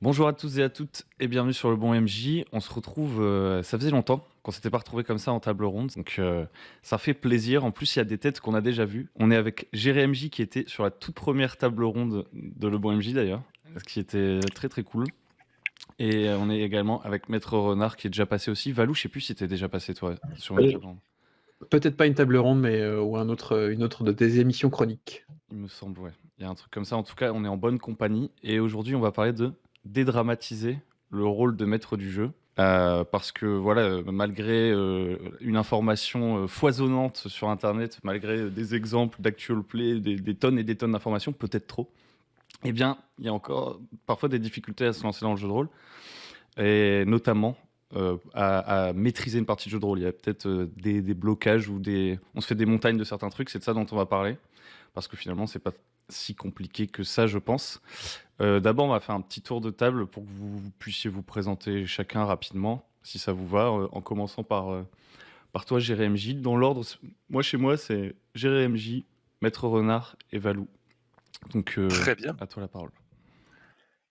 Bonjour à tous et à toutes et bienvenue sur le bon MJ. On se retrouve, ça faisait longtemps qu'on s'était pas retrouvé comme ça en table ronde, donc ça fait plaisir. En plus, il y a des têtes qu'on a déjà vues. On est avec Géré MJ qui était sur la toute première table ronde de le bon MJ d'ailleurs, ce qui était très très cool. Et on est également avec Maître Renard qui est déjà passé aussi. Valou, je sais plus si t'es déjà passé toi sur une Oui, table ronde. peut-être pas une table ronde, mais ou une autre de tes émissions chroniques. Il me semble, ouais. Il y a un truc comme ça. En tout cas, on est en bonne compagnie. Et aujourd'hui, on va parler de dédramatiser le rôle de maître du jeu. Parce que voilà, malgré une information foisonnante sur Internet, malgré des exemples d'actual play, des tonnes et des tonnes d'informations, peut-être trop, eh bien, il y a encore parfois des difficultés à se lancer dans le jeu de rôle. Et notamment à maîtriser une partie de jeu de rôle. Il y a peut-être des blocages ou des... On se fait des montagnes de certains trucs, c'est de ça dont on va parler. Parce que finalement, c'est pas si compliqué que ça, je pense. D'abord, on va faire un petit tour de table pour que vous puissiez vous présenter chacun rapidement, si ça vous va, en commençant par toi, Jérémy MJ. Dans l'ordre, chez moi, c'est Jérémy MJ, Maître Renard et Valou. Donc, Très bien. à toi la parole.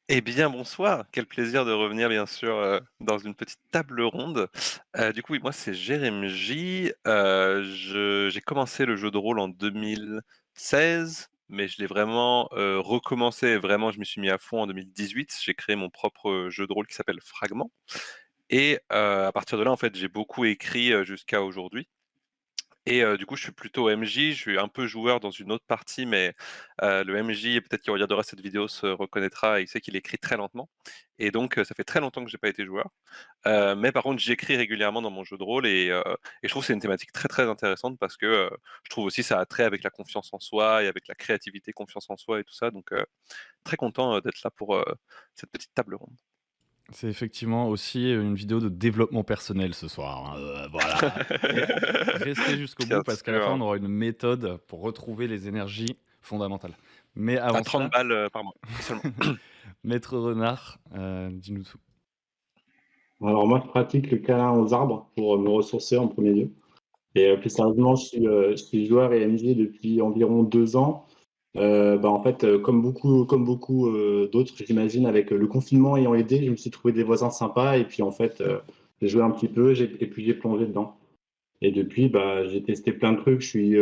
Eh bien, bonsoir. Quel plaisir de revenir, bien sûr, dans une petite table ronde. Du coup, oui, moi, c'est Jérémy J. J'ai commencé le jeu de rôle en 2016, mais je l'ai vraiment recommencé. Vraiment, je m'y suis mis à fond en 2018. J'ai créé mon propre jeu de rôle qui s'appelle Fragment. Et à partir de là, en fait, j'ai beaucoup écrit jusqu'à aujourd'hui. Et du coup, je suis plutôt MJ, je suis un peu joueur dans une autre partie, mais le MJ, peut-être qu'il regardera cette vidéo, se reconnaîtra, il sait qu'il écrit très lentement et donc ça fait très longtemps que j'ai pas été joueur. Mais par contre, j'écris régulièrement dans mon jeu de rôle et je trouve que c'est une thématique très, très intéressante parce que, je trouve aussi ça a trait avec la confiance en soi et avec la créativité, confiance en soi et tout ça, donc très content, d'être là pour, cette petite table ronde. C'est effectivement aussi une vidéo de développement personnel ce soir, hein, voilà. Et restez jusqu'au bout Bien parce qu'à la fin, on sûr, aura une méthode pour retrouver les énergies fondamentales. Mais à avant 30 cela, balles, par mois, seulement. Maître Renard, dis-nous tout. Alors moi, je pratique le câlin aux arbres pour me ressourcer en premier lieu. Et plus sérieusement, je suis joueur et MJ depuis environ 2 ans. En fait, comme beaucoup d'autres, j'imagine, avec le confinement ayant aidé, je me suis trouvé des voisins sympas et puis en fait, j'ai joué un petit peu, et puis j'ai plongé dedans. Et depuis, j'ai testé plein de trucs. Je suis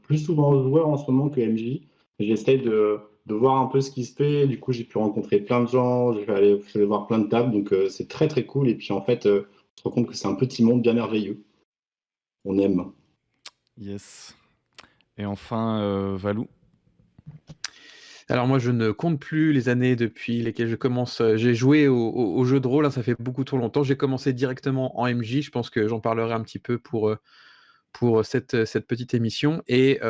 plus souvent joueur en ce moment que MJ. J'essaie de voir un peu ce qui se fait. Du coup, j'ai pu rencontrer plein de gens. Je vais aller voir plein de tables. Donc, c'est très, très cool. Et puis, en fait, on se rend compte que c'est un petit monde bien merveilleux. On aime. Yes. Et enfin, Valou. Alors moi, je ne compte plus les années depuis lesquelles je commence. J'ai joué au jeu de rôle, hein, ça fait beaucoup trop longtemps. J'ai commencé directement en MJ. Je pense que j'en parlerai un petit peu pour cette petite émission. Et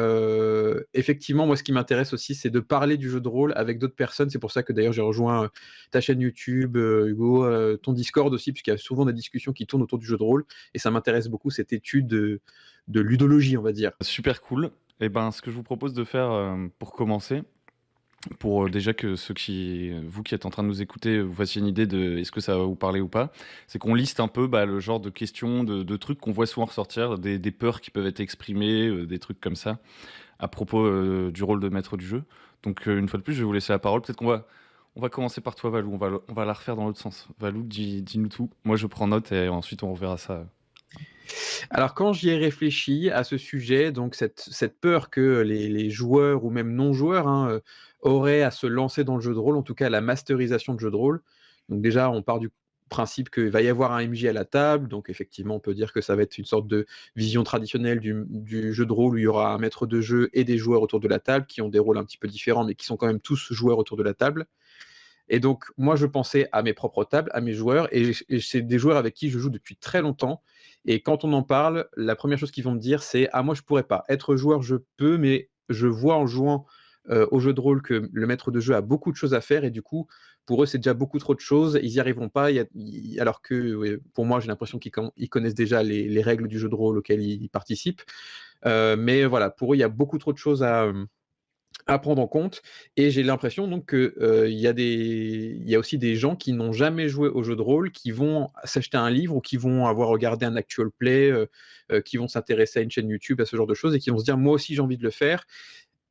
effectivement, moi, ce qui m'intéresse aussi, c'est de parler du jeu de rôle avec d'autres personnes. C'est pour ça que d'ailleurs, j'ai rejoint ta chaîne YouTube, Hugo, ton Discord aussi, puisqu'il y a souvent des discussions qui tournent autour du jeu de rôle. Et ça m'intéresse beaucoup, cette étude de ludologie, on va dire. Super cool. Et ben, ce que je vous propose de faire pour commencer, pour déjà que vous qui êtes en train de nous écouter, vous fassiez une idée de est-ce que ça va vous parler ou pas, c'est qu'on liste un peu le genre de questions, de trucs qu'on voit souvent ressortir, des peurs qui peuvent être exprimées, des trucs comme ça, à propos du rôle de maître du jeu. Donc une fois de plus, je vais vous laisser la parole. Peut-être on va commencer par toi, Valou. On va la refaire dans l'autre sens. Valou, dis-nous tout. Moi, je prends note et ensuite on reverra ça. Alors quand j'y ai réfléchi à ce sujet, donc cette peur que les joueurs ou même non-joueurs, hein, auraient à se lancer dans le jeu de rôle, en tout cas la masterisation de jeu de rôle. Donc déjà, on part du principe qu'il va y avoir un MJ à la table, donc effectivement, on peut dire que ça va être une sorte de vision traditionnelle du jeu de rôle où il y aura un maître de jeu et des joueurs autour de la table qui ont des rôles un petit peu différents, mais qui sont quand même tous joueurs autour de la table. Et donc, moi, je pensais à mes propres tables, à mes joueurs, et c'est des joueurs avec qui je joue depuis très longtemps. Et quand on en parle, la première chose qu'ils vont me dire, c'est: ah, moi, je pourrais pas. Être joueur, je peux, mais je vois en jouant au jeu de rôle que le maître de jeu a beaucoup de choses à faire, et du coup, pour eux, c'est déjà beaucoup trop de choses. Ils y arriveront pas. Alors que, ouais, pour moi, j'ai l'impression ils connaissent déjà les règles du jeu de rôle auxquelles ils participent. Mais voilà, pour eux, il y a beaucoup trop de choses à prendre en compte. Et j'ai l'impression donc que, il y a aussi des gens qui n'ont jamais joué au jeu de rôle, qui vont s'acheter un livre ou qui vont avoir regardé un actual play, qui vont s'intéresser à une chaîne YouTube, à ce genre de choses et qui vont se dire: «Moi aussi j'ai envie de le faire».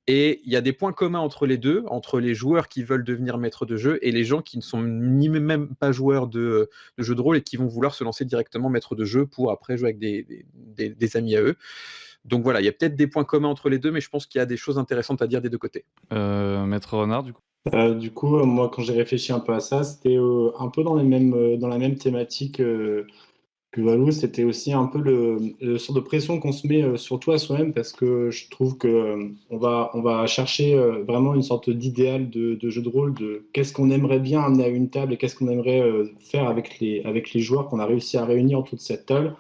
Et il y a des points communs entre les 2, entre les joueurs qui veulent devenir maîtres de jeu et les gens qui ne sont ni même pas joueurs de jeux de rôle et qui vont vouloir se lancer directement maître de jeu pour après jouer avec des amis à eux. Donc voilà, il y a peut-être des points communs entre les 2, mais je pense qu'il y a des choses intéressantes à dire des 2 côtés. Maître Renard, du coup. Du coup, moi, quand j'ai réfléchi un peu à ça, c'était un peu dans la même thématique que Valou. C'était aussi un peu le sort de pression qu'on se met surtout à soi-même, parce que je trouve que on va chercher vraiment une sorte d'idéal de jeu de rôle, de qu'est-ce qu'on aimerait bien amener à une table et qu'est-ce qu'on aimerait faire avec les joueurs qu'on a réussi à réunir autour de cette table.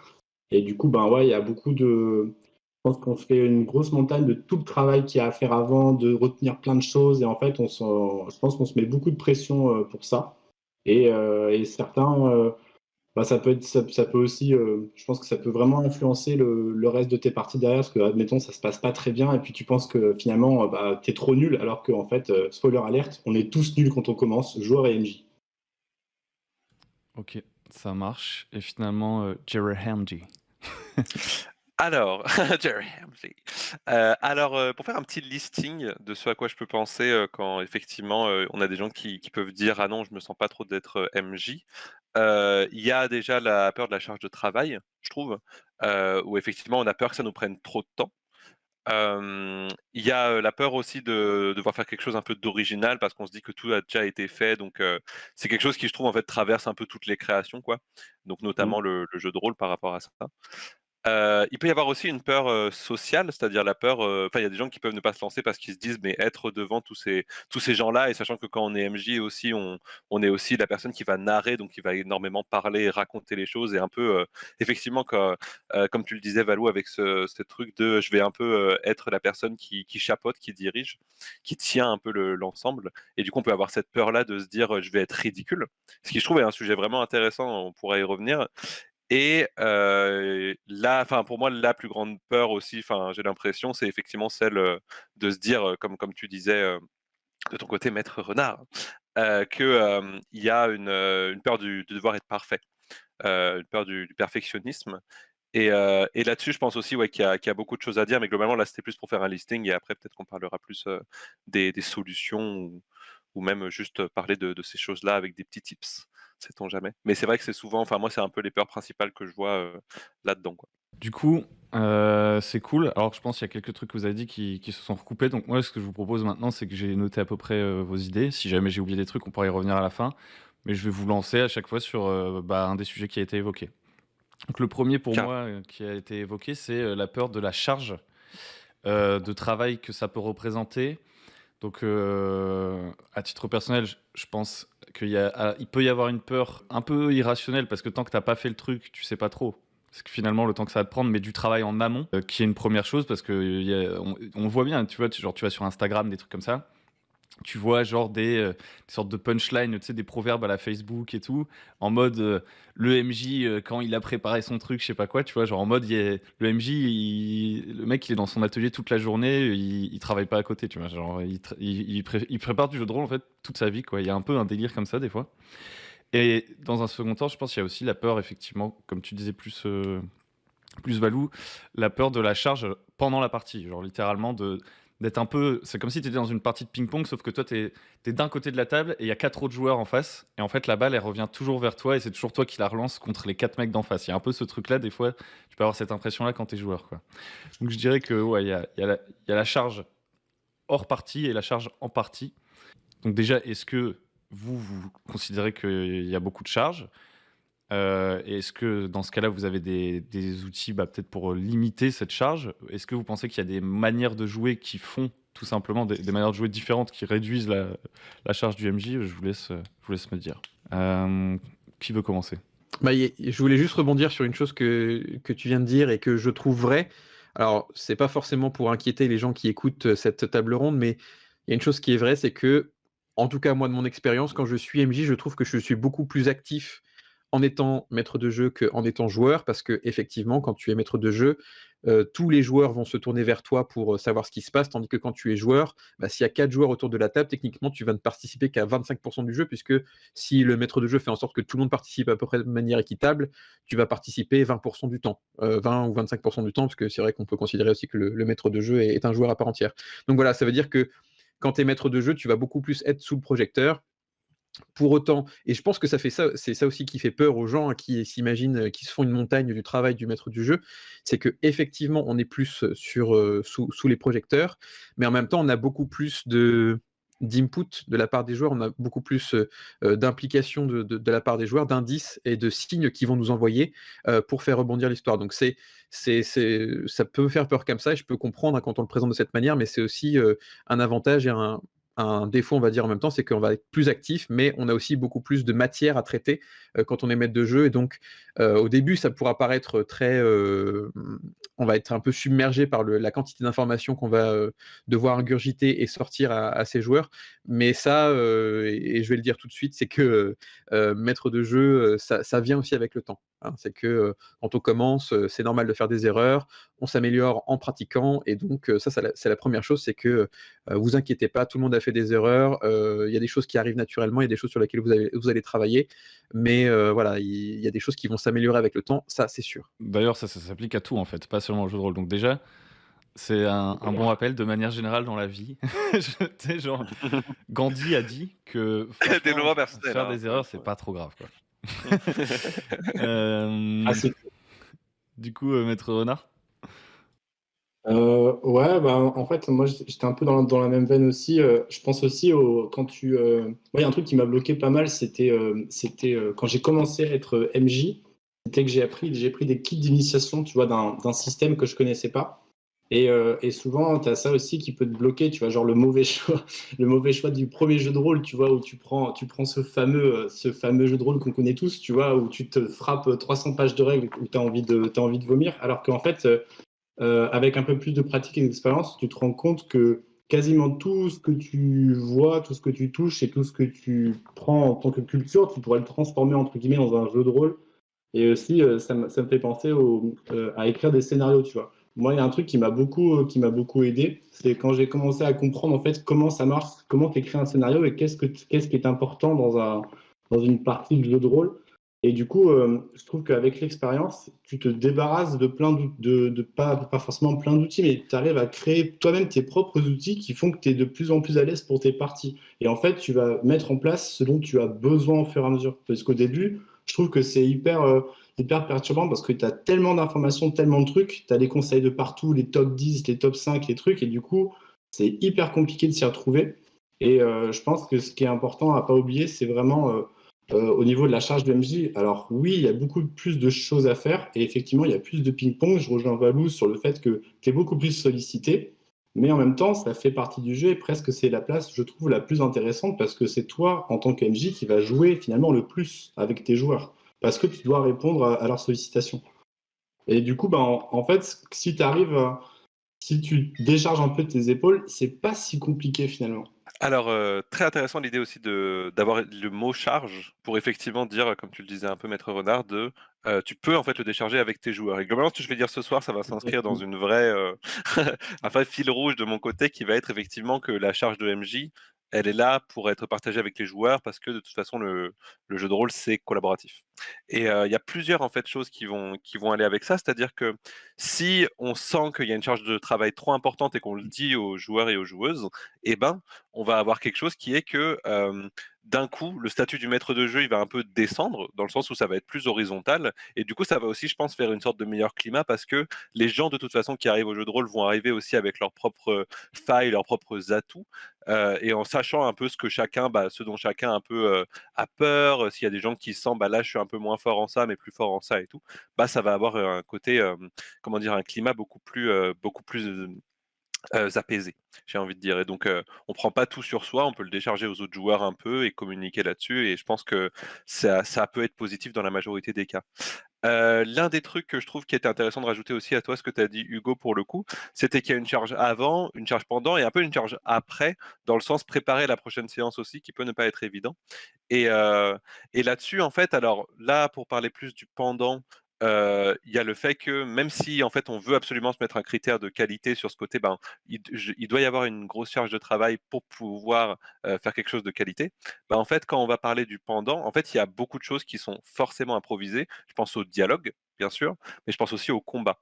Et du coup, ben ouais, il y a beaucoup de. Je pense qu'on fait une grosse montagne de tout le travail qu'il y a à faire avant, de retenir plein de choses. Et en fait, je pense qu'on se met beaucoup de pression pour ça. Et certains, bah, ça peut aussi, je pense que ça peut vraiment influencer le reste de tes parties derrière, parce que, admettons, ça se passe pas très bien, et puis tu penses que finalement, bah, t'es trop nul, alors qu'en fait, spoiler alerte, on est tous nuls quand on commence, joueur et MJ. Ok, ça marche. Et finalement, Jerry Hamdi. Alors, Jerry Hamley. Pour faire un petit listing de ce à quoi je peux penser quand effectivement on a des gens qui peuvent dire ah non, je me sens pas trop d'être MJ. Il y a déjà la peur de la charge de travail, je trouve, où effectivement on a peur que ça nous prenne trop de temps. Il y a la peur aussi de devoir faire quelque chose un peu d'original parce qu'on se dit que tout a déjà été fait. Donc, c'est quelque chose qui, je trouve, en fait, traverse un peu toutes les créations, quoi. Donc, Mm. notamment le jeu de rôle par rapport à ça. Il peut y avoir aussi une peur, sociale, c'est-à-dire la peur, enfin, il y a des gens qui peuvent ne pas se lancer parce qu'ils se disent: «Mais être devant tous ces gens-là», et sachant que quand on est MJ aussi, on est aussi la personne qui va narrer, donc qui va énormément parler et raconter les choses et un peu, effectivement comme tu le disais Valou avec ce truc de je vais un peu, être la personne qui chapeaute, qui dirige, qui tient un peu l'ensemble, et du coup on peut avoir cette peur-là de se dire, «Je vais être ridicule». Ce qui je trouve est un sujet vraiment intéressant, on pourra y revenir. Et là, enfin, pour moi, la plus grande peur aussi, enfin, j'ai l'impression, c'est effectivement celle, de se dire, comme tu disais, de ton côté, maître renard, il y a une peur de devoir être parfait, une peur du perfectionnisme. Et là-dessus, je pense aussi, ouais, qu'il y a beaucoup de choses à dire, mais globalement, là, c'était plus pour faire un listing, et après peut-être qu'on parlera plus, des solutions, ou même juste parler de ces choses-là avec des petits tips, sait-on jamais. Mais c'est vrai que c'est souvent, enfin moi, c'est un peu les peurs principales que je vois, là-dedans, quoi. Du coup, c'est cool. Alors, je pense qu'il y a quelques trucs que vous avez dit qui se sont recoupés. Donc, moi, ce que je vous propose maintenant, c'est que j'ai noté à peu près vos idées. Si jamais j'ai oublié des trucs, on pourra y revenir à la fin. Mais je vais vous lancer à chaque fois sur un des sujets qui a été évoqué. Donc, le premier pour Car moi qui a été évoqué, c'est la peur de la charge de travail que ça peut représenter. Donc, à titre personnel, je pense il peut y avoir une peur un peu irrationnelle parce que tant que t'as pas fait le truc, tu sais pas trop. Parce que finalement, le temps que ça va te prendre, mais du travail en amont, qui est une première chose, parce que on voit bien, tu vois, genre tu vas sur Instagram, des trucs comme ça, tu vois genre des sortes de punchlines, tu sais, des proverbes à la Facebook et tout, en mode le MJ quand il a préparé son truc, je sais pas quoi, tu vois, genre en mode le MJ, le mec il est dans son atelier toute la journée, il travaille pas à côté, tu vois, genre il prépare du jeu de rôle en fait toute sa vie, quoi. Il y a un peu un délire comme ça des fois. Et dans un second temps, je pense qu'il y a aussi la peur, effectivement, comme tu disais plus Valou, la peur de la charge pendant la partie, genre littéralement d'être un peu. C'est comme si tu étais dans une partie de ping-pong, sauf que toi, tu es d'un côté de la table et il y a 4 autres joueurs en face. Et en fait, la balle, elle revient toujours vers toi et c'est toujours toi qui la relance contre les 4 mecs d'en face. Il y a un peu ce truc-là, des fois, tu peux avoir cette impression-là quand tu es joueur, quoi. Donc je dirais que, ouais, il y a la charge hors partie et la charge en partie. Donc déjà, est-ce que vous considérez qu'il y a beaucoup de charges? Et est-ce que dans ce cas-là, vous avez des outils peut-être pour limiter cette charge? Est-ce que vous pensez qu'il y a des manières de jouer qui font tout simplement des manières de jouer différentes qui réduisent la charge du MJ? Je vous laisse me dire. Qui veut commencer? Bah, je voulais juste rebondir sur une chose que tu viens de dire et que je trouve vraie. Alors, c'est pas forcément pour inquiéter les gens qui écoutent cette table ronde, mais il y a une chose qui est vraie, c'est que, en tout cas, moi, de mon expérience, quand je suis MJ, je trouve que je suis beaucoup plus actif en étant maître de jeu qu'en étant joueur, parce que effectivement, quand tu es maître de jeu, tous les joueurs vont se tourner vers toi pour savoir ce qui se passe, tandis que quand tu es joueur, bah, s'il y a 4 joueurs autour de la table, techniquement, tu vas ne participer qu'à 25% du jeu, puisque si le maître de jeu fait en sorte que tout le monde participe à peu près de manière équitable, tu vas participer 20% du temps, 20 ou 25% du temps, parce que c'est vrai qu'on peut considérer aussi que le maître de jeu est un joueur à part entière. Donc voilà, ça veut dire que quand tu es maître de jeu, tu vas beaucoup plus être sous le projecteur. Pour autant, et je pense que c'est ça aussi qui fait peur aux gens, hein, qui s'imaginent, qui se font une montagne du travail du maître du jeu, c'est que effectivement, on est plus sous les projecteurs, mais en même temps, on a beaucoup plus d'input de la part des joueurs, on a beaucoup plus d'implication de la part des joueurs, d'indices et de signes qui vont nous envoyer pour faire rebondir l'histoire. Donc ça peut faire peur comme ça, et je peux comprendre, hein, quand on le présente de cette manière, mais c'est aussi un avantage et un défaut, on va dire en même temps, c'est qu'on va être plus actif, mais on a aussi beaucoup plus de matière à traiter quand on est maître de jeu. Et donc, au début, ça pourra paraître très. On va être un peu submergé par la quantité d'informations qu'on va devoir ingurgiter et sortir à ses joueurs. Mais ça, et je vais le dire tout de suite, c'est que maître de jeu, ça vient aussi avec le temps. Hein. C'est que quand on commence, c'est normal de faire des erreurs, on s'améliore en pratiquant. Et donc, ça, c'est la première chose, c'est que vous inquiétez pas, tout le monde a fait des erreurs. Il y a des choses qui arrivent naturellement, il y a des choses sur lesquelles vous allez travailler. Mais voilà, il y a des choses qui vont s'améliorer avec le temps, ça c'est sûr. D'ailleurs, ça s'applique à tout en fait, pas seulement au jeu de rôle. Donc déjà, c'est un bon rappel de manière générale dans la vie. Tu sais, genre, Gandhi a dit que Développement franchement, personnel, faire hein, des encore erreurs, une c'est fois. pas trop grave, quoi. Ah, Euh, c'est du coup, Maître Renard? Ouais, bah, en fait, moi, j'étais un peu dans la même veine aussi. Je pense aussi quand tu. Moi, il y a un truc qui m'a bloqué pas mal, c'était quand j'ai commencé à être MJ, c'était que j'ai pris des kits d'initiation, tu vois, d'un système que je connaissais pas. Et souvent, tu as ça aussi qui peut te bloquer, tu vois, genre le mauvais choix, le mauvais choix du premier jeu de rôle, tu vois, où tu prends ce fameux jeu de rôle qu'on connaît tous, tu vois, où tu te frappes 300 pages de règles, où t'as envie de vomir, alors qu'en fait. Avec un peu plus de pratique et d'expérience, tu te rends compte que quasiment tout ce que tu vois, tout ce que tu touches et tout ce que tu prends en tant que culture, tu pourrais le transformer entre guillemets dans un jeu de rôle. Et aussi, ça me fait penser à écrire des scénarios, tu vois. Moi, il y a un truc qui m'a beaucoup aidé, c'est quand j'ai commencé à comprendre en fait comment ça marche, comment tu écris un scénario et qu'est-ce qui est important dans une partie de jeu de rôle. Et du coup, je trouve qu'avec l'expérience, tu te débarrasses de pas forcément plein d'outils, mais tu arrives à créer toi-même tes propres outils qui font que tu es de plus en plus à l'aise pour tes parties. Et en fait, tu vas mettre en place ce dont tu as besoin au fur et à mesure. Parce qu'au début, je trouve que c'est hyper perturbant parce que tu as tellement d'informations, tellement de trucs, tu as les conseils de partout, les top 10, les top 5, les trucs, et du coup, c'est hyper compliqué de s'y retrouver. Et je pense que ce qui est important à pas oublier, c'est vraiment au niveau de la charge de MJ. Alors oui, il y a beaucoup plus de choses à faire, et effectivement, il y a plus de ping-pong. Je rejoins Valou sur le fait que tu es beaucoup plus sollicité, mais en même temps, ça fait partie du jeu, et presque c'est la place, je trouve, la plus intéressante, parce que c'est toi, en tant que MJ, qui va jouer finalement le plus avec tes joueurs parce que tu dois répondre à leurs sollicitations. Et du coup, ben, en fait, si tu décharges un peu tes épaules, c'est pas si compliqué finalement. Alors, très intéressant l'idée aussi d'avoir le mot «charge» pour effectivement dire, comme tu le disais un peu maître Renard, tu peux en fait le décharger avec tes joueurs et globalement ce que je vais dire ce soir, ça va s'inscrire dans Exactement. une vraie, un vrai fil rouge de mon côté qui va être effectivement que la charge de MJ, elle est là pour être partagée avec les joueurs parce que de toute façon le jeu de rôle, c'est collaboratif et il y a plusieurs en fait choses qui vont aller avec ça. C'est-à-dire que si on sent qu'il y a une charge de travail trop importante et qu'on le dit aux joueurs et aux joueuses, eh ben, on va avoir quelque chose qui est que, d'un coup, le statut du maître de jeu, il va un peu descendre, dans le sens où ça va être plus horizontal et du coup, ça va aussi, je pense, faire une sorte de meilleur climat parce que les gens, de toute façon, qui arrivent au jeu de rôle vont arriver aussi avec leurs propres failles, leurs propres atouts, et en sachant un peu ce dont chacun un peu, a peur, s'il y a des gens qui sentent: «Bah, là, je suis un peu moins fort en ça, mais plus fort en ça et tout», bah, ça va avoir, un côté, comment dire? Un climat beaucoup plus, apaiser, j'ai envie de dire. Et donc, on prend pas tout sur soi, on peut le décharger aux autres joueurs un peu et communiquer là-dessus, et je pense que ça peut être positif dans la majorité des cas. L'un des trucs que je trouve qui était intéressant de rajouter aussi à toi, ce que tu as dit Hugo pour le coup, c'était qu'il y a une charge avant, une charge pendant et un peu une charge après, dans le sens préparer la prochaine séance aussi, qui peut ne pas être évident. Et, et là-dessus, en fait, alors là, pour parler plus du pendant, il y a le fait que même si en fait on veut absolument se mettre un critère de qualité sur ce côté, ben, il doit y avoir une grosse charge de travail pour pouvoir faire quelque chose de qualité. Ben, en fait, quand on va parler du pendant, en fait, il y a beaucoup de choses qui sont forcément improvisées. Je pense au dialogue, bien sûr, mais je pense aussi au combat.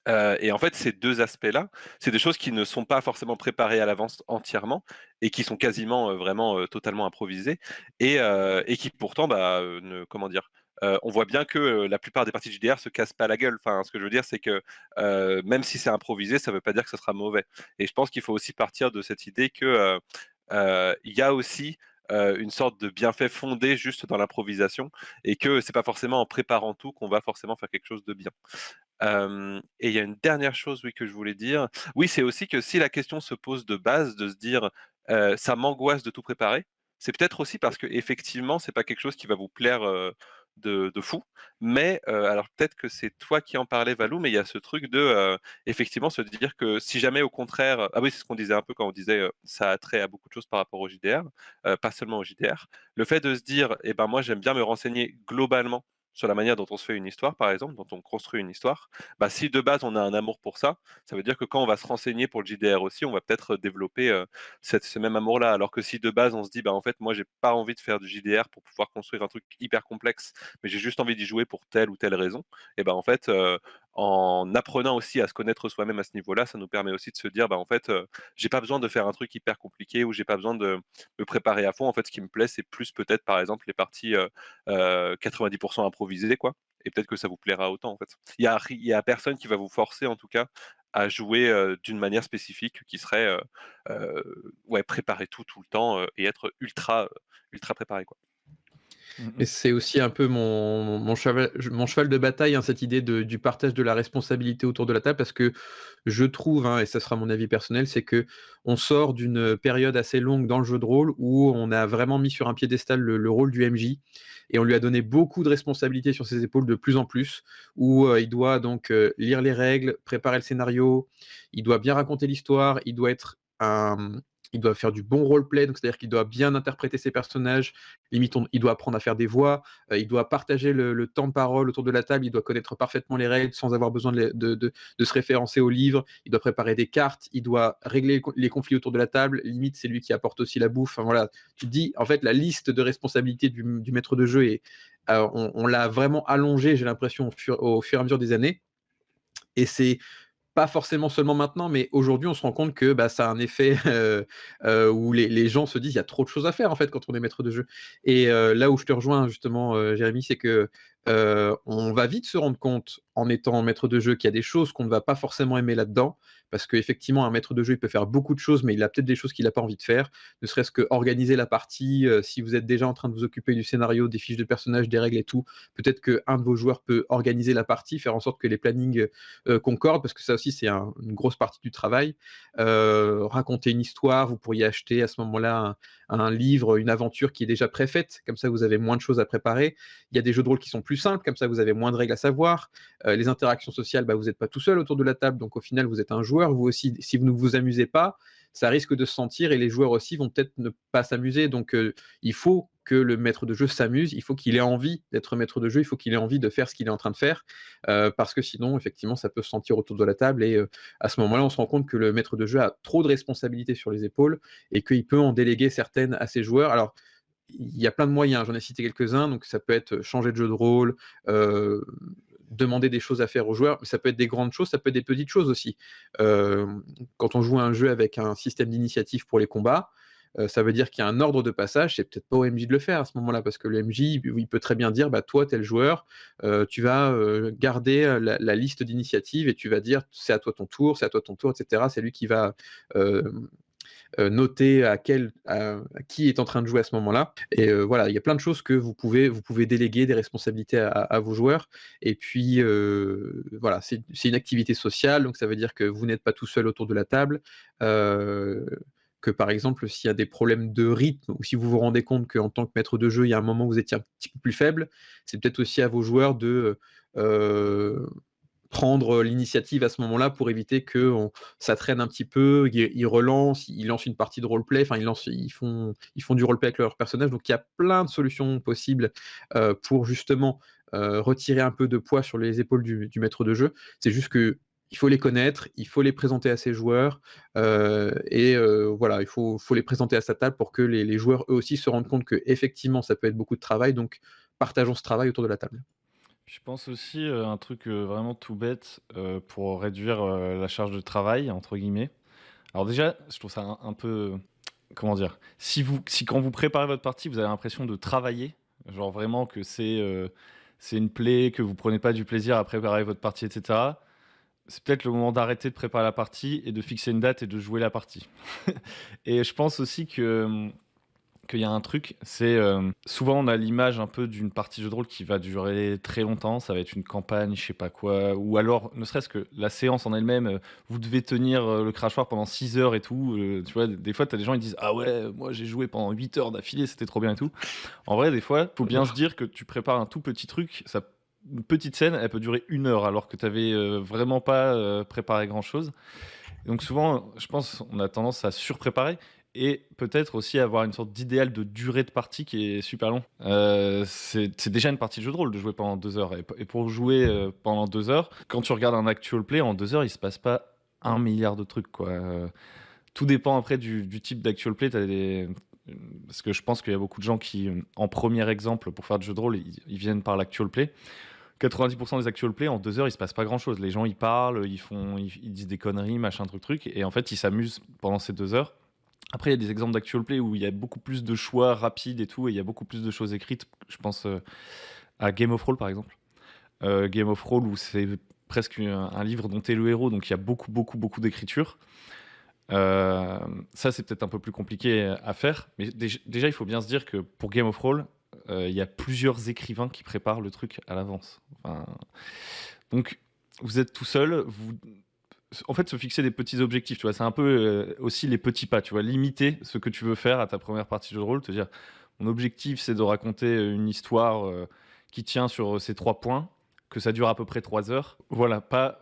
Et en fait, ces 2 aspects-là, c'est des choses qui ne sont pas forcément préparées à l'avance entièrement et qui sont quasiment, vraiment, totalement improvisées, et qui pourtant, bah, ne comment dire? On voit bien que, la plupart des parties de JDR se cassent pas la gueule. Enfin, ce que je veux dire, c'est que, même si c'est improvisé, ça veut pas dire que ce sera mauvais, et je pense qu'il faut aussi partir de cette idée que, il y a aussi, une sorte de bienfait fondé juste dans l'improvisation, et que c'est pas forcément en préparant tout qu'on va forcément faire quelque chose de bien. Et il y a une dernière chose, oui, que je voulais dire. Oui, c'est aussi que si la question se pose de base, de se dire, «Ça m'angoisse de tout préparer», c'est peut-être aussi parce qu'effectivement, c'est pas quelque chose qui va vous plaire, de fou. Mais, alors peut-être que c'est toi qui en parlais Valou, mais il y a ce truc de, effectivement se dire que si jamais au contraire, ah oui, c'est ce qu'on disait un peu quand on disait, ça a trait à beaucoup de choses par rapport au JDR, pas seulement au JDR. Le fait de se dire: «Eh ben, moi j'aime bien me renseigner globalement sur la manière dont on se fait une histoire, par exemple, dont on construit une histoire», bah, si de base on a un amour pour ça, ça veut dire que quand on va se renseigner pour le JDR aussi, on va peut-être développer ce même amour-là. Alors que si de base on se dit, bah, en fait, moi j'ai pas envie de faire du JDR pour pouvoir construire un truc hyper complexe, mais j'ai juste envie d'y jouer pour telle ou telle raison, et ben en fait, en apprenant aussi à se connaître soi-même à ce niveau-là, ça nous permet aussi de se dire, bah, en fait, j'ai pas besoin de faire un truc hyper compliqué, ou j'ai pas besoin de me préparer à fond. En fait, ce qui me plaît, c'est plus peut-être par exemple les parties 90% improvisées, quoi, et peut-être que ça vous plaira autant, en fait. Il y a personne qui va vous forcer, en tout cas, à jouer, d'une manière spécifique qui serait, ouais, préparer tout, tout le temps, et être ultra préparé, quoi. Et c'est aussi un peu mon cheval de bataille, hein, cette idée du partage de la responsabilité autour de la table, parce que je trouve, hein, et ça sera mon avis personnel, c'est que on sort d'une période assez longue dans le jeu de rôle où on a vraiment mis sur un piédestal le rôle du MJ, et on lui a donné beaucoup de responsabilités sur ses épaules de plus en plus, où il doit donc lire les règles, préparer le scénario, il doit bien raconter l'histoire, il doit faire du bon roleplay, donc c'est-à-dire qu'il doit bien interpréter ses personnages, limite il doit apprendre à faire des voix, il doit partager le temps de parole autour de la table, il doit connaître parfaitement les règles sans avoir besoin de se référencer au livre, il doit préparer des cartes, il doit régler les conflits autour de la table, limite c'est lui qui apporte aussi la bouffe. Enfin, voilà, tu te dis, en fait, la liste de responsabilités du maître de jeu, on l'a vraiment allongée, j'ai l'impression, au fur et à mesure des années, et c'est pas forcément seulement maintenant, mais aujourd'hui, on se rend compte que, bah, ça a un effet, où les gens se disent: «Il y a trop de choses à faire, en fait, quand on est maître de jeu», et là où je te rejoins justement, Jérémy, c'est que, on va vite se rendre compte, en étant maître de jeu, qu'il y a des choses qu'on ne va pas forcément aimer là-dedans. Parce qu'effectivement, un maître de jeu, il peut faire beaucoup de choses, mais il a peut-être des choses qu'il a pas envie de faire. Ne serait-ce qu'organiser la partie, si vous êtes déjà en train de vous occuper du scénario, des fiches de personnages, des règles et tout, peut-être qu'un de vos joueurs peut organiser la partie, faire en sorte que les plannings concorde, parce que ça aussi c'est une grosse partie du travail. Raconter une histoire, vous pourriez acheter à ce moment-là un livre, une aventure qui est déjà préfaite, comme ça vous avez moins de choses à préparer. Il y a des jeux de rôle qui sont plus simples, comme ça vous avez moins de règles à savoir. Les interactions sociales, bah, vous n'êtes pas tout seul autour de la table, donc au final vous êtes un joueur, vous aussi, si vous ne vous amusez pas, ça risque de se sentir, et les joueurs aussi vont peut-être ne pas s'amuser. Donc il faut que le maître de jeu s'amuse, il faut qu'il ait envie d'être maître de jeu, il faut qu'il ait envie de faire ce qu'il est en train de faire, parce que sinon, effectivement, ça peut se sentir autour de la table, et à ce moment-là, on se rend compte que le maître de jeu a trop de responsabilités sur les épaules et qu'il peut en déléguer certaines à ses joueurs. Alors, il y a plein de moyens, j'en ai cité quelques-uns, donc ça peut être changer de jeu de rôle, demander des choses à faire aux joueurs, mais ça peut être des grandes choses, ça peut être des petites choses aussi. Quand on joue à un jeu avec un système d'initiative pour les combats, ça veut dire qu'il y a un ordre de passage, c'est peut-être pas au MJ de le faire à ce moment-là, parce que le MJ, il peut très bien dire, bah, toi, tel joueur, tu vas garder la liste d'initiative, et tu vas dire, c'est à toi ton tour, c'est à toi ton tour, etc. C'est lui qui va noter à qui est en train de jouer à ce moment-là. Et voilà, il y a plein de choses que vous pouvez déléguer des responsabilités à vos joueurs. Et puis voilà, c'est une activité sociale, donc ça veut dire que vous n'êtes pas tout seul autour de la table. Que par exemple, s'il y a des problèmes de rythme, ou si vous vous rendez compte qu'en tant que maître de jeu, il y a un moment où vous étiez un petit peu plus faible, c'est peut-être aussi à vos joueurs de prendre l'initiative à ce moment-là pour éviter que ça traîne un petit peu, ils relancent, ils lancent une partie de roleplay, enfin ils font du roleplay avec leur personnage. Donc il y a plein de solutions possibles pour justement retirer un peu de poids sur les épaules du maître de jeu. C'est juste que il faut les connaître, il faut les présenter à ses joueurs, et voilà, il faut les présenter à sa table pour que les joueurs eux aussi se rendent compte que effectivement ça peut être beaucoup de travail, donc partageons ce travail autour de la table. Je pense aussi un truc vraiment tout bête pour réduire la charge de travail, entre guillemets. Alors déjà, je trouve ça un peu, comment dire, si quand vous préparez votre partie, vous avez l'impression de travailler, genre vraiment que c'est une plaie, que vous prenez pas du plaisir à préparer votre partie, etc. C'est peut-être le moment d'arrêter de préparer la partie et de fixer une date et de jouer la partie. Et je pense aussi qu'il y a un truc, c'est souvent on a l'image un peu d'une partie de jeu de rôle qui va durer très longtemps, ça va être une campagne, je sais pas quoi, ou alors ne serait-ce que la séance en elle-même, vous devez tenir le crachoir pendant 6 heures et tout, tu vois, des fois t'as des gens qui disent ah ouais, moi j'ai joué pendant 8 heures d'affilée, c'était trop bien et tout. En vrai, des fois, faut bien se dire que tu prépares un tout petit truc, une petite scène, elle peut durer 1 heure alors que t'avais vraiment pas préparé grand-chose. Donc souvent, je pense, on a tendance à surpréparer et peut-être aussi avoir une sorte d'idéal de durée de partie qui est super long. C'est déjà une partie de jeu de rôle de jouer pendant 2 heures. Et pour jouer pendant 2 heures, quand tu regardes un actual play, en 2 heures, il se passe pas 1 milliard de trucs, quoi. Tout dépend après du type d'actual play. Parce que je pense qu'il y a beaucoup de gens qui, en premier exemple, pour faire du jeu de rôle, ils viennent par l'actual play. 90% des actual play, en 2 heures, il se passe pas grand chose. Les gens, ils parlent, ils disent des conneries, machin, truc. Et en fait, ils s'amusent pendant ces 2 heures. Après, il y a des exemples d'actual play où il y a beaucoup plus de choix rapides et tout, et il y a beaucoup plus de choses écrites. Je pense à Game of Roll, par exemple. Game of Roll, où c'est presque un livre dont tu es le héros, donc il y a beaucoup d'écriture. Ça, c'est peut-être un peu plus compliqué à faire. Mais déjà, il faut bien se dire que pour Game of Roll, il y a plusieurs écrivains qui préparent le truc à l'avance. Donc, vous êtes tout seul, en fait, se fixer des petits objectifs, tu vois, c'est un peu aussi les petits pas, tu vois, limiter ce que tu veux faire à ta première partie de jeu de rôle, te dire, mon objectif, c'est de raconter une histoire qui tient sur ces 3 points, que ça dure à peu près 3 heures. Voilà, pas...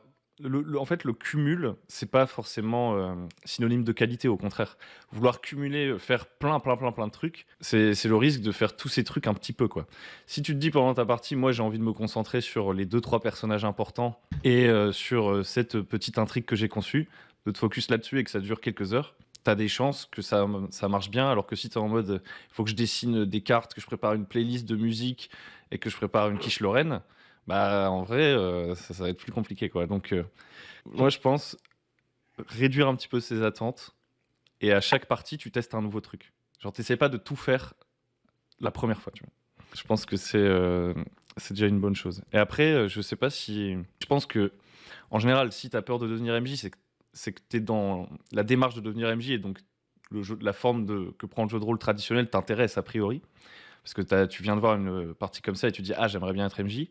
En fait, le cumul, c'est pas forcément synonyme de qualité, au contraire. Vouloir cumuler, faire plein de trucs, c'est le risque de faire tous ces trucs un petit peu, quoi. Si tu te dis pendant ta partie, moi j'ai envie de me concentrer sur les 2-3 personnages importants et sur cette petite intrigue que j'ai conçue, de te focus là-dessus et que ça dure quelques heures, t'as des chances que ça marche bien, alors que si t'es en mode, il faut que je dessine des cartes, que je prépare une playlist de musique et que je prépare une quiche Lorraine, bah en vrai ça va être plus compliqué, quoi. Donc moi je pense réduire un petit peu ses attentes et à chaque partie tu testes un nouveau truc, genre t'essaies pas de tout faire la première fois, tu vois. Je pense que c'est déjà une bonne chose. Et après je sais pas si je pense que en général si t'as peur de devenir MJ, c'est que t'es dans la démarche de devenir MJ, et donc la forme que prend le jeu de rôle traditionnel t'intéresse a priori, parce que tu viens de voir une partie comme ça et tu dis ah j'aimerais bien être MJ.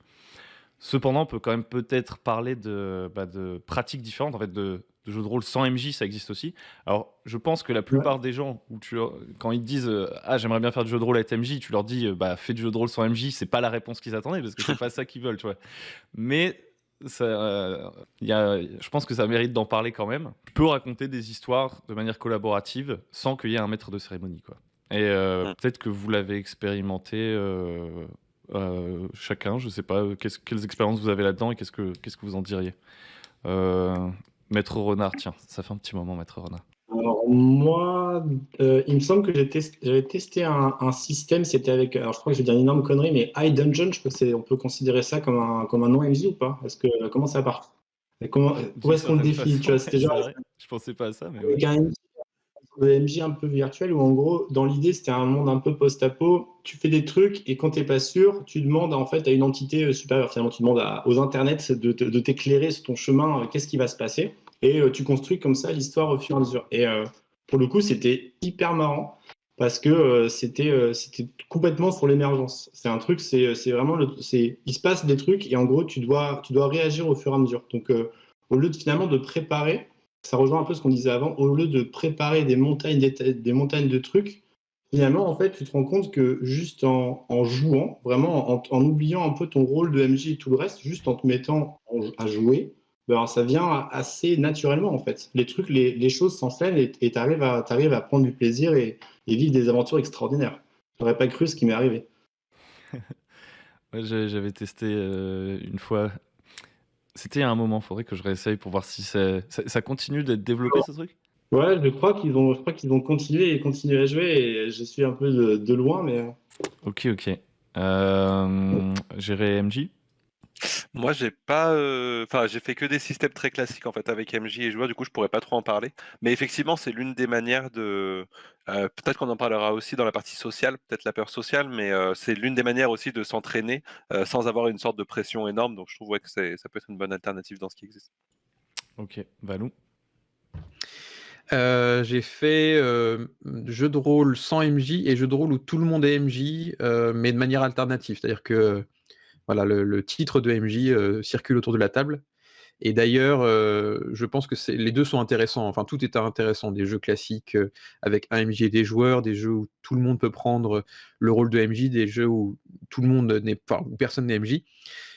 Cependant, on peut quand même peut-être parler de pratiques différentes, en fait, de jeux de rôle sans MJ, ça existe aussi. Alors, je pense que la plupart des gens, quand ils te disent ah j'aimerais bien faire du jeu de rôle avec MJ, tu leur dis fais du jeu de rôle sans MJ, c'est pas la réponse qu'ils attendaient, parce que c'est pas ça qu'ils veulent, tu vois. Mais je pense que ça mérite d'en parler quand même. Tu peux raconter des histoires de manière collaborative sans qu'il y ait un maître de cérémonie, quoi. Et peut-être que vous l'avez expérimenté chacun, je sais pas, quelles expériences vous avez là-dedans et qu'est-ce que vous en diriez. Maître Renard, tiens, ça fait un petit moment, Maître Renard. Alors moi, il me semble que j'avais testé un système, c'était avec, alors je crois que je vais dire une énorme connerie, mais High Dungeon, je crois que on peut considérer ça comme un non-MJ ou pas? Est-ce que, comment ça part? Où est-ce qu'on le définit? Tu vois, c'était genre je pensais pas à ça, mais avec un MJ un peu virtuel, où en gros, dans l'idée, c'était un monde un peu post-apo, tu fais des trucs et quand t'es pas sûr, tu demandes en fait à une entité supérieure, finalement tu demandes aux internets de t'éclairer sur ton chemin, qu'est-ce qui va se passer, et tu construis comme ça l'histoire au fur et à mesure. Et pour le coup, c'était hyper marrant parce que c'était complètement sur l'émergence. C'est un truc, c'est vraiment, il se passe des trucs et en gros, tu dois réagir au fur et à mesure. Donc, au lieu de finalement de préparer, ça rejoint un peu ce qu'on disait avant, au lieu de préparer des montagnes de trucs, finalement, en fait, tu te rends compte que juste en jouant, vraiment en oubliant un peu ton rôle de MJ et tout le reste, juste en te mettant à jouer, ben, ça vient assez naturellement, en fait. Les trucs, les choses s'enchaînent et tu arrives à prendre du plaisir et vivre des aventures extraordinaires. J'aurais pas cru ce qui m'est arrivé. Ouais, j'avais testé une fois. C'était il y a un moment, faudrait que je réessaye pour voir si ça continue d'être développé ce truc. Ouais, je crois qu'ils vont continuer à jouer et je suis un peu de loin, mais Ok. Gérer MJ. Moi, j'ai pas, enfin, j'ai fait que des systèmes très classiques en fait avec MJ et joueurs, du coup, je pourrais pas trop en parler. Mais effectivement, c'est l'une des manières de, peut-être qu'on en parlera aussi dans la partie sociale, peut-être la peur sociale, mais c'est l'une des manières aussi de s'entraîner sans avoir une sorte de pression énorme. Donc, je trouve ouais, que ça peut être une bonne alternative dans ce qui existe. Ok, Valou. J'ai fait jeu de rôle sans MJ et jeu de rôle où tout le monde est MJ, mais de manière alternative. C'est-à-dire que voilà, le titre de MJ circule autour de la table. Et d'ailleurs, je pense que les deux sont intéressants. Enfin, tout est intéressant. Des jeux classiques avec un MJ et des joueurs, des jeux où tout le monde peut prendre le rôle de MJ, des jeux où tout le monde n'est, enfin, où personne n'est MJ.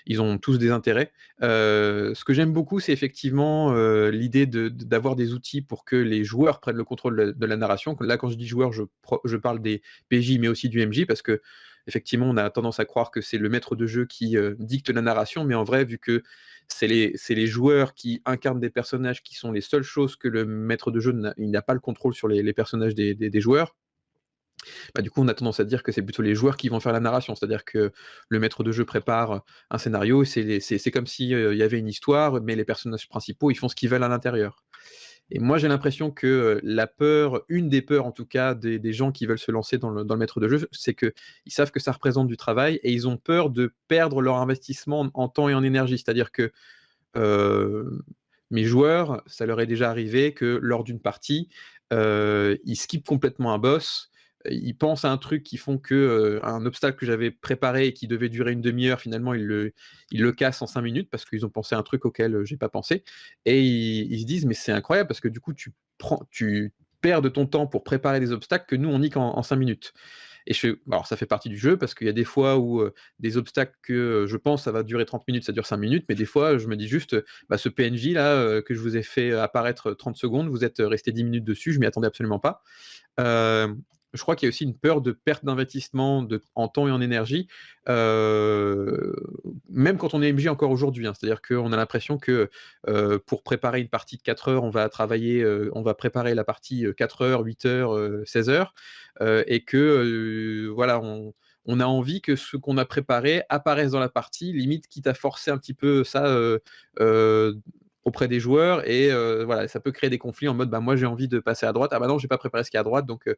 Ils ont tous des intérêts. Ce que j'aime beaucoup, c'est effectivement l'idée d'avoir des outils pour que les joueurs prennent le contrôle de la narration. Là, quand je dis joueurs, je parle des PJ, mais aussi du MJ, parce que effectivement, on a tendance à croire que c'est le maître de jeu qui dicte la narration, mais en vrai, vu que c'est les joueurs qui incarnent des personnages qui sont les seules choses que le maître de jeu n'a pas le contrôle sur les personnages des joueurs, bah, du coup, on a tendance à dire que c'est plutôt les joueurs qui vont faire la narration. C'est-à-dire que le maître de jeu prépare un scénario, c'est comme s'il y avait une histoire, mais les personnages principaux, ils font ce qu'ils veulent à l'intérieur. Et moi, j'ai l'impression que la peur, une des peurs en tout cas, des gens qui veulent se lancer dans le maître de jeu, c'est qu'ils savent que ça représente du travail et ils ont peur de perdre leur investissement en temps et en énergie. C'est-à-dire que euh, mes joueurs, ça leur est déjà arrivé que lors d'une partie, ils skippent complètement un boss, ils pensent à un truc qui font que un obstacle que j'avais préparé et qui devait durer une demi-heure, finalement, ils le cassent en 5 minutes parce qu'ils ont pensé à un truc auquel j'ai pas pensé. Et ils se disent, mais c'est incroyable parce que du coup, tu perds de ton temps pour préparer des obstacles que nous, on nique en 5 minutes. Et alors ça fait partie du jeu parce qu'il y a des fois où des obstacles que je pense ça va durer 30 minutes, ça dure 5 minutes, mais des fois je me dis juste, bah, ce PNJ là que je vous ai fait apparaître 30 secondes, vous êtes resté 10 minutes dessus, je m'y attendais absolument pas. Euh, je crois qu'il y a aussi une peur de perte d'investissement en temps et en énergie, même quand on est MJ encore aujourd'hui. Hein. C'est-à-dire qu'on a l'impression que pour préparer une partie de 4 heures, on va on va préparer la partie 4 heures, 8 heures, 16 heures, et que voilà, on a envie que ce qu'on a préparé apparaisse dans la partie, limite quitte à forcer un petit peu ça euh, auprès des joueurs et voilà, ça peut créer des conflits en mode bah moi j'ai envie de passer à droite, ah bah non j'ai pas préparé ce qui est à droite donc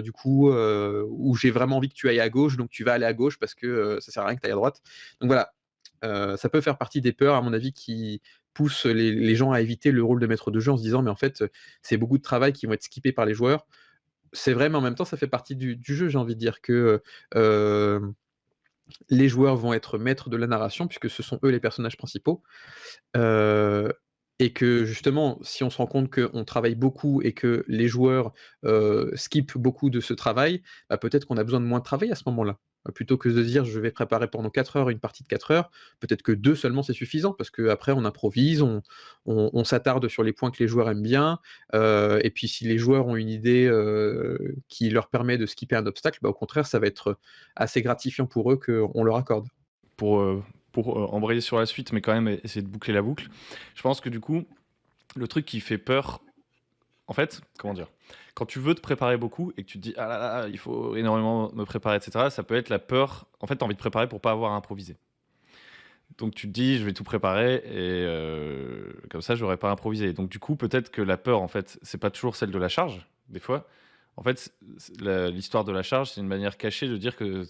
du coup ou j'ai vraiment envie que tu ailles à gauche donc tu vas aller à gauche parce que ça sert à rien que tu ailles à droite. Donc voilà, ça peut faire partie des peurs à mon avis qui poussent les gens à éviter le rôle de maître de jeu en se disant mais en fait c'est beaucoup de travail qui vont être skippés par les joueurs. C'est vrai mais en même temps ça fait partie du jeu, j'ai envie de dire que les joueurs vont être maîtres de la narration puisque ce sont eux les personnages principaux. Euh, et que justement, si on se rend compte qu'on travaille beaucoup et que les joueurs skippent beaucoup de ce travail, bah, peut-être qu'on a besoin de moins de travail à ce moment-là. Plutôt que de dire je vais préparer pendant 4 heures une partie de 4 heures, peut-être que 2 seulement c'est suffisant, parce qu'après on improvise, on s'attarde sur les points que les joueurs aiment bien, et puis si les joueurs ont une idée qui leur permet de skipper un obstacle, bah, au contraire ça va être assez gratifiant pour eux qu'on leur accorde. Pour embrayer sur la suite, mais quand même essayer de boucler la boucle, je pense que du coup, le truc qui fait peur, en fait, comment dire, quand tu veux te préparer beaucoup et que tu te dis ah là là, il faut énormément me préparer, etc., ça peut être la peur. En fait, tu as envie de préparer pour pas avoir à improviser. Donc tu te dis, je vais tout préparer et comme ça, j'aurai pas à improviser. Donc du coup, peut-être que la peur, en fait, c'est pas toujours celle de la charge, des fois. En fait, l'histoire de la charge, c'est une manière cachée de dire que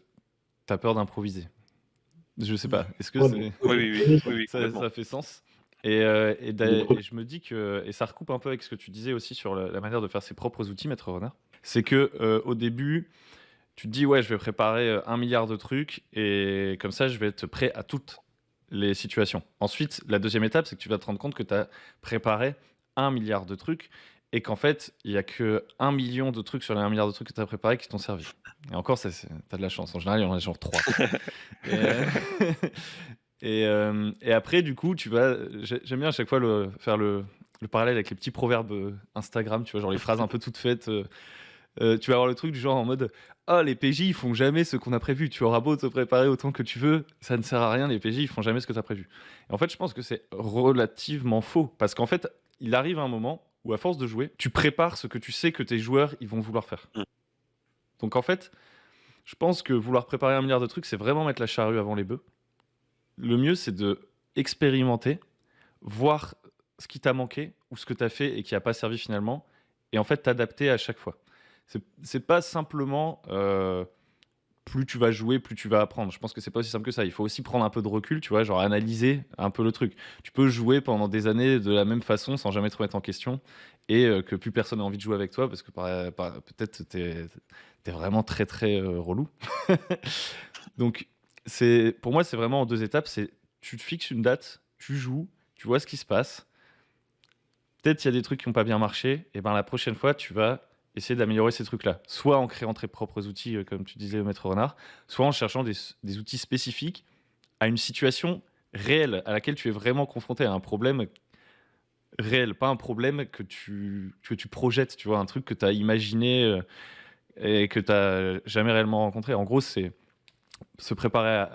tu as peur d'improviser. Je sais pas. Est-ce que Oui, ça complètement. fait sens? Et je me dis que, et ça recoupe un peu avec ce que tu disais aussi sur la manière de faire ses propres outils, Maître Renard, c'est que au début, tu te dis, ouais, je vais préparer 1 milliard de trucs et comme ça, je vais être prêt à toutes les situations. Ensuite, la deuxième étape, c'est que tu vas te rendre compte que tu as préparé 1 milliard de trucs et qu'en fait, il n'y a que 1 million de trucs sur les 1 milliard de trucs que tu as préparés qui t'ont servi. Et encore, tu as de la chance. En général, il y en a genre 3. Et après, du coup, j'aime bien à chaque fois faire le parallèle avec les petits proverbes Instagram, tu vois, genre les phrases un peu toutes faites. Tu vas avoir le truc du genre en mode ah, les PJ ils font jamais ce qu'on a prévu. Tu auras beau te préparer autant que tu veux, ça ne sert à rien. Les PJ ils font jamais ce que tu as prévu. Et en fait, je pense que c'est relativement faux parce qu'en fait, il arrive un moment où à force de jouer, tu prépares ce que tu sais que tes joueurs ils vont vouloir faire. Donc en fait, je pense que vouloir préparer 1 milliard de trucs, c'est vraiment mettre la charrue avant les bœufs. Le mieux, c'est de expérimenter, voir ce qui t'a manqué ou ce que tu as fait et qui n'a pas servi finalement, et en fait t'adapter à chaque fois. C'est pas simplement plus tu vas jouer, plus tu vas apprendre. Je pense que c'est pas aussi simple que ça. Il faut aussi prendre un peu de recul, tu vois, genre analyser un peu le truc. Tu peux jouer pendant des années de la même façon sans jamais te remettre en question et que plus personne n'a envie de jouer avec toi parce que peut-être t'es vraiment très très relou. Donc pour moi, c'est vraiment en 2 étapes. Tu te fixes une date, tu joues, tu vois ce qui se passe. Peut-être il y a des trucs qui n'ont pas bien marché, et ben la prochaine fois, tu vas essayer d'améliorer ces trucs-là. Soit en créant tes propres outils, comme tu disais, Maître Renard, soit en cherchant des outils spécifiques à une situation réelle à laquelle tu es vraiment confronté, à un problème réel, pas un problème que tu projettes, tu vois, un truc que tu as imaginé et que tu n'as jamais réellement rencontré. En gros, c'est se préparer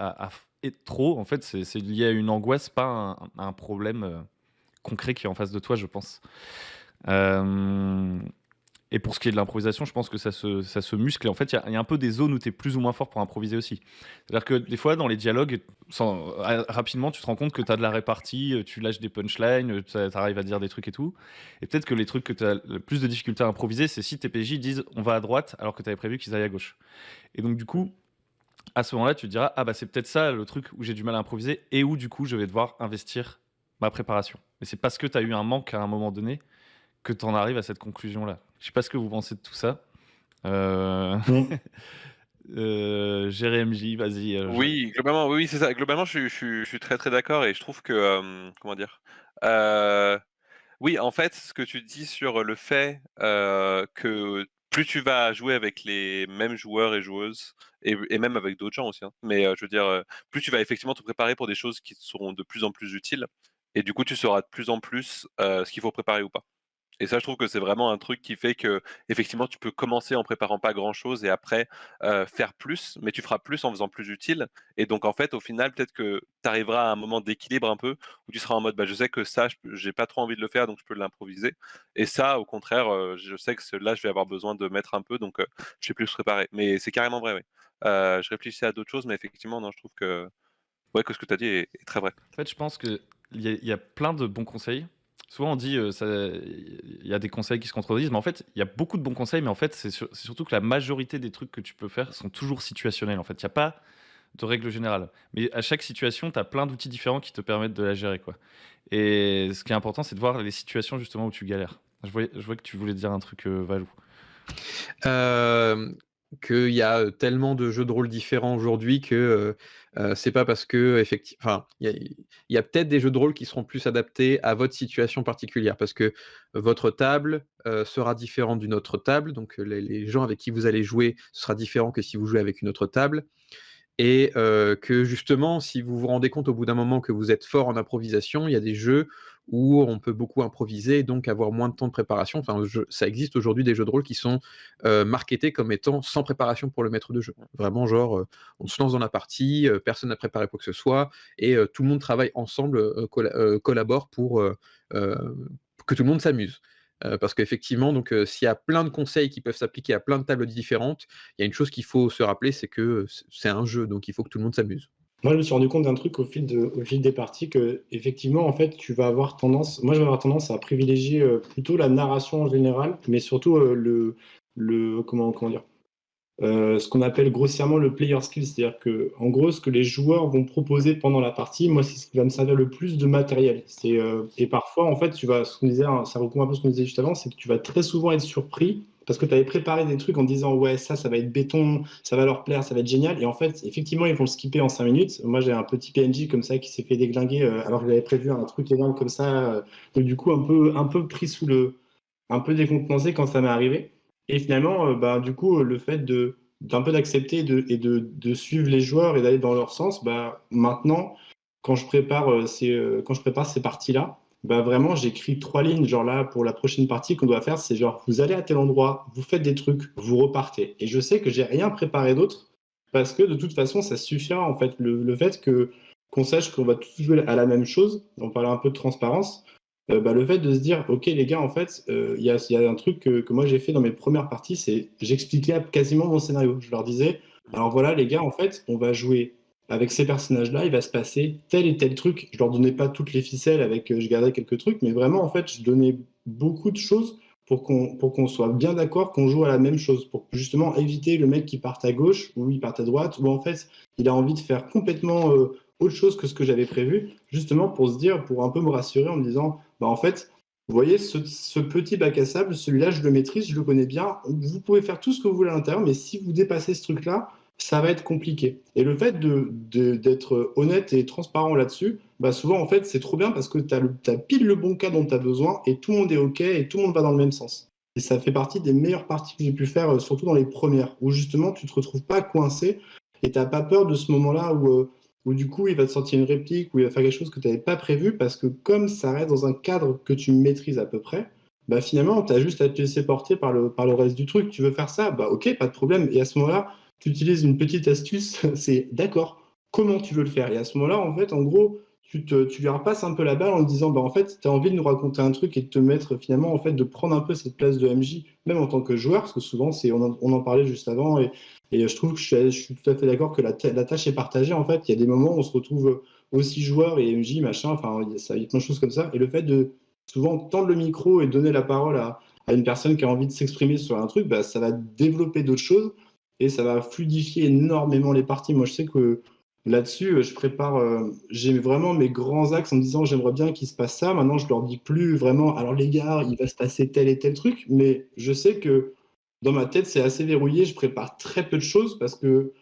et trop, en fait, c'est lié à une angoisse, pas à un problème concret qui est en face de toi, je pense. Et pour ce qui est de l'improvisation, je pense que ça se muscle. Et en fait, il y a un peu des zones où tu es plus ou moins fort pour improviser aussi. C'est-à-dire que des fois, dans les dialogues, rapidement, tu te rends compte que tu as de la répartie, tu lâches des punchlines, tu arrives à dire des trucs et tout. Et peut-être que les trucs que tu as le plus de difficulté à improviser, c'est si tes PJ disent on va à droite alors que tu avais prévu qu'ils aillent à gauche. Et donc, du coup, à ce moment-là, tu te diras ah bah c'est peut-être ça le truc où j'ai du mal à improviser et où du coup je vais devoir investir ma préparation. Mais c'est parce que tu as eu un manque à un moment donné que tu en arrives à cette conclusion-là. Je sais pas ce que vous pensez de tout ça. JRMJ, vas-y. Oui, globalement, oui, c'est ça. Globalement, je suis très très d'accord et je trouve que comment dire, oui, en fait, ce que tu dis sur le fait que plus tu vas jouer avec les mêmes joueurs et joueuses, et même avec d'autres gens aussi, hein, mais je veux dire, plus tu vas effectivement te préparer pour des choses qui te seront de plus en plus utiles, et du coup, tu sauras de plus en plus ce qu'il faut préparer ou pas. Et ça, je trouve que c'est vraiment un truc qui fait que effectivement, tu peux commencer en préparant pas grand-chose et après faire plus, mais tu feras plus en faisant plus utile. Et donc, en fait, au final, peut-être que tu arriveras à un moment d'équilibre un peu où tu seras en mode, bah, je sais que ça, j'ai pas trop envie de le faire, donc je peux l'improviser. Et ça, au contraire, je sais que là, je vais avoir besoin de mettre un peu, donc je vais plus préparer. Mais c'est carrément vrai, oui. Je réfléchissais à d'autres choses, mais effectivement, non, je trouve que, ouais, que ce que tu as dit est très vrai. En fait, je pense qu'il y a plein de bons conseils. Souvent, on dit il y a des conseils qui se contredisent, mais en fait, il y a beaucoup de bons conseils, mais en fait, c'est surtout que la majorité des trucs que tu peux faire sont toujours situationnels. En fait, il n'y a pas de règle générale. Mais à chaque situation, tu as plein d'outils différents qui te permettent de la gérer, quoi. Et ce qui est important, c'est de voir les situations justement où tu galères. Je vois que tu voulais dire un truc, Valou. Qu'il y a tellement de jeux de rôle différents aujourd'hui que c'est pas parce que enfin, il y a peut-être des jeux de rôle qui seront plus adaptés à votre situation particulière parce que votre table sera différente d'une autre table, donc les gens avec qui vous allez jouer, ce sera différent que si vous jouez avec une autre table. Et que justement, si vous vous rendez compte au bout d'un moment que vous êtes fort en improvisation, il y a des jeux où on peut beaucoup improviser et donc avoir moins de temps de préparation. Enfin, ça existe aujourd'hui des jeux de rôle qui sont marketés comme étant sans préparation pour le maître de jeu. Vraiment, genre, on se lance dans la partie, personne n'a préparé quoi que ce soit, et tout le monde travaille ensemble, collabore pour que tout le monde s'amuse. Parce qu'effectivement, donc, s'il y a plein de conseils qui peuvent s'appliquer à plein de tables différentes, il y a une chose qu'il faut se rappeler, c'est que c'est un jeu, donc il faut que tout le monde s'amuse. Moi, je me suis rendu compte d'un truc au fil des parties que, effectivement, en fait, moi, je vais avoir tendance à privilégier plutôt la narration en général, mais surtout comment dire, ce qu'on appelle grossièrement le player skill, c'est-à-dire que, en gros, ce que les joueurs vont proposer pendant la partie, moi, c'est ce qui va me servir le plus de matériel. Et parfois, en fait, ce qu'on disait, hein, ça recouvre un peu ce qu'on disait juste avant, c'est que tu vas très souvent être surpris parce que tu avais préparé des trucs en disant, ouais, ça va être béton, ça va leur plaire, ça va être génial. Et en fait, effectivement, ils vont le skipper en 5 minutes. Moi, j'ai un petit PNJ comme ça qui s'est fait déglinguer alors que j'avais prévu un truc énorme comme ça. Donc, du coup, un peu pris un peu décontenancé quand ça m'est arrivé. Et finalement, du coup, le fait d'un peu d'accepter de suivre les joueurs et d'aller dans leur sens, maintenant, quand je prépare ces parties-là, vraiment, j'écris 3 lignes. Genre là, pour la prochaine partie qu'on doit faire, c'est genre, vous allez à tel endroit, vous faites des trucs, vous repartez. Et je sais que j'ai rien préparé d'autre parce que de toute façon, ça suffira en fait. Le fait qu'on sache qu'on va tous jouer à la même chose, on parlait un peu de transparence, le fait de se dire, OK, les gars, en fait, il y a un truc que moi j'ai fait dans mes premières parties, c'est j'expliquais quasiment mon scénario. Je leur disais, alors voilà, les gars, en fait, on va jouer avec ces personnages-là, il va se passer tel et tel truc. Je leur donnais pas toutes les ficelles je gardais quelques trucs, mais vraiment, en fait, je donnais beaucoup de choses pour qu'on soit bien d'accord qu'on joue à la même chose, pour justement éviter le mec qui parte à gauche ou il part à droite, ou en fait, il a envie de faire complètement autre chose que ce que j'avais prévu, justement pour se dire, pour un peu me rassurer en me disant, en fait, vous voyez, ce petit bac à sable, celui-là, je le maîtrise, je le connais bien. Vous pouvez faire tout ce que vous voulez à l'intérieur, mais si vous dépassez ce truc-là, ça va être compliqué. Et le fait d'être honnête et transparent là-dessus, souvent, en fait, c'est trop bien parce que tu as pile le bon cas dont tu as besoin et tout le monde est OK et tout le monde va dans le même sens. Et ça fait partie des meilleures parties que j'ai pu faire, surtout dans les premières, où justement, tu te retrouves pas coincé et tu n'as pas peur de ce moment-là où du coup, il va te sortir une réplique, où il va faire quelque chose que tu n'avais pas prévu, parce que comme ça reste dans un cadre que tu maîtrises à peu près, finalement, tu as juste à te laisser porter par le reste du truc. Tu veux faire ça? Ok, pas de problème. Et à ce moment-là, tu utilises une petite astuce, c'est d'accord, comment tu veux le faire? Et à ce moment-là, en fait, en gros, tu lui repasses un peu la balle en te disant, en fait, tu as envie de nous raconter un truc et de te mettre finalement, en fait, de prendre un peu cette place de MJ, même en tant que joueur, parce que souvent, on en parlait juste avant, et je trouve que je suis tout à fait d'accord que la tâche est partagée. En fait, il y a des moments où on se retrouve aussi joueur et MJ, machin, enfin, il y a plein de choses comme ça. Et le fait de souvent tendre le micro et donner la parole à une personne qui a envie de s'exprimer sur un truc, ça va développer d'autres choses et ça va fluidifier énormément les parties. Moi, je sais que là-dessus, j'ai vraiment mes grands axes en me disant j'aimerais bien qu'il se passe ça. Maintenant, je leur dis plus vraiment, alors les gars, il va se passer tel et tel truc, mais je sais que dans ma tête, c'est assez verrouillé. Je prépare très peu de choses parce que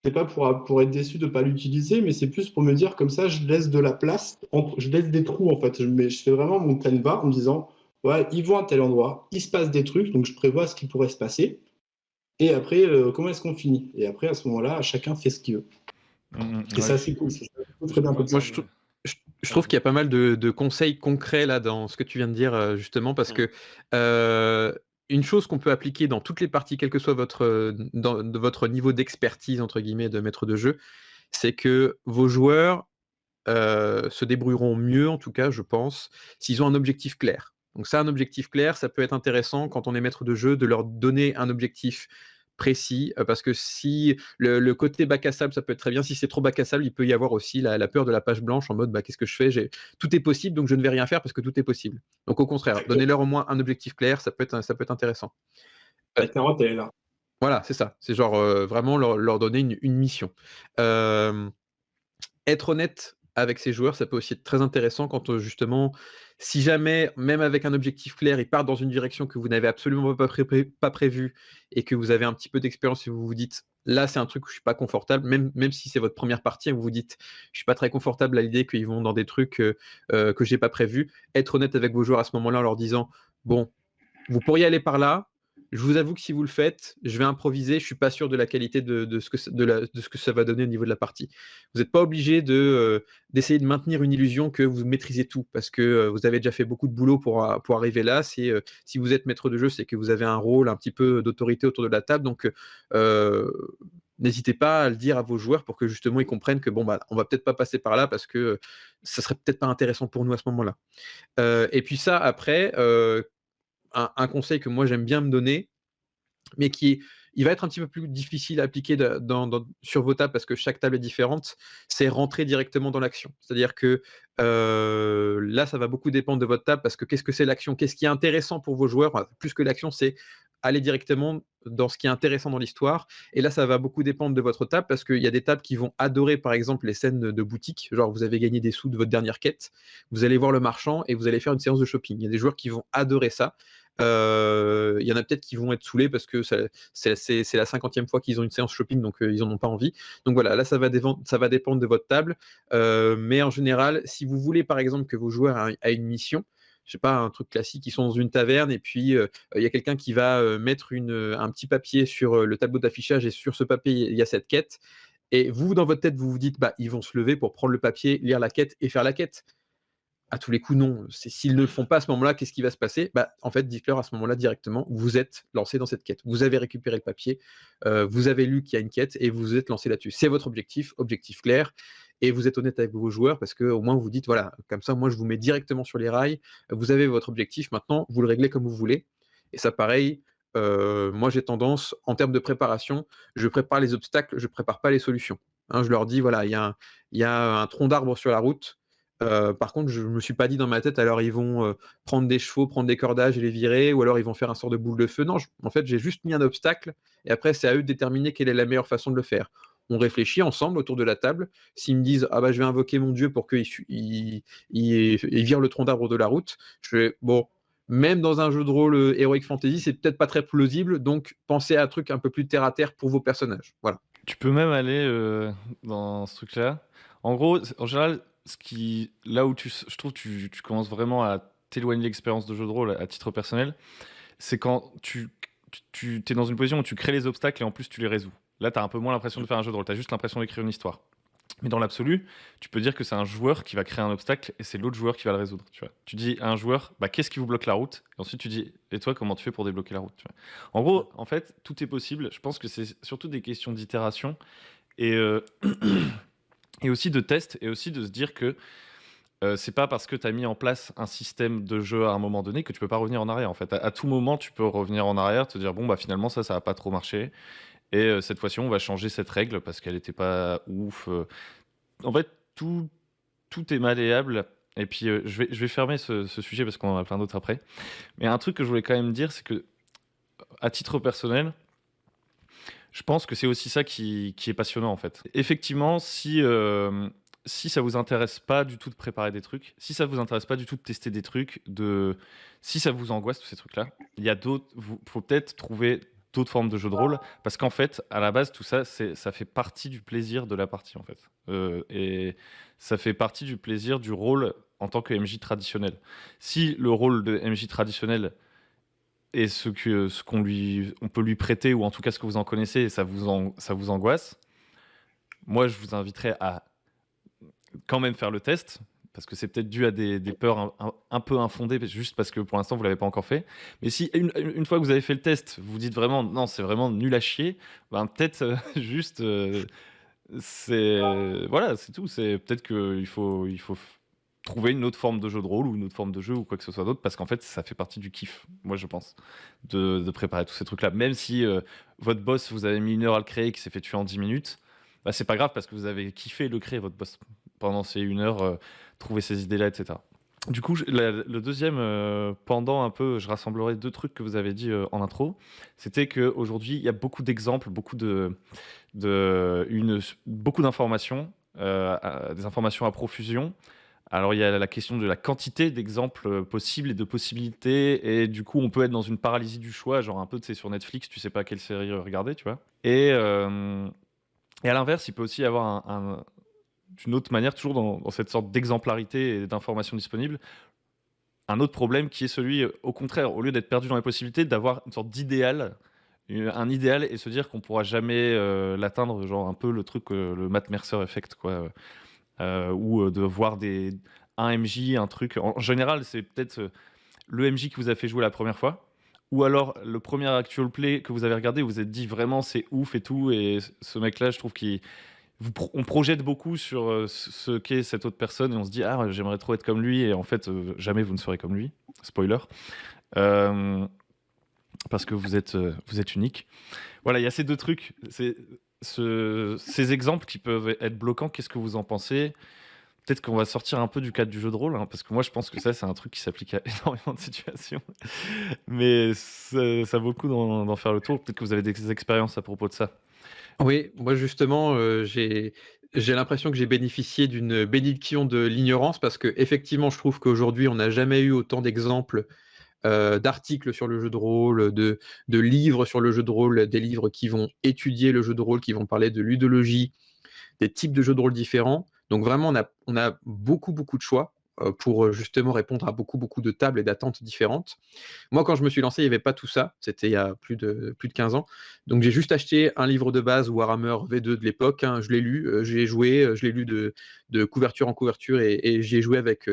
c'est pas pour être déçu de ne pas l'utiliser, mais c'est plus pour me dire comme ça, je laisse de la place, je laisse des trous en fait. Je fais vraiment mon canevas en me disant, ouais, ils vont à tel endroit, il se passe des trucs, donc je prévois ce qui pourrait se passer. Et après, comment est-ce qu'on finit? Et après, à ce moment-là, chacun fait ce qu'il veut. Et ça, c'est cool. C'est très bien comme ça. Moi, je trouve qu'il y a pas mal de conseils concrets là dans ce que tu viens de dire, justement, parce que une chose qu'on peut appliquer dans toutes les parties, quel que soit de votre niveau d'expertise, entre guillemets, de maître de jeu, c'est que vos joueurs se débrouilleront mieux, en tout cas, je pense, s'ils ont un objectif clair. Donc ça, un objectif clair, ça peut être intéressant quand on est maître de jeu de leur donner un objectif précis, parce que si le côté bac à sable, ça peut être très bien. Si c'est trop bac à sable, il peut y avoir aussi la peur de la page blanche en mode qu'est-ce que je fais? Tout est possible, donc je ne vais rien faire parce que tout est possible. Donc au contraire, donnez-leur au moins un objectif clair, ça peut être intéressant. La carotte, elle est là. Voilà, c'est ça. C'est genre vraiment leur donner une mission. Être honnête avec ses joueurs, ça peut aussi être très intéressant quand justement, si jamais, même avec un objectif clair, ils partent dans une direction que vous n'avez absolument pas prévue et que vous avez un petit peu d'expérience et vous vous dites là, c'est un truc où je suis pas confortable, même si c'est votre première partie et vous vous dites je suis pas très confortable à l'idée qu'ils vont dans des trucs que j'ai pas prévus. Être honnête avec vos joueurs à ce moment-là en leur disant bon, vous pourriez aller par là. Je vous avoue que si vous le faites, je vais improviser. Je suis pas sûr de la qualité de ce que ça va donner au niveau de la partie. Vous n'êtes pas obligé d'essayer de maintenir une illusion que vous maîtrisez tout, parce que vous avez déjà fait beaucoup de boulot pour arriver là. Si vous êtes maître de jeu, c'est que vous avez un rôle un petit peu d'autorité autour de la table. Donc, n'hésitez pas à le dire à vos joueurs pour que justement ils comprennent que bon, on va peut-être pas passer par là parce que ça serait peut-être pas intéressant pour nous à ce moment-là. Et puis ça, après, un conseil que moi j'aime bien me donner, mais qui est il va être un petit peu plus difficile à appliquer sur vos tables parce que chaque table est différente, c'est rentrer directement dans l'action. C'est-à-dire que là, ça va beaucoup dépendre de votre table parce que qu'est-ce que c'est l'action? Qu'est-ce qui est intéressant pour vos joueurs? Enfin, plus que l'action, c'est aller directement dans ce qui est intéressant dans l'histoire. Et là, ça va beaucoup dépendre de votre table parce qu'il y a des tables qui vont adorer, par exemple, les scènes de boutique. Genre, vous avez gagné des sous de votre dernière quête, vous allez voir le marchand et vous allez faire une séance de shopping. Il y a des joueurs qui vont adorer ça. Il y en a peut-être qui vont être saoulés parce que c'est la 50e fois qu'ils ont une séance shopping, donc ils n'en ont pas envie. Donc voilà, là, ça va dépendre de votre table. Mais en général, si vous voulez, par exemple, que vos joueurs aient une mission, je sais pas, un truc classique, ils sont dans une taverne et puis il y a quelqu'un qui va mettre un petit papier sur le tableau d'affichage et sur ce papier, il y a cette quête. Et vous, dans votre tête, vous vous dites, bah, ils vont se lever pour prendre le papier, lire la quête et faire la quête. À tous les coups, non. S'ils ne le font pas à ce moment-là, qu'est-ce qui va se passer? Bah, en fait, dites-leur à ce moment-là directement, vous êtes lancé dans cette quête. Vous avez récupéré le papier, vous avez lu qu'il y a une quête et vous êtes lancé là-dessus. C'est votre objectif clair. Et vous êtes honnête avec vos joueurs parce qu'au moins vous dites, voilà, comme ça, moi, je vous mets directement sur les rails. Vous avez votre objectif, maintenant, vous le réglez comme vous voulez. Et ça, pareil, moi, j'ai tendance, en termes de préparation, je prépare les obstacles, je prépare pas les solutions. Hein, je leur dis, voilà, il y a un tronc d'arbre sur la route. Par contre, je me suis pas dit dans ma tête, alors ils vont prendre des chevaux, prendre des cordages et les virer, ou alors ils vont faire un sort de boule de feu. Non, en fait, j'ai juste mis un obstacle, et après, c'est à eux de déterminer quelle est la meilleure façon de le faire. On réfléchit ensemble autour de la table. S'ils me disent, ah bah je vais invoquer mon dieu pour qu'il vire le tronc d'arbre de la route, je fais, bon, même dans un jeu de rôle Heroic Fantasy, c'est peut-être pas très plausible, donc pensez à un truc un peu plus terre à terre pour vos personnages. Voilà. Tu peux même aller dans ce truc-là. En gros, en général, là où je trouve tu commences vraiment à t'éloigner de l'expérience de jeu de rôle à titre personnel, c'est quand tu es dans une position où tu crées les obstacles et en plus tu les résous. Là, tu as un peu moins l'impression de faire un jeu de rôle, tu as juste l'impression d'écrire une histoire. Mais dans l'absolu, tu peux dire que c'est un joueur qui va créer un obstacle et c'est l'autre joueur qui va le résoudre. Tu vois. Tu dis à un joueur, bah, qu'est-ce qui vous bloque la route? Et ensuite, tu dis, et toi, comment tu fais pour débloquer la route? Tu vois. En gros, en fait, tout est possible. Je pense que c'est surtout des questions d'itération et, et aussi de test et aussi de se dire que c'est pas parce que tu as mis en place un système de jeu à un moment donné que tu peux pas revenir en arrière. En fait, à tout moment, tu peux revenir en arrière, te dire bon bah finalement ça a pas trop marché et cette fois-ci on va changer cette règle parce qu'elle était pas ouf. En fait, tout est malléable. Et puis je vais fermer ce sujet parce qu'on en a plein d'autres après. Mais un truc que je voulais quand même dire, c'est que à titre personnel, je pense que c'est aussi ça qui est passionnant en fait. Effectivement, si ça vous intéresse pas du tout de préparer des trucs, si ça vous intéresse pas du tout de tester des trucs, si ça vous angoisse tous ces trucs-là, il y a faut peut-être trouver d'autres formes de jeux de rôle parce qu'en fait, à la base, tout ça, ça fait partie du plaisir de la partie en fait, et ça fait partie du plaisir du rôle en tant que MJ traditionnel. Si le rôle de MJ traditionnel est on peut lui prêter ou en tout cas ce que vous en connaissez et ça vous angoisse, moi je vous inviterais à quand même faire le test, parce que c'est peut-être dû à des peurs un peu infondées, juste parce que pour l'instant vous l'avez pas encore fait. Mais si une fois que vous avez fait le test, vous dites vraiment non, c'est vraiment nul à chier, ben peut-être juste voilà, c'est tout. C'est peut-être qu'il faut trouver une autre forme de jeu de rôle ou une autre forme de jeu ou quoi que ce soit d'autre, parce qu'en fait ça fait partie du kiff, moi je pense, de préparer tous ces trucs là. Même si votre boss, vous avez mis 1 heure à le créer et qu'il s'est fait tuer en 10 minutes, bah, c'est pas grave parce que vous avez kiffé le créer, votre boss, pendant ces 1 heure, trouver ces idées là, etc. Du coup, le deuxième pendant un peu, je rassemblerai 2 trucs que vous avez dit en intro. C'était qu'aujourd'hui, il y a beaucoup d'exemples, beaucoup d'informations, des informations à profusion. Alors, il y a la question de la quantité d'exemples possibles et de possibilités. Et du coup, on peut être dans une paralysie du choix, genre un peu, tu sais, sur Netflix, tu sais pas quelle série regarder, tu vois. Et à l'inverse, il peut aussi y avoir d'une autre manière, toujours dans cette sorte d'exemplarité et d'informations disponibles, un autre problème qui est celui, au contraire, au lieu d'être perdu dans les possibilités, d'avoir une sorte d'idéal, un idéal et se dire qu'on pourra jamais l'atteindre, genre un peu le truc, le Matt Mercer effect, quoi, ou de voir un MJ, un truc. En général, c'est peut-être le MJ qui vous a fait jouer la première fois, ou alors le premier actual play que vous avez regardé, vous vous êtes dit vraiment c'est ouf et tout, et ce mec-là, je trouve on projette beaucoup sur ce qu'est cette autre personne et on se dit ah j'aimerais trop être comme lui et en fait jamais vous ne serez comme lui, spoiler. parce que vous êtes unique. Voilà, il y a ces deux trucs, ces exemples qui peuvent être bloquants. Qu'est-ce que vous en pensez? Peut-être qu'on va sortir un peu du cadre du jeu de rôle, hein, parce que moi je pense que ça c'est un truc qui s'applique à énormément de situations. Mais ça vaut le coup d'en faire le tour. Peut-être que vous avez des expériences à propos de ça. Oui, moi justement, j'ai l'impression que j'ai bénéficié d'une bénédiction de l'ignorance parce qu'effectivement, je trouve qu'aujourd'hui, on n'a jamais eu autant d'exemples, d'articles sur le jeu de rôle, de livres sur le jeu de rôle, des livres qui vont étudier le jeu de rôle, qui vont parler de ludologie, des types de jeux de rôle différents. Donc vraiment, on a beaucoup, beaucoup de choix, pour, justement répondre à beaucoup, beaucoup de tables et d'attentes différentes. Moi, quand je me suis lancé, il n'y avait pas tout ça. C'était il y a plus de 15 ans. Donc, j'ai juste acheté un livre de base Warhammer V2 de l'époque, hein. Je l'ai lu, j'y ai joué, je l'ai lu de couverture en couverture et j'y ai joué avec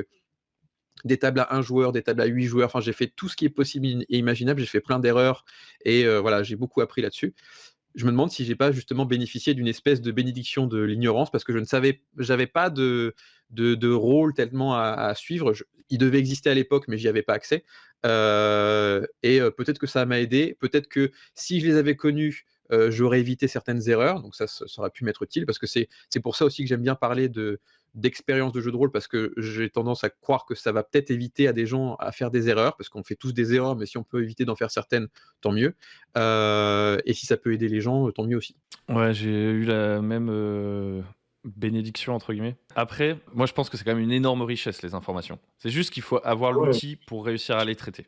des tables à 1 joueur, des tables à 8 joueurs. Enfin, j'ai fait tout ce qui est possible et imaginable. J'ai fait plein d'erreurs et voilà, j'ai beaucoup appris là-dessus. Je me demande si j'ai pas justement bénéficié d'une espèce de bénédiction de l'ignorance parce que j'avais pas de rôle tellement à suivre. Il devait exister à l'époque, mais j'y avais pas accès. Peut-être que ça m'a aidé. Peut-être que si je les avais connus, j'aurais évité certaines erreurs. Donc ça aurait pu m'être utile parce que c'est pour ça aussi que j'aime bien parler d'expérience de jeu de rôle parce que j'ai tendance à croire que ça va peut-être éviter à des gens à faire des erreurs parce qu'on fait tous des erreurs, mais si on peut éviter d'en faire certaines, tant mieux. Et si ça peut aider les gens, tant mieux aussi. Ouais, j'ai eu la même bénédiction entre guillemets. Après, moi je pense que c'est quand même une énorme richesse les informations. C'est juste qu'il faut avoir Ouais. l'outil pour réussir à les traiter.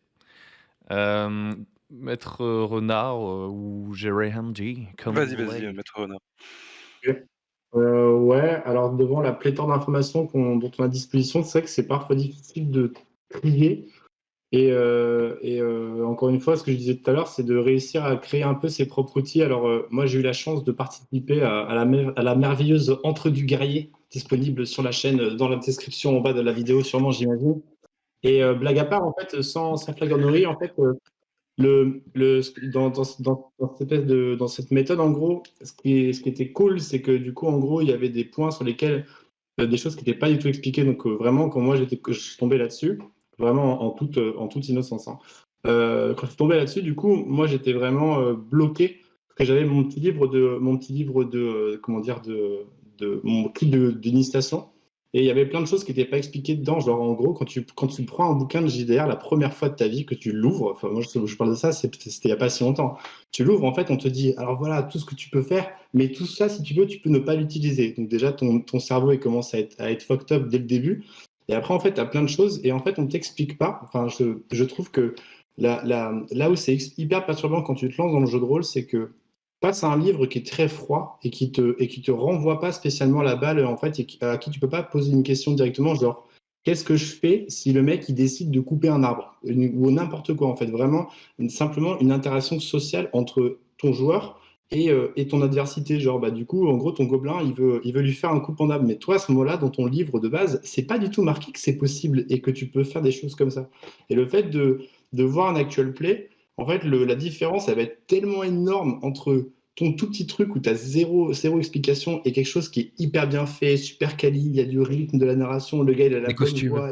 Euh, Maître Renard ou Jérém G, comme Vas-y, vous vas-y, voulez. maître Renard. Ouais, alors devant la pléthore d'informations dont on a à disposition, c'est vrai que c'est parfois difficile de trier. Encore une fois, ce que je disais tout à l'heure, c'est de réussir à créer un peu ses propres outils. Alors, moi, j'ai eu la chance de participer à la merveilleuse Entre du Guerrier, disponible sur la chaîne, dans la description en bas de la vidéo, sûrement, j'imagine. Et blague à part, en fait, sans flagornerie, en fait, dans dans cette méthode, en gros, ce qui était cool, c'est que du coup, en gros, il y avait des points sur lesquels des choses qui n'étaient pas du tout expliquées. Donc, vraiment, quand je suis tombé là-dessus, vraiment en toute innocence, hein. Quand je suis tombé là-dessus, du coup, moi, j'étais vraiment bloqué parce que j'avais mon petit livre de comment dire, de mon kit d'initiation. Et il y avait plein de choses qui n'étaient pas expliquées dedans. Genre, en gros, quand tu prends un bouquin de JDR la première fois de ta vie que tu l'ouvres, enfin, moi, je parle de ça, c'était il n'y a pas si longtemps. Tu l'ouvres, en fait, on te dit, alors voilà, tout ce que tu peux faire, mais tout ça, si tu veux, tu peux ne pas l'utiliser. Donc, déjà, ton cerveau, il commence à être fucked up dès le début. Et après, en fait, tu as plein de choses, et en fait, on ne t'explique pas. Enfin, je trouve que là où c'est hyper perturbant quand tu te lances dans le jeu de rôle, c'est que face à un livre qui est très froid et qui te renvoie pas spécialement la balle, en fait, à qui tu peux pas poser une question directement, genre, qu'est-ce que je fais si le mec il décide de couper un arbre ou n'importe quoi, en fait, vraiment simplement une interaction sociale entre ton joueur et ton adversité, genre bah du coup en gros ton gobelin il veut lui faire un coup en arbre, mais toi à ce moment-là dans ton livre de base c'est pas du tout marqué que c'est possible et que tu peux faire des choses comme ça. Et le fait de voir un actual play, en fait, la différence, elle va être tellement énorme entre ton tout petit truc où tu as zéro explication et quelque chose qui est hyper bien fait, super quali, il y a du rythme, de la narration, le gars il a la Les bonne costumes. voix,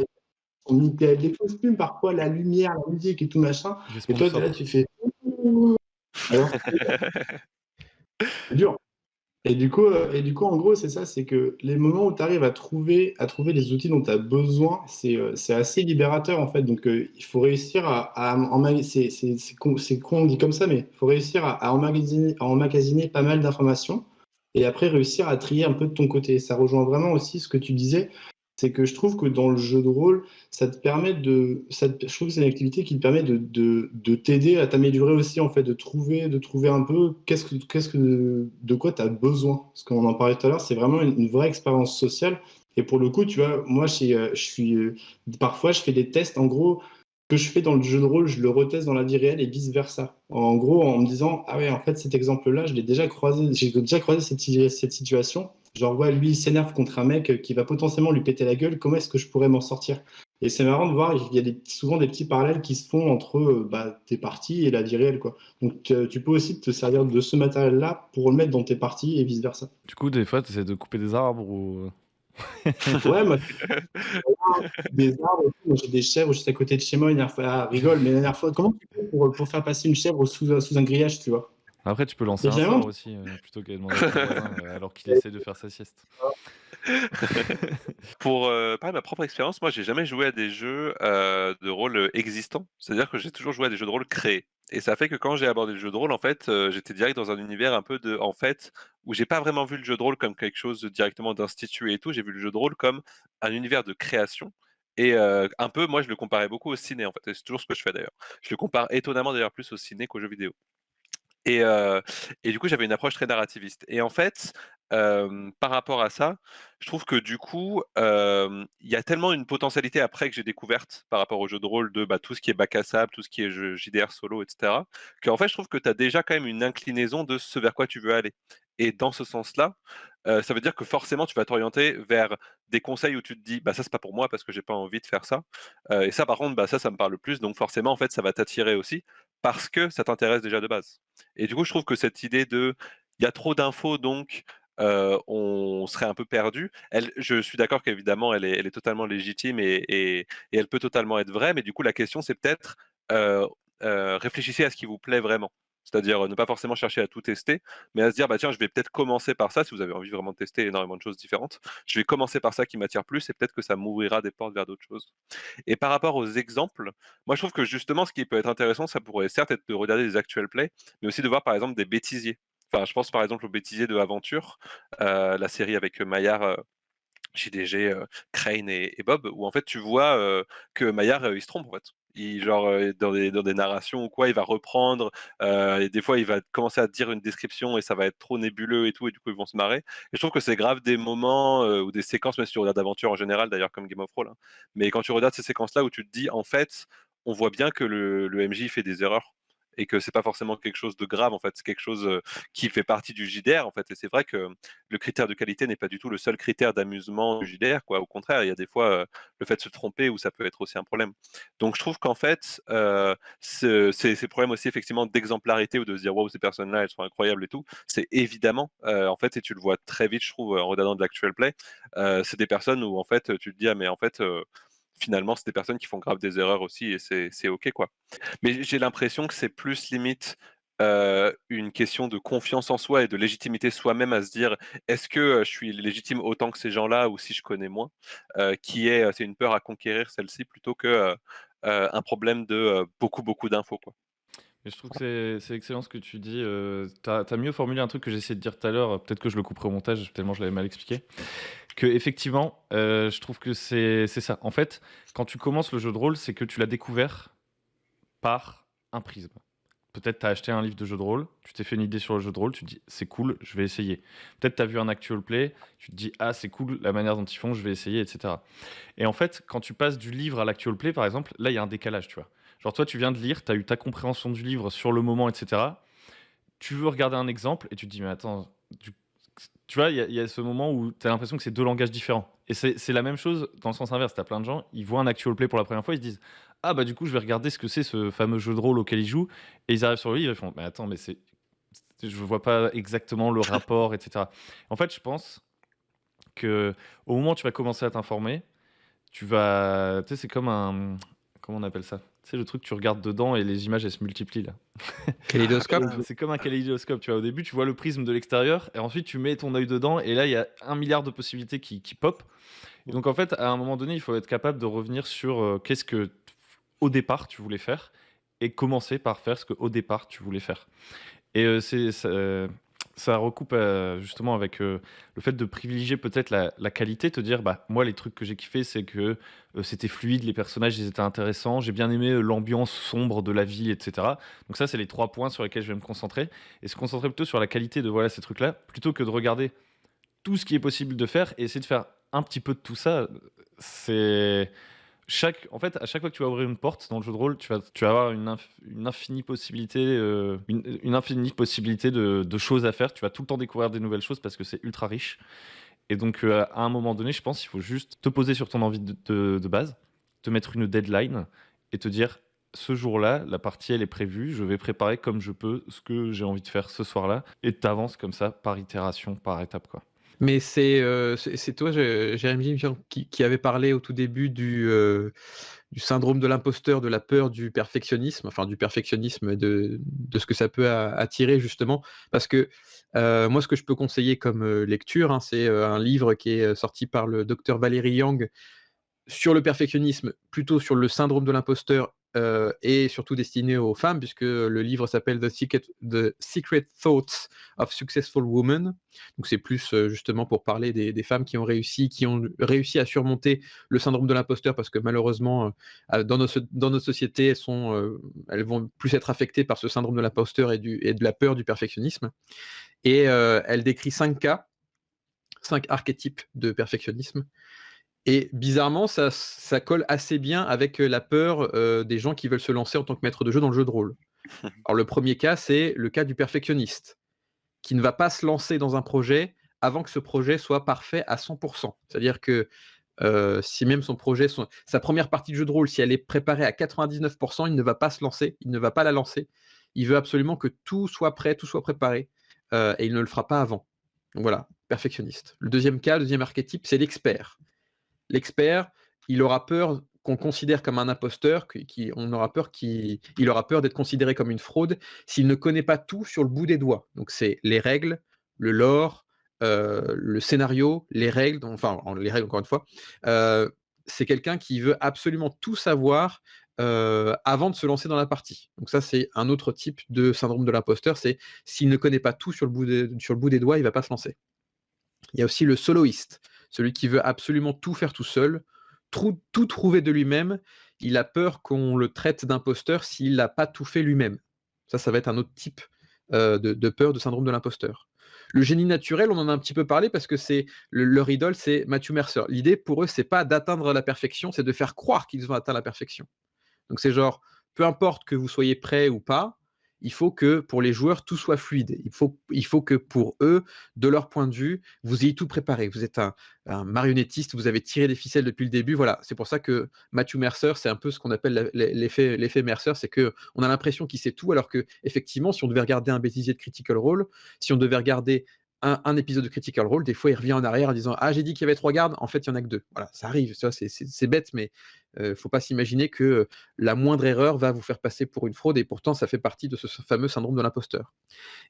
son nickel, les costumes parfois, la lumière, la musique et tout machin. Des Et toi, t'es sponsors. là, tu fais. Alors, c'est dur. Et du coup, en gros, c'est ça, c'est que les moments où tu arrives à trouver les outils dont tu as besoin, c'est assez libérateur en fait. Donc, il faut réussir c'est con, on dit comme ça, mais il faut réussir à emmagasiner pas mal d'informations et après réussir à trier un peu de ton côté. Ça rejoint vraiment aussi ce que tu disais, c'est que je trouve que dans le jeu de rôle, je trouve que c'est une activité qui te permet de t'aider à t'améliorer aussi, en fait, de trouver un peu de quoi tu as besoin. Parce qu'on en parlait tout à l'heure, c'est vraiment une vraie expérience sociale. Et pour le coup, tu vois, moi, parfois, je fais des tests, en gros, que je fais dans le jeu de rôle, je le reteste dans la vie réelle et vice-versa. En gros, en me disant, ah ouais, en fait, cet exemple-là, j'ai déjà croisé cette situation. Genre, ouais, lui, il s'énerve contre un mec qui va potentiellement lui péter la gueule. Comment est-ce que je pourrais m'en sortir? Et c'est marrant de voir, il y a souvent des petits parallèles qui se font entre tes parties et la vie réelle, quoi. Donc, tu peux aussi te servir de ce matériel-là pour le mettre dans tes parties et vice-versa. Du coup, des fois, tu essaies de couper des arbres ou. Ouais, moi, des arbres et tout. Moi, j'ai des chèvres juste à côté de chez moi. Une dernière fois, ah, rigole, mais la dernière fois, comment tu fais pour faire passer une chèvre sous un grillage, tu vois? Après, tu peux lancer un Personnellement, sort aussi, plutôt que de demander à ton voisin, alors qu'il essaie de faire sa sieste. Pour parler de ma propre expérience, moi j'ai jamais joué à des jeux de rôle existants. C'est-à-dire que j'ai toujours joué à des jeux de rôle créés. Et ça fait que quand j'ai abordé le jeu de rôle, en fait, j'étais direct dans un univers un peu en fait, où j'ai pas vraiment vu le jeu de rôle comme quelque chose directement d'institué et tout. J'ai vu le jeu de rôle comme un univers de création. Et un peu, moi je le comparais beaucoup au ciné en fait. Et c'est toujours ce que je fais d'ailleurs. Je le compare étonnamment d'ailleurs plus au ciné qu'aux jeux vidéo. Et heu et du coup, j'avais une approche très narrativiste et en fait, par rapport à ça, je trouve que du coup, il y a tellement une potentialité après que j'ai découverte par rapport aux jeux de rôle de, bah, tout ce qui est bac à sable, tout ce qui est jeux JDR solo et cetera, qu'en fait, je trouve que tu as déjà quand même une inclinaison de ce vers quoi tu veux aller et dans ce sens-là, ça veut dire que forcément tu vas t'orienter vers des conseils où tu te dis: «Bah, ça, c'est pas pour moi parce que j'ai pas envie de faire ça», et ça, par contre, bah, ça me parle plus donc forcément, en fait, ça va t'attirer aussi parce que ça t'intéresse déjà de base. Et du coup, je trouve que cette idée de il y a trop d'infos donc on serait un peu perdu. Je suis d'accord qu'évidemment elle est totalement légitime et elle peut totalement être vraie, mais du coup la question c'est peut-être, heu réfléchissez à ce qui vous plaît vraiment. C'est-à-dire, ne pas forcément chercher à tout tester, mais à se dire: «Bah tiens, je vais peut-être commencer par ça», si vous avez envie vraiment de tester énormément de choses différentes. «Je vais commencer par ça qui m'attire plus et peut-être que ça m'ouvrira des portes vers d'autres choses». Et par rapport aux exemples, moi je trouve que justement ce qui peut être intéressant, ça pourrait certes être de regarder des actual plays, mais aussi de voir par exemple des bêtisiers. Enfin, je pense par exemple aux bêtisiers de Aventure, la série avec Maillard, JDG, Crane et Bob, où en fait tu vois, que Maillard, il se trompe en fait. Il genre, dans des narrations ou quoi, il va reprendre, et des fois il va commencer à dire une description et ça va être trop nébuleux et tout et du coup ils vont se marrer. Et je trouve que c'est grave des moments, ou des séquences, même si tu regardes d'aventure en général d'ailleurs comme Game of Thrones, hein. Mais quand tu regardes ces séquences-là où tu te dis: «En fait, on voit bien que le MJ fait des erreurs» et que c'est pas forcément quelque chose de grave en fait, c'est quelque chose, qui fait partie du JDR en fait. Et c'est vrai que le critère de qualité n'est pas du tout le seul critère d'amusement du JDR, quoi. Au contraire, il y a des fois, le fait de se tromper où ça peut être aussi un problème. Donc je trouve qu'en fait, ces problèmes aussi effectivement d'exemplarité ou de se dire: «Waouh, ces personnes-là, elles sont incroyables et tout», c'est évidemment, en fait et tu le vois très vite, je trouve, en regardant de l'actual play, c'est des personnes où en fait, tu te dis: «Ah mais en fait, finalement, c'est des personnes qui font grave des erreurs aussi et c'est OK, quoi». Mais j'ai l'impression que c'est plus limite, une question de confiance en soi et de légitimité soi-même à se dire: «Est-ce que, je suis légitime autant que ces gens-là ou si je connais moins?» C'est une peur à conquérir celle-ci plutôt que, un problème de, beaucoup, beaucoup d'infos, quoi. Mais je trouve que c'est excellent ce que tu dis, tu mieux formulé un truc que j'essayais de dire tout à l'heure, peut-être que je le couperai au montage tellement je l'avais mal expliqué. Qu'effectivement, je trouve que c'est ça. En fait, quand tu commences le jeu de rôle, c'est que tu l'as découvert par un prisme. Peut-être tu as acheté un livre de jeu de rôle, tu t'es fait une idée sur le jeu de rôle, tu te dis: «C'est cool, je vais essayer». Peut-être tu as vu un actual play, tu te dis: «Ah, c'est cool la manière dont ils font, je vais essayer» et cetera. Et en fait, quand tu passes du livre à l'actual play, par exemple, là, il y a un décalage, tu vois? Genre toi, tu viens de lire, tu as eu ta compréhension du livre sur le moment et cetera. Tu veux regarder un exemple et tu te dis: «Mais attends, tu vois, il y a ce moment où tu as l'impression que c'est 2 langages différents. Et c'est la même chose dans le sens inverse. Tu as plein de gens, ils voient un actual play pour la première fois, ils se disent: «Ah bah, du coup, je vais regarder ce que c'est ce fameux jeu de rôle auquel ils jouent», et ils arrivent sur le livre, ils font: «Mais attends, mais je vois pas exactement le rapport» et cetera. En fait, je pense qu'au moment où tu vas commencer à t'informer, tu sais, c'est comme un, comment on appelle ça? Tu sais, le truc, tu regardes dedans et les images, elles se multiplient là. Kaléidoscope? C'est comme un kaléidoscope, tu vois. Au début, tu vois le prisme de l'extérieur et ensuite tu mets ton œil dedans et là, il y a 1 milliard de possibilités qui pop. Et donc, en fait, à un moment donné, il faut être capable de revenir sur qu'est-ce que au départ tu voulais faire et commencer par faire ce que au départ tu voulais faire. Et ça recoupe justement avec le fait de privilégier peut-être la qualité, te dire, bah, moi, les trucs que j'ai kiffé, c'est que c'était fluide, les personnages, ils étaient intéressants, j'ai bien aimé l'ambiance sombre de la ville, etc. Donc ça, c'est les 3 points sur lesquels je vais me concentrer. Et se concentrer plutôt sur la qualité de voilà, ces trucs-là, plutôt que de regarder tout ce qui est possible de faire et essayer de faire un petit peu de tout ça. C'est en fait, à chaque fois que tu vas ouvrir une porte dans le jeu de rôle, tu vas avoir une infinie possibilité, une infinie possibilité de choses à faire. Tu vas tout le temps découvrir des nouvelles choses parce que c'est ultra riche. Et donc, à un moment donné, je pense qu'il faut juste te poser sur ton envie de base, te mettre une deadline et te dire: ce jour-là, la partie, elle est prévue, je vais préparer comme je peux ce que j'ai envie de faire ce soir-là. Et tu avances comme ça, par itération, par étape, quoi. Mais c'est toi, Jérémy, qui avait parlé au tout début du syndrome de l'imposteur, de la peur du perfectionnisme, enfin du perfectionnisme, de ce que ça peut attirer justement. Parce que moi, ce que je peux conseiller comme lecture, hein, c'est un livre qui est sorti par le docteur Valérie Yang sur le perfectionnisme, plutôt sur le syndrome de l'imposteur et surtout destiné aux femmes, puisque le livre s'appelle The Secret Thoughts of Successful Women. Donc c'est plus justement pour parler des femmes qui ont réussi à surmonter le syndrome de l'imposteur, parce que malheureusement, dans notre société, elles vont plus être affectées par ce syndrome de l'imposteur et de la peur du perfectionnisme. Et elle décrit 5 cas, 5 archétypes de perfectionnisme. Et bizarrement, ça colle assez bien avec la peur des gens qui veulent se lancer en tant que maître de jeu dans le jeu de rôle. Alors le premier cas, c'est le cas du perfectionniste, qui ne va pas se lancer dans un projet avant que ce projet soit parfait à 100%. C'est-à-dire que si même sa première partie de jeu de rôle, si elle est préparée à 99%, il ne va pas se lancer, il ne va pas la lancer. Il veut absolument que tout soit prêt, tout soit préparé, et il ne le fera pas avant. Donc voilà, perfectionniste. Le deuxième cas, le deuxième archétype, c'est l'expert. L'expert, il aura peur qu'on le considère comme un imposteur, il aura peur d'être considéré comme une fraude s'il ne connaît pas tout sur le bout des doigts. Donc c'est les règles, le lore, le scénario, les règles, les règles encore une fois. C'est quelqu'un qui veut absolument tout savoir avant de se lancer dans la partie. Donc ça, c'est un autre type de syndrome de l'imposteur, c'est s'il ne connaît pas tout sur le bout des doigts, il ne va pas se lancer. Il y a aussi le soloiste, celui qui veut absolument tout faire tout seul, tout trouver de lui-même. Il a peur qu'on le traite d'imposteur s'il n'a pas tout fait lui-même. Ça va être un autre type de peur, de syndrome de l'imposteur. Le génie naturel, on en a un petit peu parlé parce que leur idole, c'est Matthew Mercer. L'idée pour eux, c'est pas d'atteindre la perfection, c'est de faire croire qu'ils ont atteint la perfection. Donc c'est genre, peu importe que vous soyez prêt ou pas, il faut que pour les joueurs, tout soit fluide. Il faut que pour eux, de leur point de vue, vous ayez tout préparé. Vous êtes un marionnettiste, vous avez tiré des ficelles depuis le début. Voilà, c'est pour ça que Matthew Mercer, c'est un peu ce qu'on appelle l'effet Mercer, c'est qu'on a l'impression qu'il sait tout, alors que effectivement, si on devait regarder un bêtisier de Critical Role, si on devait regarder un épisode de Critical Role, des fois il revient en arrière en disant ah, j'ai dit qu'il y avait 3 gardes, en fait il y en a que 2. Voilà, ça arrive, c'est bête, mais faut pas s'imaginer que la moindre erreur va vous faire passer pour une fraude, et pourtant ça fait partie de ce fameux syndrome de l'imposteur.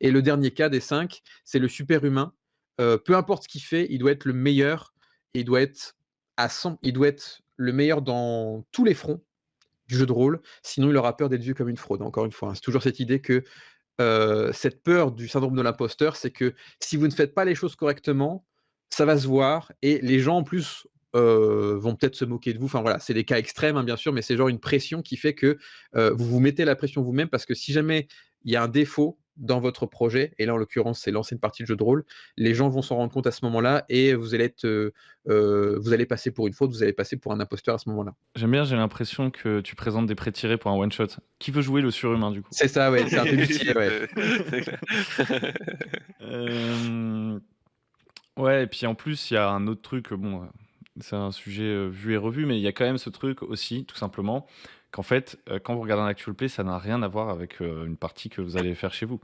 Et le dernier cas des 5, c'est le super-humain. Peu importe ce qu'il fait, il doit être le meilleur, et il doit être le meilleur dans tous les fronts du jeu de rôle, sinon il aura peur d'être vu comme une fraude. Encore une fois, hein, c'est toujours cette idée que cette peur du syndrome de l'imposteur, c'est que si vous ne faites pas les choses correctement, ça va se voir, et les gens en plus vont peut-être se moquer de vous. Enfin voilà, c'est des cas extrêmes, hein, bien sûr, mais c'est genre une pression qui fait que vous vous mettez la pression vous-même, parce que si jamais il y a un défaut dans votre projet, et là en l'occurrence c'est lancer une partie de jeu de rôle, les gens vont s'en rendre compte à ce moment-là, et vous allez passer pour une faute, vous allez passer pour un imposteur à ce moment-là. J'aime bien, j'ai l'impression que tu présentes des pré-tirés pour un one-shot. Qui veut jouer le surhumain du coup? C'est ça, ouais, c'est un début de tiré, ouais. Ouais, et puis en plus, il y a un autre truc, bon, c'est un sujet vu et revu, mais il y a quand même ce truc aussi, tout simplement, qu'en fait, quand vous regardez un actual play, ça n'a rien à voir avec une partie que vous allez faire chez vous.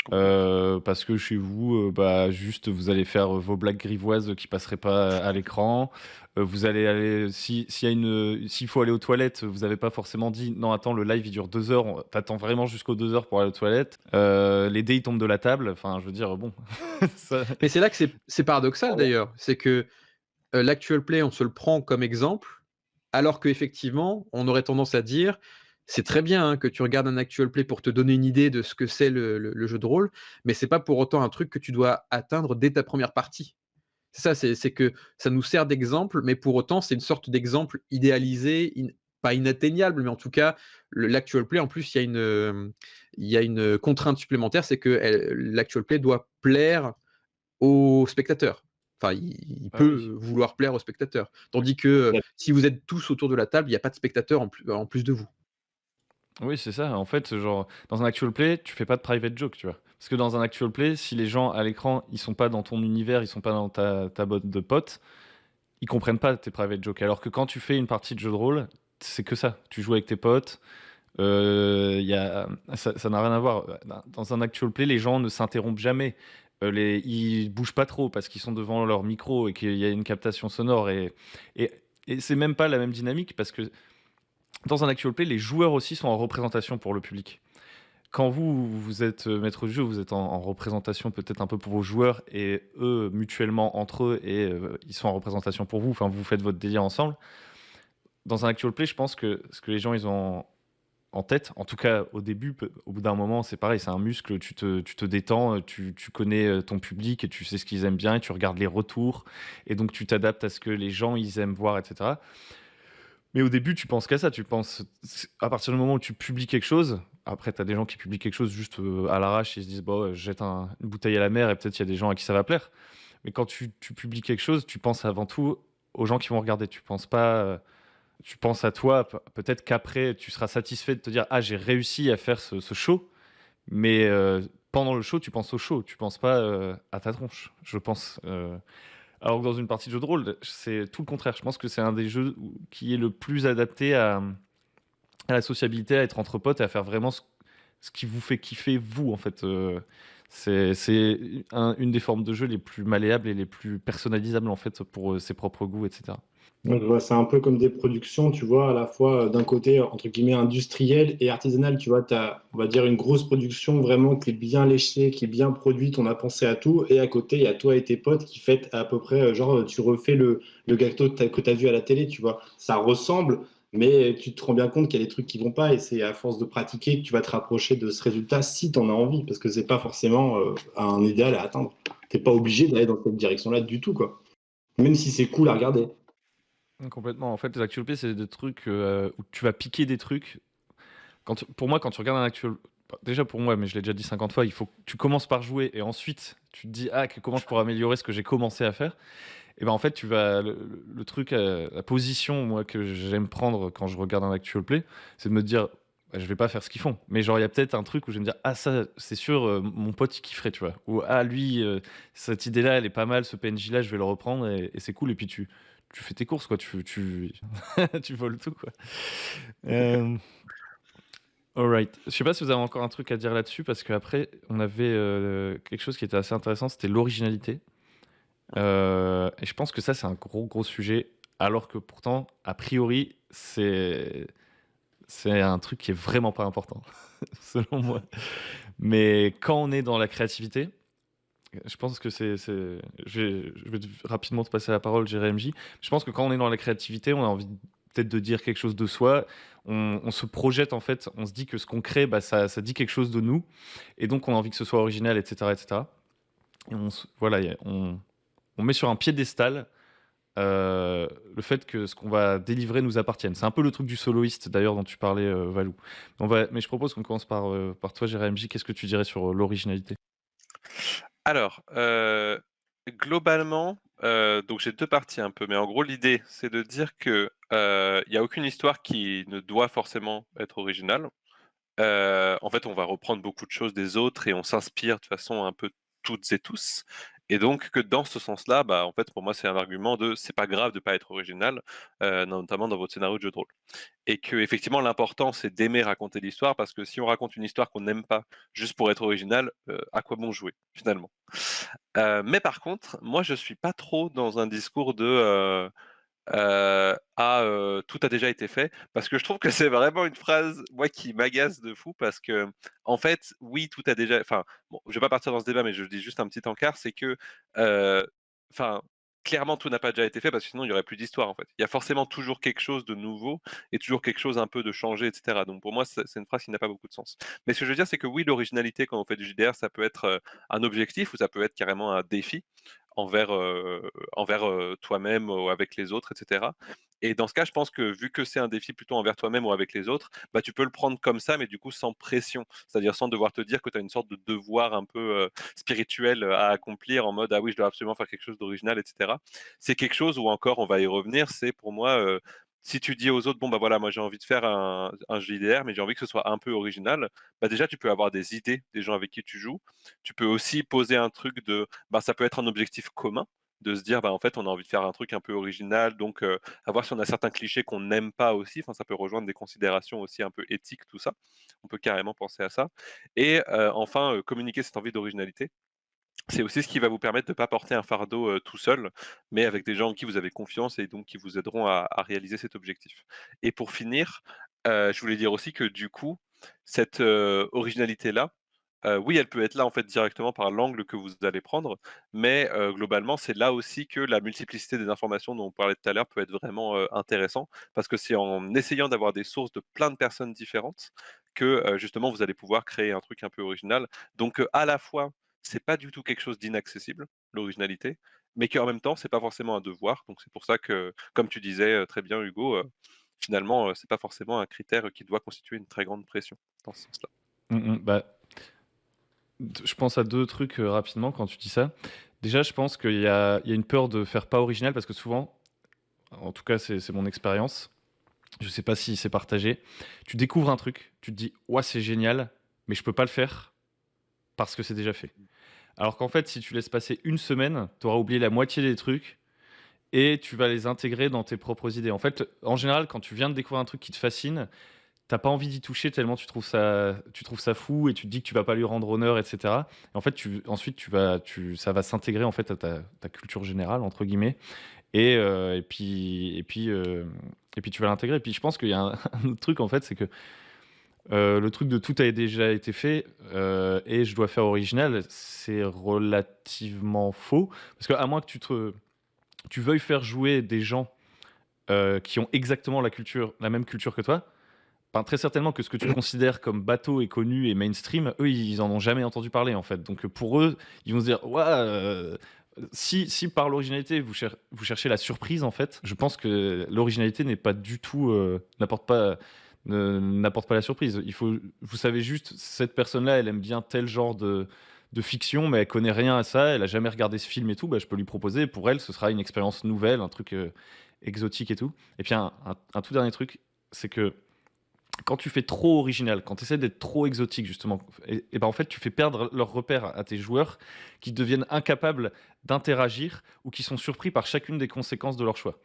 Parce que chez vous, juste vous allez faire vos blagues grivoises qui passeraient pas à l'écran. Vous allez aller, s'il faut aller aux toilettes, vous n'avez pas forcément dit non, attends, le live il dure 2 heures, t'attends vraiment jusqu'aux 2 heures pour aller aux toilettes. Les dés ils tombent de la table, enfin, je veux dire, bon. Mais c'est là que c'est paradoxal d'ailleurs, c'est que l'actual play, on se le prend comme exemple, alors qu'effectivement, on aurait tendance à dire c'est très bien hein, que tu regardes un actual play pour te donner une idée de ce que c'est le jeu de rôle, mais c'est pas pour autant un truc que tu dois atteindre dès ta première partie. C'est ça, c'est que ça nous sert d'exemple, mais pour autant, c'est une sorte d'exemple idéalisé, pas inatteignable, mais en tout cas, l'actual play, en plus, il y a une contrainte supplémentaire, c'est que l'actual play doit plaire aux spectateurs. Enfin, il peut vouloir plaire aux spectateurs. Tandis que si vous êtes tous autour de la table, il n'y a pas de spectateurs en plus de vous. Oui, c'est ça. En fait, genre, dans un actual play, tu fais pas de private joke, tu vois. Parce que dans un actual play, si les gens à l'écran, ils sont pas dans ton univers, ils sont pas dans ta botte de potes, ils comprennent pas tes private jokes. Alors que quand tu fais une partie de jeu de rôle, c'est que ça. Tu joues avec tes potes. Ça n'a rien à voir. Dans un actual play, les gens ne s'interrompent jamais. ils bougent pas trop parce qu'ils sont devant leur micro et qu'il y a une captation sonore et et c'est même pas la même dynamique parce que dans un actual play, les joueurs aussi sont en représentation pour le public. Quand vous êtes, maître du jeu, vous êtes en représentation peut-être un peu pour vos joueurs et eux, mutuellement entre eux et ils sont en représentation pour vous, enfin vous faites votre délire ensemble. Dans un actual play, je pense que ce que les gens ils ont en tête, en tout cas au début, au bout d'un moment, c'est pareil, c'est un muscle, tu te détends, tu connais ton public et tu sais ce qu'ils aiment bien et tu regardes les retours et donc tu t'adaptes à ce que les gens ils aiment voir, etc. Mais au début, tu penses qu'à ça, tu penses à partir du moment où tu publies quelque chose, après tu as des gens qui publient quelque chose juste à l'arrache, ils se disent bon, je jette une bouteille à la mer et peut-être il y a des gens à qui ça va plaire. Mais quand tu publies quelque chose, tu penses avant tout aux gens qui vont regarder. Tu penses pas, tu penses à toi. Peut-être qu'après tu seras satisfait de te dire ah j'ai réussi à faire ce show, mais pendant le show tu penses au show, tu penses pas à ta tronche. Je pense. Alors que dans une partie de jeu de rôle, c'est tout le contraire. Je pense que c'est un des jeux qui est le plus adapté à la sociabilité, à être entre potes et à faire vraiment ce qui vous fait kiffer, vous, en fait. C'est une des formes de jeu les plus malléables et les plus personnalisables, en fait, pour ses propres goûts, etc. Donc, ouais, c'est un peu comme des productions, tu vois, à la fois d'un côté, entre guillemets, industriel et artisanal. Tu vois, tu as, on va dire, une grosse production vraiment qui est bien léchée, qui est bien produite, on a pensé à tout. Et à côté, il y a toi et tes potes qui faites à peu près, genre, tu refais le gâteau que tu as vu à la télé, tu vois. Ça ressemble, mais tu te rends bien compte qu'il y a des trucs qui vont pas. Et c'est à force de pratiquer que tu vas te rapprocher de ce résultat si tu en as envie, parce que c'est pas forcément un idéal à atteindre. T'es pas obligé d'aller dans cette direction-là du tout, quoi. Même si c'est cool à regarder. Complètement. En fait, les actual play, c'est des trucs où tu vas piquer des trucs. Pour moi, quand tu regardes un actual... Déjà pour moi, mais je l'ai déjà dit 50 fois, il faut que tu commences par jouer et ensuite tu te dis ah comment je pourrais améliorer ce que j'ai commencé à faire. Et ben en fait, tu vas le truc, la position moi que j'aime prendre quand je regarde un actual play, c'est de me dire bah, je vais pas faire ce qu'ils font, mais genre il y a peut-être un truc où je vais me dire ah ça c'est sûr mon pote il kifferait, tu vois, ou ah lui cette idée là elle est pas mal, ce PNJ là je vais le reprendre et c'est cool et puis tu fais tes courses quoi, tu voles tout quoi. Euh, Alright. Je sais pas si vous avez encore un truc à dire là-dessus parce qu'après on avait quelque chose qui était assez intéressant, c'était l'originalité. Et je pense que ça, c'est un gros sujet, alors que pourtant, a priori, c'est un truc qui est vraiment pas important, selon moi. Mais quand on est dans la créativité, je pense que je vais rapidement te passer la parole, JRMJ. Je pense que quand on est dans la créativité, on a envie peut-être de dire quelque chose de soi. On se projette, en fait, on se dit que ce qu'on crée, bah, ça dit quelque chose de nous. Et donc, on a envie que ce soit original, etc. etc. Et voilà, on met sur un piédestal le fait que ce qu'on va délivrer nous appartienne. C'est un peu le truc du soloiste d'ailleurs dont tu parlais, Valou. Mais je propose qu'on commence par toi, JRMJ. Qu'est-ce que tu dirais sur l'originalité? Alors, globalement, donc j'ai 2 parties un peu, mais en gros l'idée, c'est de dire que, il y a aucune histoire qui ne doit forcément être originale. En fait, on va reprendre beaucoup de choses des autres et on s'inspire de façon un peu toutes et tous et donc que dans ce sens-là, bah, en fait, pour moi, c'est un argument de c'est pas grave de pas être original, notamment dans votre scénario de jeu de rôle et qu'effectivement l'important, c'est d'aimer raconter l'histoire parce que si on raconte une histoire qu'on n'aime pas juste pour être original, à quoi bon jouer, finalement? Mais par contre, moi, je suis pas trop dans un discours de, tout a déjà été fait, parce que je trouve que c'est vraiment une phrase, moi, qui m'agace de fou parce que en fait, oui, tout a déjà enfin, bon, je vais pas partir dans ce débat, mais je dis juste un petit encart, c'est que, heu, enfin, clairement, tout n'a pas déjà été fait parce que sinon il y aurait plus d'histoire, en fait. Il y a forcément toujours quelque chose de nouveau et toujours quelque chose un peu de changé et cetera. Donc pour moi, c'est une phrase qui n'a pas beaucoup de sens. Mais ce que je veux dire, c'est que oui, l'originalité quand on fait du JDR, ça peut être, un objectif ou ça peut être carrément un défi envers toi-même ou avec les autres et cetera et dans ce cas, je pense que vu que c'est un défi plutôt envers toi-même ou avec les autres, bah, tu peux le prendre comme ça, mais du coup sans pression. C'est-à-dire sans devoir te dire que tu as une sorte de devoir un peu, spirituel, à accomplir en mode: «Ah oui, je dois absolument faire quelque chose d'original» et cetera. C'est quelque chose où encore on va y revenir, c'est pour moi, si tu dis aux autres: «Bon, bah, voilà, moi j'ai envie de faire un JDR, mais j'ai envie que ce soit un peu original», bah, déjà tu peux avoir des idées des gens avec qui tu joues. Tu peux aussi poser un truc de bah, ça peut être un objectif commun, de se dire: «Bah, en fait, on a envie de faire un truc un peu original, donc à voir si on a certains clichés qu'on n'aime pas aussi». Enfin, ça peut rejoindre des considérations aussi un peu éthiques, tout ça. On peut carrément penser à ça et enfin, communiquer cette envie d'originalité. C'est aussi ce qui va vous permettre de ne pas porter un fardeau, tout seul, mais avec des gens en qui vous avez confiance et donc qui vous aideront à réaliser cet objectif. Et pour finir, je voulais dire aussi que du coup, cette, originalité-là, oui, elle peut être là, en fait, directement par l'angle que vous allez prendre, mais globalement, c'est là aussi que la multiplicité des informations dont on parlait tout à l'heure peut être vraiment, intéressant. Parce que c'est en essayant d'avoir des sources de plein de personnes différentes que, justement, vous allez pouvoir créer un truc un peu original. Donc, à la fois c'est pas du tout quelque chose d'inaccessible, l'originalité, mais qu'en même temps, c'est pas forcément un devoir. Donc c'est pour ça que, comme tu disais, très bien Hugo, finalement, c'est pas forcément un critère qui doit constituer une très grande pression, dans ce sens-là. Bah, je pense à 2 trucs, rapidement quand tu dis ça. Déjà, je pense qu'il y a une peur de faire pas original parce que souvent, en tout cas c'est mon expérience, je sais pas si c'est partagé, tu découvres un truc, tu te dis: «Ouah, c'est génial, mais je peux pas le faire parce que c'est déjà fait». Alors qu'en fait, si tu laisses passer une semaine, tu auras oublié la moitié des trucs et tu vas les intégrer dans tes propres idées. En fait, en général, quand tu viens de découvrir un truc qui te fascine, t'as pas envie d'y toucher tellement tu trouves ça fou et tu te dis que tu vas pas lui rendre honneur, etc. Et en fait, ensuite, ça va s'intégrer en fait à ta culture générale entre guillemets. Et puis tu vas l'intégrer. Et puis je pense qu'il y a un autre truc en fait, c'est que le truc de tout a déjà été fait et je dois faire original, c'est relativement faux. Parce qu'à moins que tu veuilles faire jouer des gens qui ont exactement la même culture que toi, enfin, très certainement que ce que tu considères comme bateau et connu et mainstream, eux, ils en ont jamais entendu parler en fait. Donc pour eux, ils vont se dire, ouais, si par l'originalité vous cherchez la surprise en fait, je pense que l'originalité n'est pas du tout n'apporte pas la surprise. Vous savez juste, cette personne-là, elle aime bien tel genre de fiction, mais elle connaît rien à ça, elle a jamais regardé ce film et tout. Bah, je peux lui proposer. Pour elle, ce sera une expérience nouvelle, un truc exotique et tout. Et puis un tout dernier truc, c'est que quand tu fais trop original, quand tu essaies d'être trop exotique, justement, et ben en fait, tu fais perdre leur repère à tes joueurs qui deviennent incapables d'interagir ou qui sont surpris par chacune des conséquences de leur choix.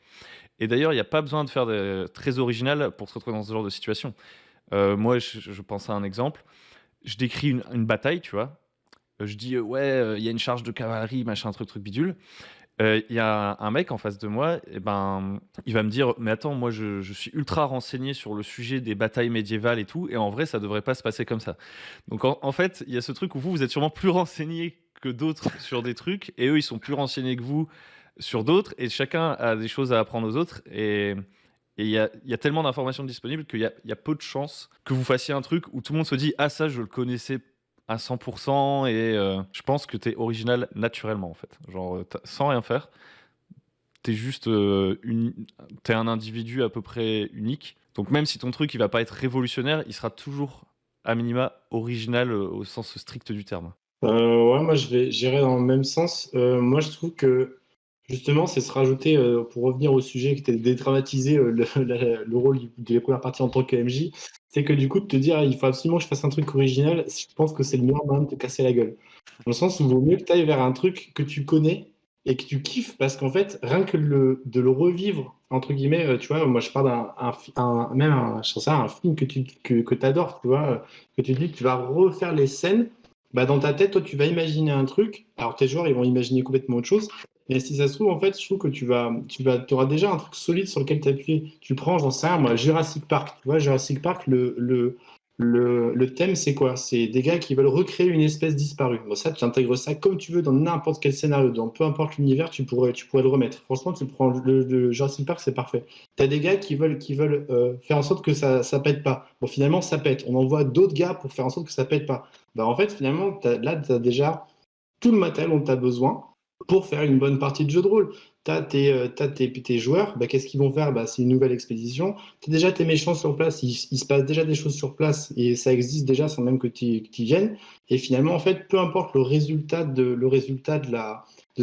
Et d'ailleurs, il n'y a pas besoin de faire très original pour se retrouver dans ce genre de situation. Moi, je pense à un exemple. Je décris une bataille, tu vois. Je dis, ouais, il y a une charge de cavalerie, machin, truc bidule. Il y a un mec en face de moi, et ben, il va me dire: «Mais attends, moi je suis ultra renseigné sur le sujet des batailles médiévales et tout, et en vrai ça devrait pas se passer comme ça». Donc en fait, il y a ce truc où vous êtes sûrement plus renseigné que d'autres sur des trucs, et eux ils sont plus renseignés que vous sur d'autres, et chacun a des choses à apprendre aux autres, et il y a tellement d'informations disponibles qu'il y a peu de chances que vous fassiez un truc où tout le monde se dit: «Ah ça je le connaissais à 100%, et je pense que tu es original naturellement en fait. Genre sans rien faire, tu es juste t'es un individu à peu près unique. Donc même si ton truc il va pas être révolutionnaire, il sera toujours à minima original au sens strict du terme. Ouais, moi j'irais dans le même sens. Moi je trouve que justement c'est se rajouter, pour revenir au sujet qui était de dédramatiser le rôle de la première partie en tant que MJ, c'est que du coup de te dire: «Ah, il faut absolument que je fasse un truc original», je pense que c'est le meilleur moyen de te casser la gueule. Dans le sens où il vaut mieux que tu ailles vers un truc que tu connais et que tu kiffes, parce qu'en fait, rien que de le revivre, entre guillemets, tu vois, moi je parle même je sais pas, un film que tu adores, tu vois, que tu te dis que tu vas refaire les scènes, bah, dans ta tête, toi, tu vas imaginer un truc. Alors, tes joueurs, ils vont imaginer complètement autre chose. Mais si ça se trouve, en fait, je trouve que tu auras déjà un truc solide sur lequel t'appuyer. Tu prends, j'en sais rien, moi, Jurassic Park. Tu vois, Jurassic Park, le thème, c'est quoi? C'est des gars qui veulent recréer une espèce disparue. Bon, ça, tu intègres ça comme tu veux dans n'importe quel scénario, dans peu importe l'univers, tu pourrais le remettre. Franchement, tu prends le Jurassic Park, c'est parfait. T'as des gars qui veulent faire en sorte que ça pète pas. Bon, finalement, ça pète. On envoie d'autres gars pour faire en sorte que ça pète pas. Bah, en fait, finalement, là, tu as déjà tout le matériel dont tu as besoin pour faire une bonne partie de jeu de rôle. Tu as tes joueurs, bah, qu'est-ce qu'ils vont faire? Bah, c'est une nouvelle expédition. Tu as déjà tes méchants sur place, il se passe déjà des choses sur place et ça existe déjà sans même que tu y viennes. Et finalement, en fait, peu importe le résultat de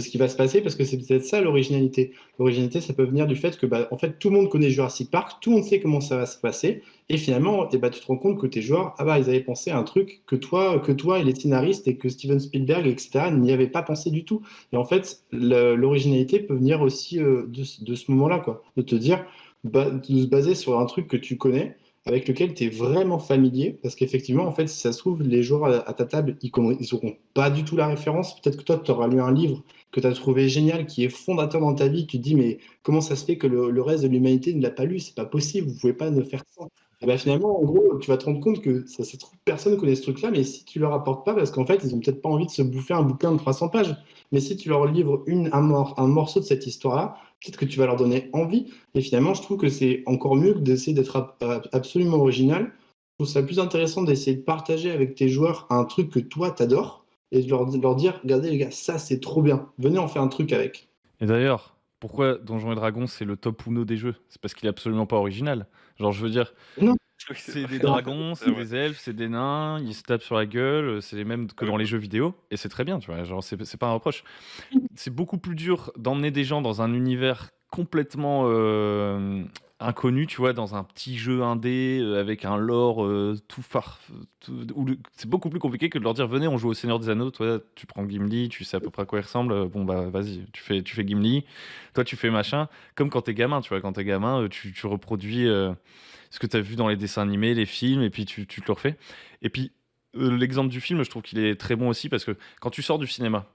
ce qui va se passer, parce que c'est peut-être ça l'originalité. L'originalité, ça peut venir du fait que bah, en fait, tout le monde connaît Jurassic Park, tout le monde sait comment ça va se passer. Et finalement, eh ben, tu te rends compte que tes joueurs, ah bah, ils avaient pensé à un truc que toi et les scénaristes et que Steven Spielberg, etc., n'y avaient pas pensé du tout. Et en fait, l'originalité peut venir aussi de ce moment-là, quoi. De te dire, de se baser sur un truc que tu connais, avec lequel tu es vraiment familier. Parce qu'effectivement, en fait, si ça se trouve, les joueurs à ta table, ils n'auront pas du tout la référence. Peut-être que toi, tu auras lu un livre que tu as trouvé génial, qui est fondateur dans ta vie. Tu te dis, mais comment ça se fait que le reste de l'humanité ne l'a pas lu? C'est pas possible, vous pouvez pas ne faire ça. Et ben finalement, en gros, tu vas te rendre compte que ça se trouve, personne ne connaît ce truc-là, mais si tu leur apportes pas, parce qu'en fait, ils ont peut-être pas envie de se bouffer un bouquin de 300 pages, mais si tu leur livres un morceau de cette histoire-là, peut-être que tu vas leur donner envie. Et finalement, je trouve que c'est encore mieux que d'essayer d'être absolument original. Je trouve ça plus intéressant d'essayer de partager avec tes joueurs un truc que toi, t'adores, et de leur dire, regardez les gars, ça c'est trop bien, venez en faire un truc avec. Et d'ailleurs, pourquoi Donjons et Dragons, c'est le top Uno des jeux? C'est parce qu'il est absolument pas original. Genre, je veux dire, Non, Oui, c'est des vrai. dragons, C'est c'est vrai. des elfes, c'est des nains, ils se tapent sur la gueule, c'est les mêmes que Oui. dans les jeux vidéo, et c'est très bien, tu vois, genre, c'est pas un reproche. C'est beaucoup plus dur d'emmener des gens dans un univers complètement inconnu, tu vois, dans un petit jeu indé avec un lore c'est beaucoup plus compliqué que de leur dire venez, on joue au Seigneur des Anneaux. Toi, tu prends Gimli, tu sais à peu près à quoi il ressemble. Bon, bah vas-y, tu fais Gimli. Toi, tu fais machin. Comme quand t'es gamin, tu vois, quand t'es gamin, tu reproduis ce que t'as vu dans les dessins animés, les films, et puis tu te le refais. Et puis, l'exemple du film, je trouve qu'il est très bon aussi parce que quand tu sors du cinéma,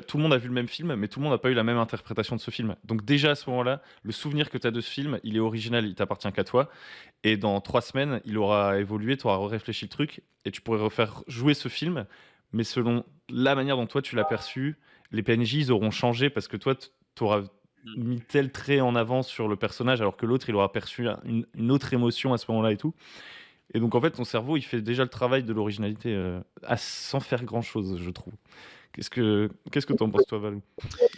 tout le monde a vu le même film, mais tout le monde n'a pas eu la même interprétation de ce film. Donc déjà à ce moment-là, le souvenir que tu as de ce film, il est original, il t'appartient qu'à toi. Et dans 3 semaines, il aura évolué, tu auras réfléchi le truc, et tu pourrais refaire jouer ce film, mais selon la manière dont toi tu l'as perçu, les PNJ, ils auront changé parce que toi, tu auras Mm. mis tel trait en avant sur le personnage, alors que l'autre, il aura perçu une autre émotion à ce moment-là et tout. Et donc en fait, ton cerveau, il fait déjà le travail de l'originalité sans faire grand-chose, je trouve. Qu'est-ce que t'en penses, toi, Valou?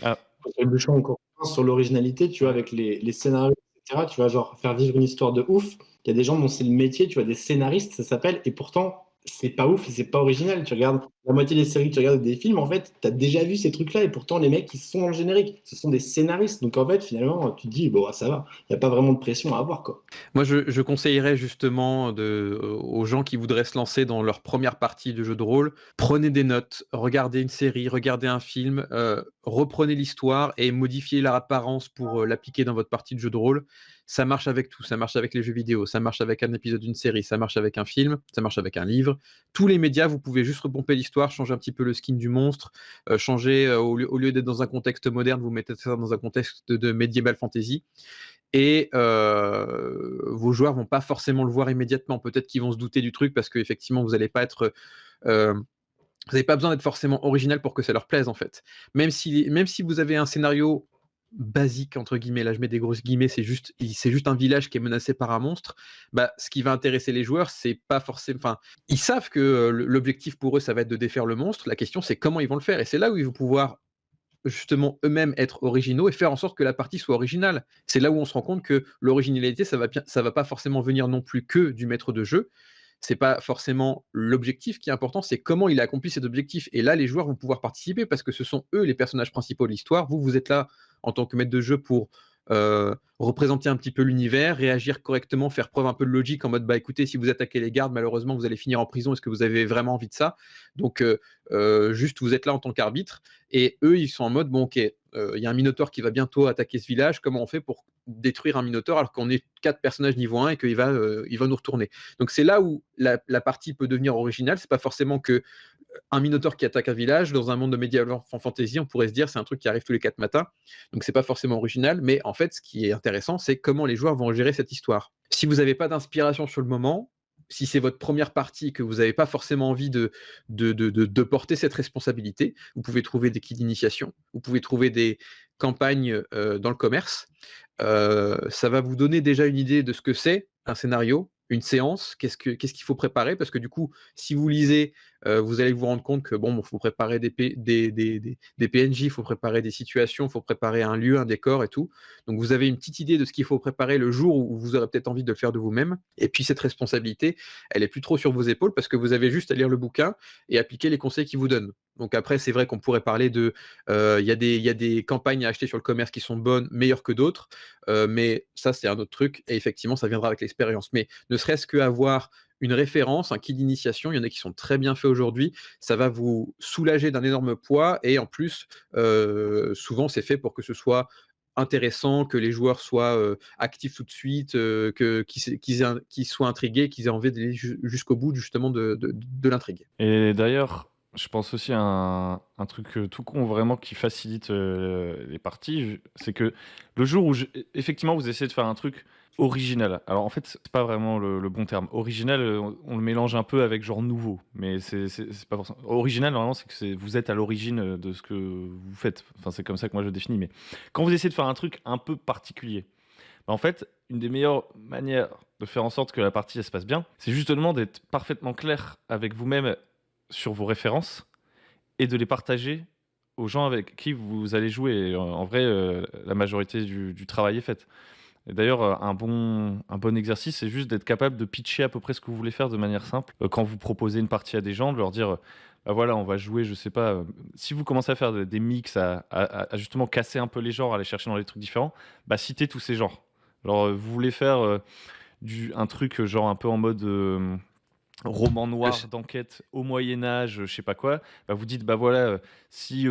Ah, Trébuchant encore plus sur l'originalité, tu vois, avec les scénarios, etc. Tu vois, genre faire vivre une histoire de ouf. Il y a des gens dont c'est le métier, tu vois, des scénaristes, ça s'appelle, et pourtant, c'est pas ouf et c'est pas original. Tu regardes la moitié des séries, tu regardes des films, en fait, tu as déjà vu ces trucs-là, et pourtant, les mecs, ils sont dans le générique. Ce sont des scénaristes. Donc, en fait, finalement, tu te dis, bon, ça va, il n'y a pas vraiment de pression à avoir, quoi. Moi, je conseillerais justement aux gens qui voudraient se lancer dans leur première partie de jeu de rôle, prenez des notes, regardez une série, regardez un film, reprenez l'histoire et modifiez l'apparence pour l'appliquer dans votre partie de jeu de rôle. Ça marche avec tout, ça marche avec les jeux vidéo, ça marche avec un épisode d'une série, ça marche avec un film, ça marche avec un livre. Tous les médias, vous pouvez juste repomper l'histoire, changer un petit peu le skin du monstre, changer, au lieu d'être dans un contexte moderne, vous mettez ça dans un contexte de medieval fantasy. Et vos joueurs vont pas forcément le voir immédiatement. Peut-être qu'ils vont se douter du truc parce qu'effectivement, vous n'allez pas être. Vous n'avez pas besoin d'être forcément original pour que ça leur plaise en fait. Même si vous avez un scénario basique entre guillemets, là je mets des grosses guillemets, c'est juste un village qui est menacé par un monstre. Bah, ce qui va intéresser les joueurs, c'est pas forcément. Enfin, ils savent que l'objectif pour eux, ça va être de défaire le monstre. La question, c'est comment ils vont le faire. Et c'est là où ils vont pouvoir justement eux-mêmes être originaux et faire en sorte que la partie soit originale. C'est là où on se rend compte que l'originalité, ça va pas forcément venir non plus que du maître de jeu. C'est pas forcément l'objectif qui est important, c'est comment il a accompli cet objectif. Et là, les joueurs vont pouvoir participer parce que ce sont eux les personnages principaux de l'histoire. Vous, vous êtes là en tant que maître de jeu pour représenter un petit peu l'univers, réagir correctement, faire preuve un peu de logique en mode bah écoutez, si vous attaquez les gardes, malheureusement vous allez finir en prison. Est-ce que vous avez vraiment envie de ça? Donc juste vous êtes là en tant qu'arbitre et eux ils sont en mode bon ok, il y a un minotaure qui va bientôt attaquer ce village. Comment on fait pour détruire un minotaure alors qu'on est 4 personnages niveau 1 et qu'il va nous retourner? Donc c'est là où la partie peut devenir originale. C'est pas forcément que un minotaure qui attaque un village dans un monde de médiéval fantasy, on pourrait se dire c'est un truc qui arrive tous les 4 matins, donc c'est pas forcément original, mais en fait ce qui est intéressant c'est comment les joueurs vont gérer cette histoire. Si vous n'avez pas d'inspiration sur le moment, si c'est votre première partie et que vous n'avez pas forcément envie de porter cette responsabilité, vous pouvez trouver des kits d'initiation, vous pouvez trouver des campagnes dans le commerce. Ça va vous donner déjà une idée de ce que c'est un scénario, une séance, qu'est-ce qu'il faut préparer, parce que du coup, si vous lisez, vous allez vous rendre compte que bon, faut préparer des PNJ, il faut préparer des situations, il faut préparer un lieu, un décor et tout. Donc vous avez une petite idée de ce qu'il faut préparer le jour où vous aurez peut-être envie de le faire de vous-même. Et puis cette responsabilité, elle est plus trop sur vos épaules parce que vous avez juste à lire le bouquin et appliquer les conseils qu'il vous donne. Donc après, c'est vrai qu'on pourrait parler de, il y a des campagnes à acheter sur le commerce qui sont bonnes, meilleures que d'autres, mais ça c'est un autre truc et effectivement ça viendra avec l'expérience. Mais ne serait-ce qu'avoir une référence, un kit d'initiation, il y en a qui sont très bien faits aujourd'hui, ça va vous soulager d'un énorme poids et en plus, souvent c'est fait pour que ce soit intéressant, que les joueurs soient actifs tout de suite, qu'ils soient intrigués, qu'ils aient envie d'aller jusqu'au bout justement de l'intrigue. Et d'ailleurs, je pense aussi à un truc tout con vraiment qui facilite les parties, c'est que le jour où effectivement vous essayez de faire un truc original, alors en fait c'est pas vraiment le bon terme. Original, on le mélange un peu avec genre nouveau, mais c'est pas forcément. Original normalement c'est que vous êtes à l'origine de ce que vous faites. Enfin c'est comme ça que moi je le définis. Mais quand vous essayez de faire un truc un peu particulier, bah, en fait, une des meilleures manières de faire en sorte que la partie elle se passe bien, c'est justement d'être parfaitement clair avec vous-même sur vos références et de les partager aux gens avec qui vous allez jouer. Et en vrai, la majorité du travail est faite. Et d'ailleurs, un bon exercice, c'est juste d'être capable de pitcher à peu près ce que vous voulez faire de manière simple. Quand vous proposez une partie à des gens, de leur dire, bah voilà, on va jouer, je sais pas, si vous commencez à faire des mix, à justement casser un peu les genres, aller chercher dans les trucs différents, bah citez tous ces genres. Genre, vous voulez faire un truc genre un peu en mode roman noir d'enquête au Moyen-Âge, je sais pas quoi, bah vous dites, bah voilà, si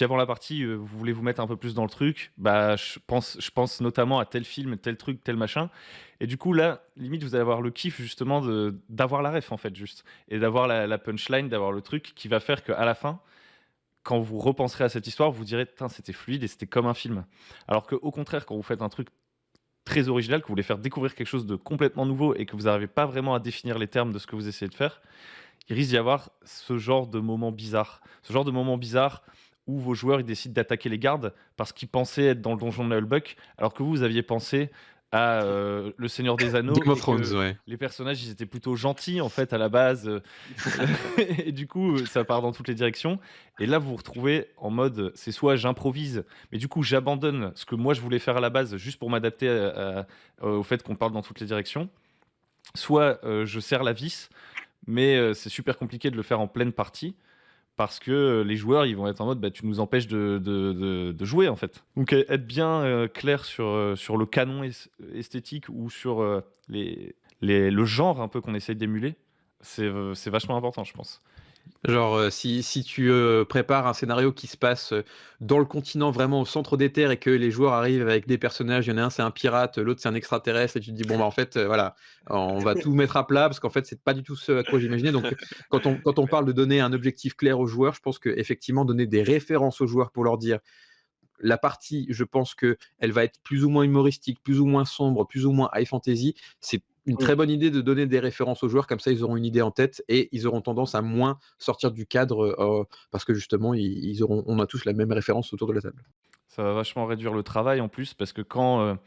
avant la partie, vous voulez vous mettre un peu plus dans le truc, bah je pense notamment à tel film, tel truc, tel machin. Et du coup, là, limite, vous allez avoir le kiff justement d'avoir la ref en fait, juste. Et d'avoir la punchline, d'avoir le truc qui va faire qu'à la fin, quand vous repenserez à cette histoire, vous direz, putain, c'était fluide et c'était comme un film. Alors qu'au contraire, quand vous faites un truc très original, que vous voulez faire découvrir quelque chose de complètement nouveau et que vous n'arrivez pas vraiment à définir les termes de ce que vous essayez de faire, il risque d'y avoir ce genre de moment bizarre. Ce genre de moment bizarre où vos joueurs ils décident d'attaquer les gardes parce qu'ils pensaient être dans le donjon de Nullbuck, alors que vous aviez pensé à Le Seigneur des Anneaux Game of et Thrones, que ouais. les personnages ils étaient plutôt gentils en fait à la base. Et du coup, ça part dans toutes les directions. Et là, vous vous retrouvez en mode, c'est soit j'improvise, mais du coup, j'abandonne ce que moi je voulais faire à la base juste pour m'adapter au fait qu'on parle dans toutes les directions. Soit je serre la vis, mais c'est super compliqué de le faire en pleine partie parce que les joueurs ils vont être en mode bah, tu nous empêches de jouer en fait. Donc être bien clair sur le canon esthétique ou sur le genre un peu qu'on essaye d'émuler, c'est vachement important je pense. Genre, si tu prépares un scénario qui se passe dans le continent, vraiment au centre des terres, et que les joueurs arrivent avec des personnages, il y en a un c'est un pirate, l'autre c'est un extraterrestre, et tu te dis bon bah en fait voilà, on va tout mettre à plat parce qu'en fait c'est pas du tout ce à quoi j'imaginais. Donc quand on parle de donner un objectif clair aux joueurs, je pense que effectivement donner des références aux joueurs pour leur dire la partie, je pense que elle va être plus ou moins humoristique, plus ou moins sombre, plus ou moins high fantasy. C'est une très bonne idée de donner des références aux joueurs, comme ça ils auront une idée en tête et ils auront tendance à moins sortir du cadre parce que justement on a tous la même référence autour de la table. Ça va vachement réduire le travail en plus parce que quand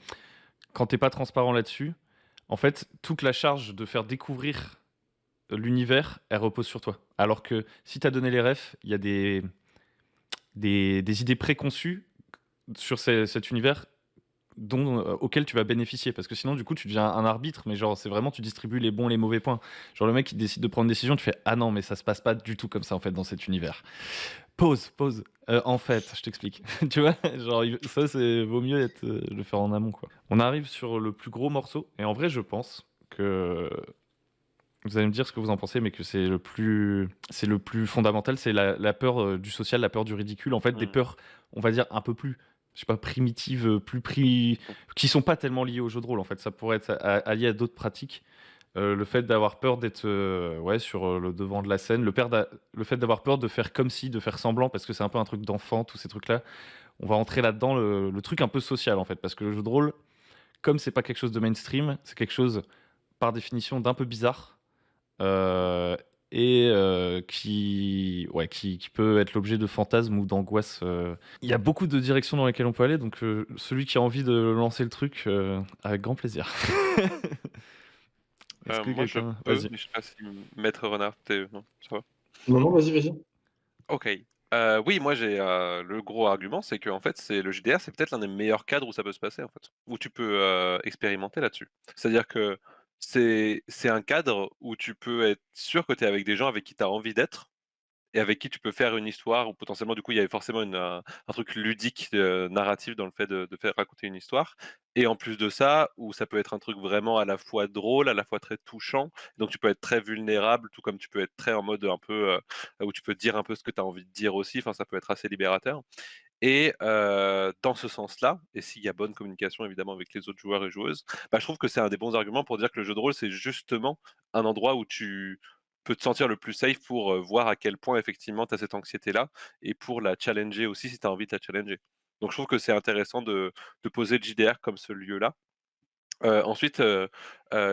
t'es pas transparent là-dessus, en fait toute la charge de faire découvrir l'univers elle repose sur toi. Alors que si t'as donné les refs, il y a des idées préconçues sur cet univers auquel tu vas bénéficier. Parce que sinon, du coup, tu deviens un arbitre, mais genre, c'est vraiment, tu distribues les bons et les mauvais points. Genre, le mec, qui décide de prendre une décision, tu fais ah non, mais ça se passe pas du tout comme ça, en fait, dans cet univers. Pause. En fait, je t'explique. Tu vois, genre, ça, vaut mieux le faire en amont, quoi. On arrive sur le plus gros morceau, et en vrai, je pense que. Vous allez me dire ce que vous en pensez, mais que c'est le plus fondamental, c'est la peur du social, la peur du ridicule. En fait, des peurs, on va dire, un peu plus, je sais pas, primitives, qui sont pas tellement liées au jeu de rôle. En fait, ça pourrait être allié à d'autres pratiques. Le fait d'avoir peur d'être sur le devant de la scène, le fait d'avoir peur de faire comme si, de faire semblant, parce que c'est un peu un truc d'enfant, tous ces trucs-là. On va entrer là-dedans, le truc un peu social, en fait, parce que le jeu de rôle, comme c'est pas quelque chose de mainstream, c'est quelque chose, par définition, d'un peu bizarre. Qui peut être l'objet de fantasmes ou d'angoisse. Il y a beaucoup de directions dans lesquelles on peut aller, donc celui qui a envie de lancer le truc, avec grand plaisir. Est-ce que Moi je quelqu'un... peux, Vas-y. mais je sais pas si Maître Renard, non, ça va. Non, vas-y. Ok. Oui, moi j'ai le gros argument, c'est que en fait, c'est le JDR, c'est peut-être l'un des meilleurs cadres où ça peut se passer en fait, où tu peux expérimenter là-dessus. C'est-à-dire que c'est un cadre où tu peux être sûr que tu es avec des gens avec qui tu as envie d'être et avec qui tu peux faire une histoire ou potentiellement, du coup, il y avait forcément un truc ludique, narratif dans le fait de faire raconter une histoire et en plus de ça, où ça peut être un truc vraiment à la fois drôle, à la fois très touchant, donc tu peux être très vulnérable, tout comme tu peux être très en mode un peu, où tu peux dire un peu ce que tu as envie de dire aussi, enfin, ça peut être assez libérateur Et dans ce sens-là, et s'il y a bonne communication évidemment avec les autres joueurs et joueuses, bah, je trouve que c'est un des bons arguments pour dire que le jeu de rôle, c'est justement un endroit où tu peux te sentir le plus safe pour, voir à quel point effectivement tu as cette anxiété-là et pour la challenger aussi si tu as envie de la challenger. Donc je trouve que c'est intéressant de poser le JDR comme ce lieu-là. Ensuite,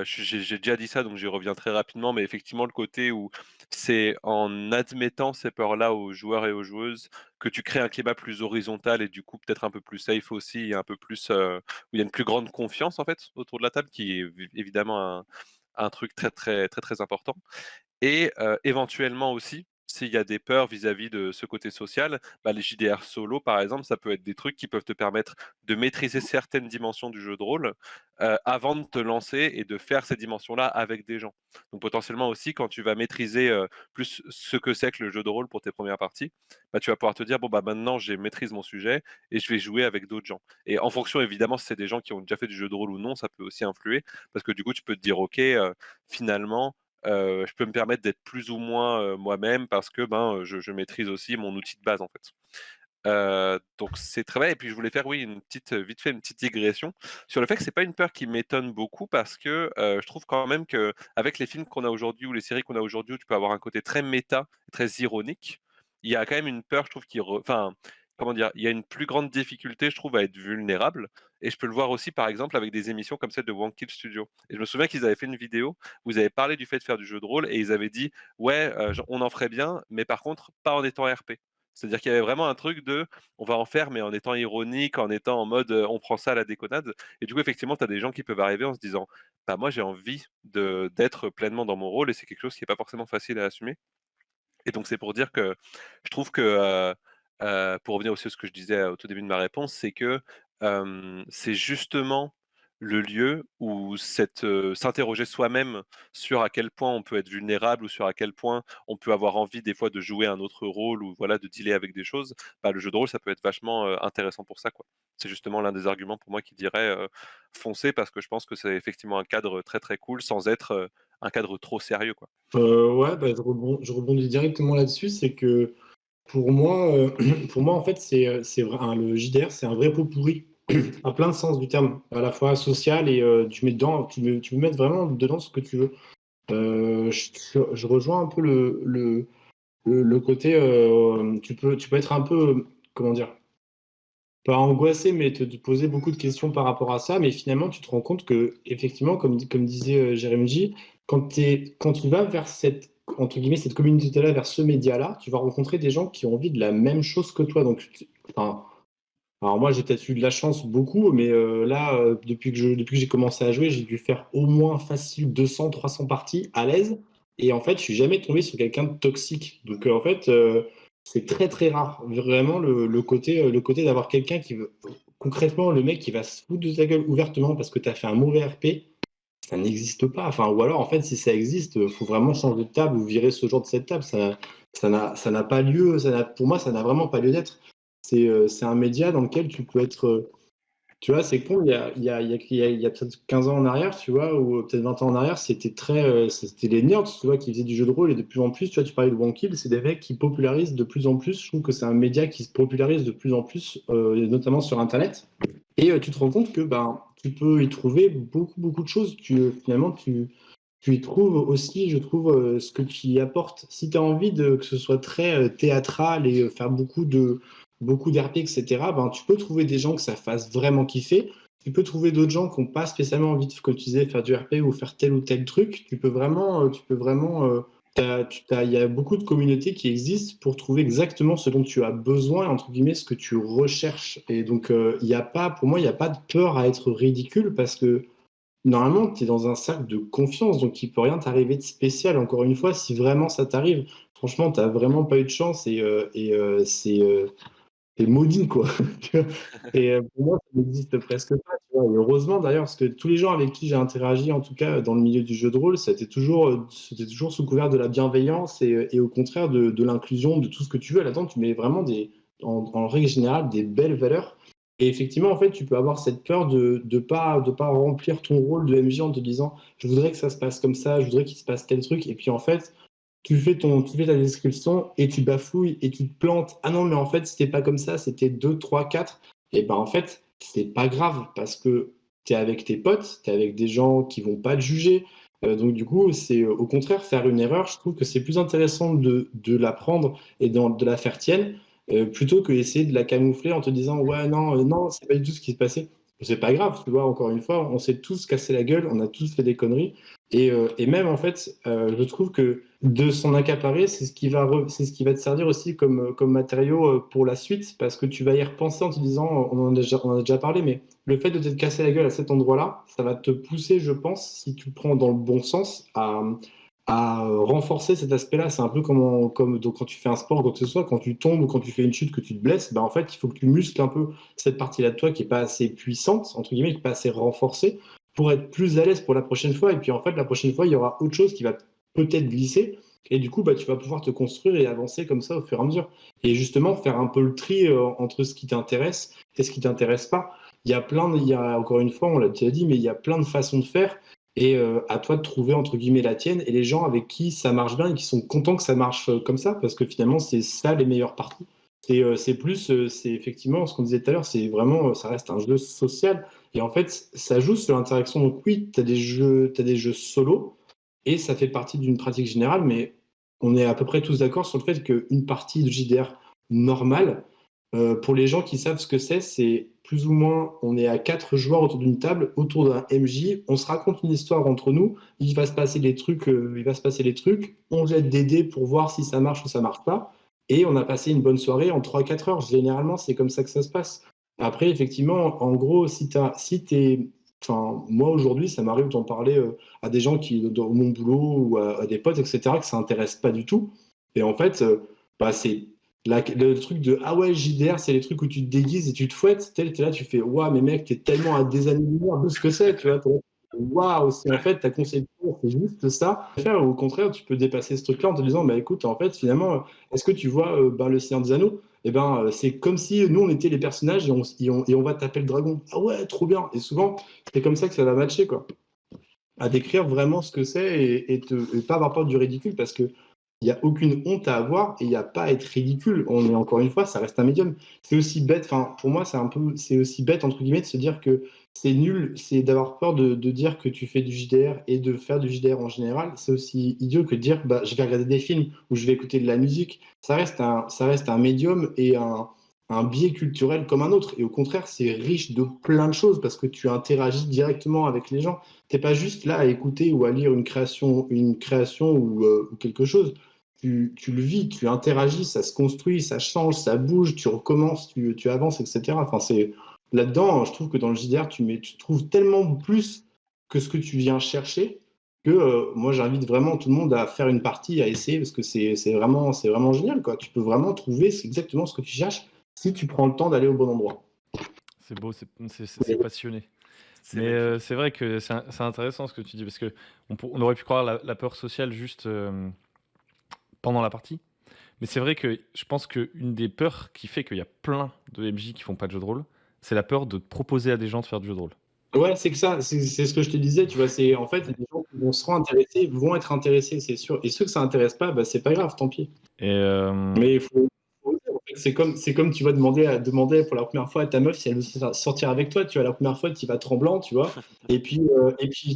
j'ai déjà dit ça, donc j'y reviens très rapidement, mais effectivement, le côté où c'est en admettant ces peurs-là aux joueurs et aux joueuses que tu crées un climat plus horizontal et du coup peut-être un peu plus safe aussi et un peu plus, où il y a une plus grande confiance en fait autour de la table qui est évidemment un truc très, très, très, très important. Et éventuellement aussi, s'il y a des peurs vis-à-vis de ce côté social, bah, les JDR solo, par exemple, ça peut être des trucs qui peuvent te permettre de maîtriser certaines dimensions du jeu de rôle, avant de te lancer et de faire ces dimensions-là avec des gens. Donc potentiellement aussi, quand tu vas maîtriser, plus ce que c'est que le jeu de rôle pour tes premières parties, bah, tu vas pouvoir te dire: «Bon, bah, maintenant, j'ai maîtrise mon sujet et je vais jouer avec d'autres gens». Et en fonction évidemment si c'est des gens qui ont déjà fait du jeu de rôle ou non, ça peut aussi influer parce que du coup, tu peux te dire: «OK, finalement, je peux me permettre d'être plus ou moins, moi-même parce que, ben, je maîtrise aussi mon outil de base, en fait. Donc c'est très vrai et puis je voulais faire, oui, une petite, vite fait, une petite digression sur le fait que c'est pas une peur qui m'étonne beaucoup parce que, je trouve quand même qu'avec les films qu'on a aujourd'hui ou les séries qu'on a aujourd'hui où tu peux avoir un côté très méta, très ironique, il y a quand même une peur, je trouve, enfin, comment dire? Il y a une plus grande difficulté, je trouve, à être vulnérable et je peux le voir aussi, par exemple, avec des émissions comme celle de Wankill Studio et je me souviens qu'ils avaient fait une vidéo où ils avaient parlé du fait de faire du jeu de rôle et ils avaient dit: «Ouais, on en ferait bien, mais par contre, pas en étant RP». C'est-à-dire qu'il y avait vraiment un truc de: on va en faire, mais en étant ironique, en étant en mode, on prend ça à la déconnade et du coup, effectivement, tu as des gens qui peuvent arriver en se disant: «Bah, moi, j'ai envie d'être pleinement dans mon rôle» et c'est quelque chose qui est pas forcément facile à assumer et donc c'est pour dire que je trouve que, pour revenir aussi à ce que je disais au tout début de ma réponse, c'est que, c'est justement le lieu où s'interroger soi-même sur à quel point on peut être vulnérable ou sur à quel point on peut avoir envie des fois de jouer un autre rôle ou voilà, de dealer avec des choses, bah, le jeu de rôle, ça peut être vachement, intéressant pour ça, quoi. C'est justement l'un des arguments pour moi qui dirait, foncez parce que je pense que c'est effectivement un cadre très, très cool sans être, un cadre trop sérieux, quoi. Ouais, bah, je rebondis directement là-dessus. C'est que pour moi, pour moi en fait, c'est vrai, le JDR, c'est un vrai pot pourri à plein de sens du terme, à la fois social et tu mets dedans, tu peux mettre vraiment dedans ce que tu veux. Je rejoins un peu le côté, tu peux être un peu, comment dire, pas angoissé, mais te poser beaucoup de questions par rapport à ça. Mais finalement, tu te rends compte que, effectivement, comme disait Jérémy J, quand tu vas vers cette, entre guillemets, cette communauté-là, vers ce média-là, tu vas rencontrer des gens qui ont envie de la même chose que toi. Donc, enfin, alors moi, j'ai peut-être eu de la chance beaucoup, mais là, depuis que j'ai commencé à jouer, j'ai dû faire au moins facile 200, 300 parties à l'aise. Et en fait, je suis jamais tombé sur quelqu'un de toxique. Donc en fait, c'est très très rare. Vraiment le côté d'avoir quelqu'un qui veut, concrètement, le mec qui va se foutre de ta gueule ouvertement parce que tu as fait un mauvais RP, ça n'existe pas. Enfin, ou alors en fait, si ça existe, faut vraiment changer de table ou virer ce genre de cette table. Ça n'a pas lieu. Pour moi, ça n'a vraiment pas lieu d'être. C'est un média dans lequel tu peux être. Tu vois, c'est con, il y a peut-être 15 ans en arrière, tu vois, ou peut-être 20 ans en arrière, c'était les nerds, tu vois, qui faisaient du jeu de rôle, et de plus en plus, tu vois, tu parlais de Wankill, c'est des mecs qui popularisent de plus en plus. Je trouve que c'est un média qui se popularise de plus en plus, notamment sur Internet. Et tu te rends compte que ben, tu peux y trouver beaucoup, beaucoup de choses. Finalement, tu y trouves aussi, je trouve, ce que tu y apportes. Si tu as envie que ce soit très théâtral et faire beaucoup d'RP, etc., ben, tu peux trouver des gens que ça fasse vraiment kiffer. Tu peux trouver d'autres gens qui n'ont pas spécialement envie de, comme tu disais, faire du RP ou faire tel ou tel truc. Il y a beaucoup de communautés qui existent pour trouver exactement ce dont tu as besoin, entre guillemets, ce que tu recherches. Et donc, pour moi, il n'y a pas de peur à être ridicule parce que normalement, tu es dans un cercle de confiance, donc il peut rien t'arriver de spécial. Encore une fois, si vraiment ça t'arrive, franchement, tu n'as vraiment pas eu de chance t'es maudit, quoi. Et pour moi, ça n'existe presque pas. Tu vois. Et heureusement, d'ailleurs, parce que tous les gens avec qui j'ai interagi, en tout cas dans le milieu du jeu de rôle, c'était toujours sous couvert de la bienveillance et au contraire de l'inclusion, de tout ce que tu veux. Là-dedans, tu mets vraiment en règle générale des belles valeurs. Et effectivement, en fait, tu peux avoir cette peur de pas remplir ton rôle de MJ en te disant, je voudrais que ça se passe comme ça, je voudrais qu'il se passe tel truc. Et puis, en fait, tu fais ta description et tu bafouilles et tu te plantes. Ah non, mais en fait, c'était pas comme ça, c'était 2, 3, 4. Et ben en fait, c'est pas grave parce que tu es avec tes potes, tu es avec des gens qui vont pas te juger. Donc du coup, c'est au contraire faire une erreur. Je trouve que c'est plus intéressant de la prendre et de la faire tienne plutôt que essayer de la camoufler en te disant ouais, non, non, c'est pas du tout ce qui s'est passé. C'est pas grave, tu vois, encore une fois, on s'est tous cassé la gueule, on a tous fait des conneries. Et même, en fait, je trouve que de s'en accaparer, c'est ce qui va te servir aussi comme matériau pour la suite, parce que tu vas y repenser en te disant, on en a déjà parlé, mais le fait de t'être cassé la gueule à cet endroit-là, ça va te pousser, je pense, si tu le prends dans le bon sens, à renforcer cet aspect-là. C'est un peu comme donc, quand tu fais un sport, quoi que ce soit, quand tu tombes ou quand tu fais une chute, que tu te blesses, bah, en fait, il faut que tu muscles un peu cette partie-là de toi qui n'est pas assez puissante, entre guillemets, qui n'est pas assez renforcée, pour être plus à l'aise pour la prochaine fois. Et puis, en fait, la prochaine fois, il y aura autre chose qui va peut-être glisser. Et du coup, bah, tu vas pouvoir te construire et avancer comme ça au fur et à mesure. Et justement, faire un peu le tri entre ce qui t'intéresse et ce qui t'intéresse pas. Il y a, encore une fois, on l'a déjà dit, mais il y a plein de façons de faire. Et à toi de trouver, entre guillemets, la tienne et les gens avec qui ça marche bien et qui sont contents que ça marche comme ça, parce que finalement, c'est ça les meilleures parties. C'est effectivement ce qu'on disait tout à l'heure, c'est vraiment, ça reste un jeu social. Et en fait, ça joue sur l'interaction. Donc oui, t'as des jeux solo, et ça fait partie d'une pratique générale, mais on est à peu près tous d'accord sur le fait qu'une partie de JDR normale, pour les gens qui savent ce que c'est plus ou moins, on est à 4 joueurs autour d'une table, autour d'un MJ, on se raconte une histoire entre nous, il va se passer des trucs, on jette des dés pour voir si ça marche ou ça marche pas, et on a passé une bonne soirée en 3-4 heures. Généralement, c'est comme ça que ça se passe. Après, effectivement, en gros, si t'es, enfin, moi aujourd'hui, ça m'arrive d'en parler à des gens qui, dans mon boulot ou à des potes, etc., que ça intéresse pas du tout. Et en fait, bah, c'est le truc de ah ouais, JDR, c'est les trucs où tu te déguises et tu te fouettes. T'es là, tu fais waouh, mais mec, t'es tellement à des années-lumière de ce que c'est, tu vois. Waouh, c'est en fait ta conception, c'est juste ça. Au contraire, tu peux dépasser ce truc-là en te disant bah écoute, en fait, finalement, est-ce que tu vois bah, le Seigneur des Anneaux? Eh ben, c'est comme si nous, on était les personnages et on va taper le dragon. Ah ouais, trop bien. Et souvent, c'est comme ça que ça va matcher, quoi. À décrire vraiment ce que c'est et pas avoir peur du ridicule parce que il n'y a aucune honte à avoir et il n'y a pas à être ridicule. On est encore une fois, ça reste un médium. C'est aussi bête, enfin, pour moi, c'est aussi bête, entre guillemets, de se dire que c'est nul, c'est d'avoir peur de dire que tu fais du JDR et de faire du JDR en général. C'est aussi idiot que de dire, bah, je vais regarder des films ou je vais écouter de la musique. Ça reste un médium et un biais culturel comme un autre. Et au contraire, c'est riche de plein de choses parce que tu interagis directement avec les gens. T'es pas juste là à écouter ou à lire une création ou quelque chose. Tu le vis, tu interagis, ça se construit, ça change, ça bouge, tu recommences, tu avances, etc. Enfin, c'est là-dedans, je trouve que dans le JDR, tu trouves tellement plus que ce que tu viens chercher que moi, j'invite vraiment tout le monde à faire une partie, à essayer, parce que c'est vraiment génial, quoi. Tu peux vraiment trouver c'est exactement ce que tu cherches si tu prends le temps d'aller au bon endroit. C'est beau, c'est passionné. C'est Mais magnifique. c'est vrai que c'est intéressant ce que tu dis, parce que on aurait pu croire la peur sociale juste pendant la partie. Mais c'est vrai que je pense qu'une des peurs qui fait qu'il y a plein de MJ qui font pas de jeu de rôle, c'est la peur de proposer à des gens de faire du jeu de rôle. Ouais, c'est que ça, c'est ce que je te disais, tu vois, c'est en fait, les gens qui vont se intéresser, vont être intéressés, c'est sûr. Et ceux que ça intéresse pas, bah, c'est pas grave, tant pis. Et Mais faut oser, en fait. C'est comme tu vas demander pour la première fois à ta meuf si elle veut sortir avec toi, tu vois, la première fois, tu vas tremblant, tu vois. Et puis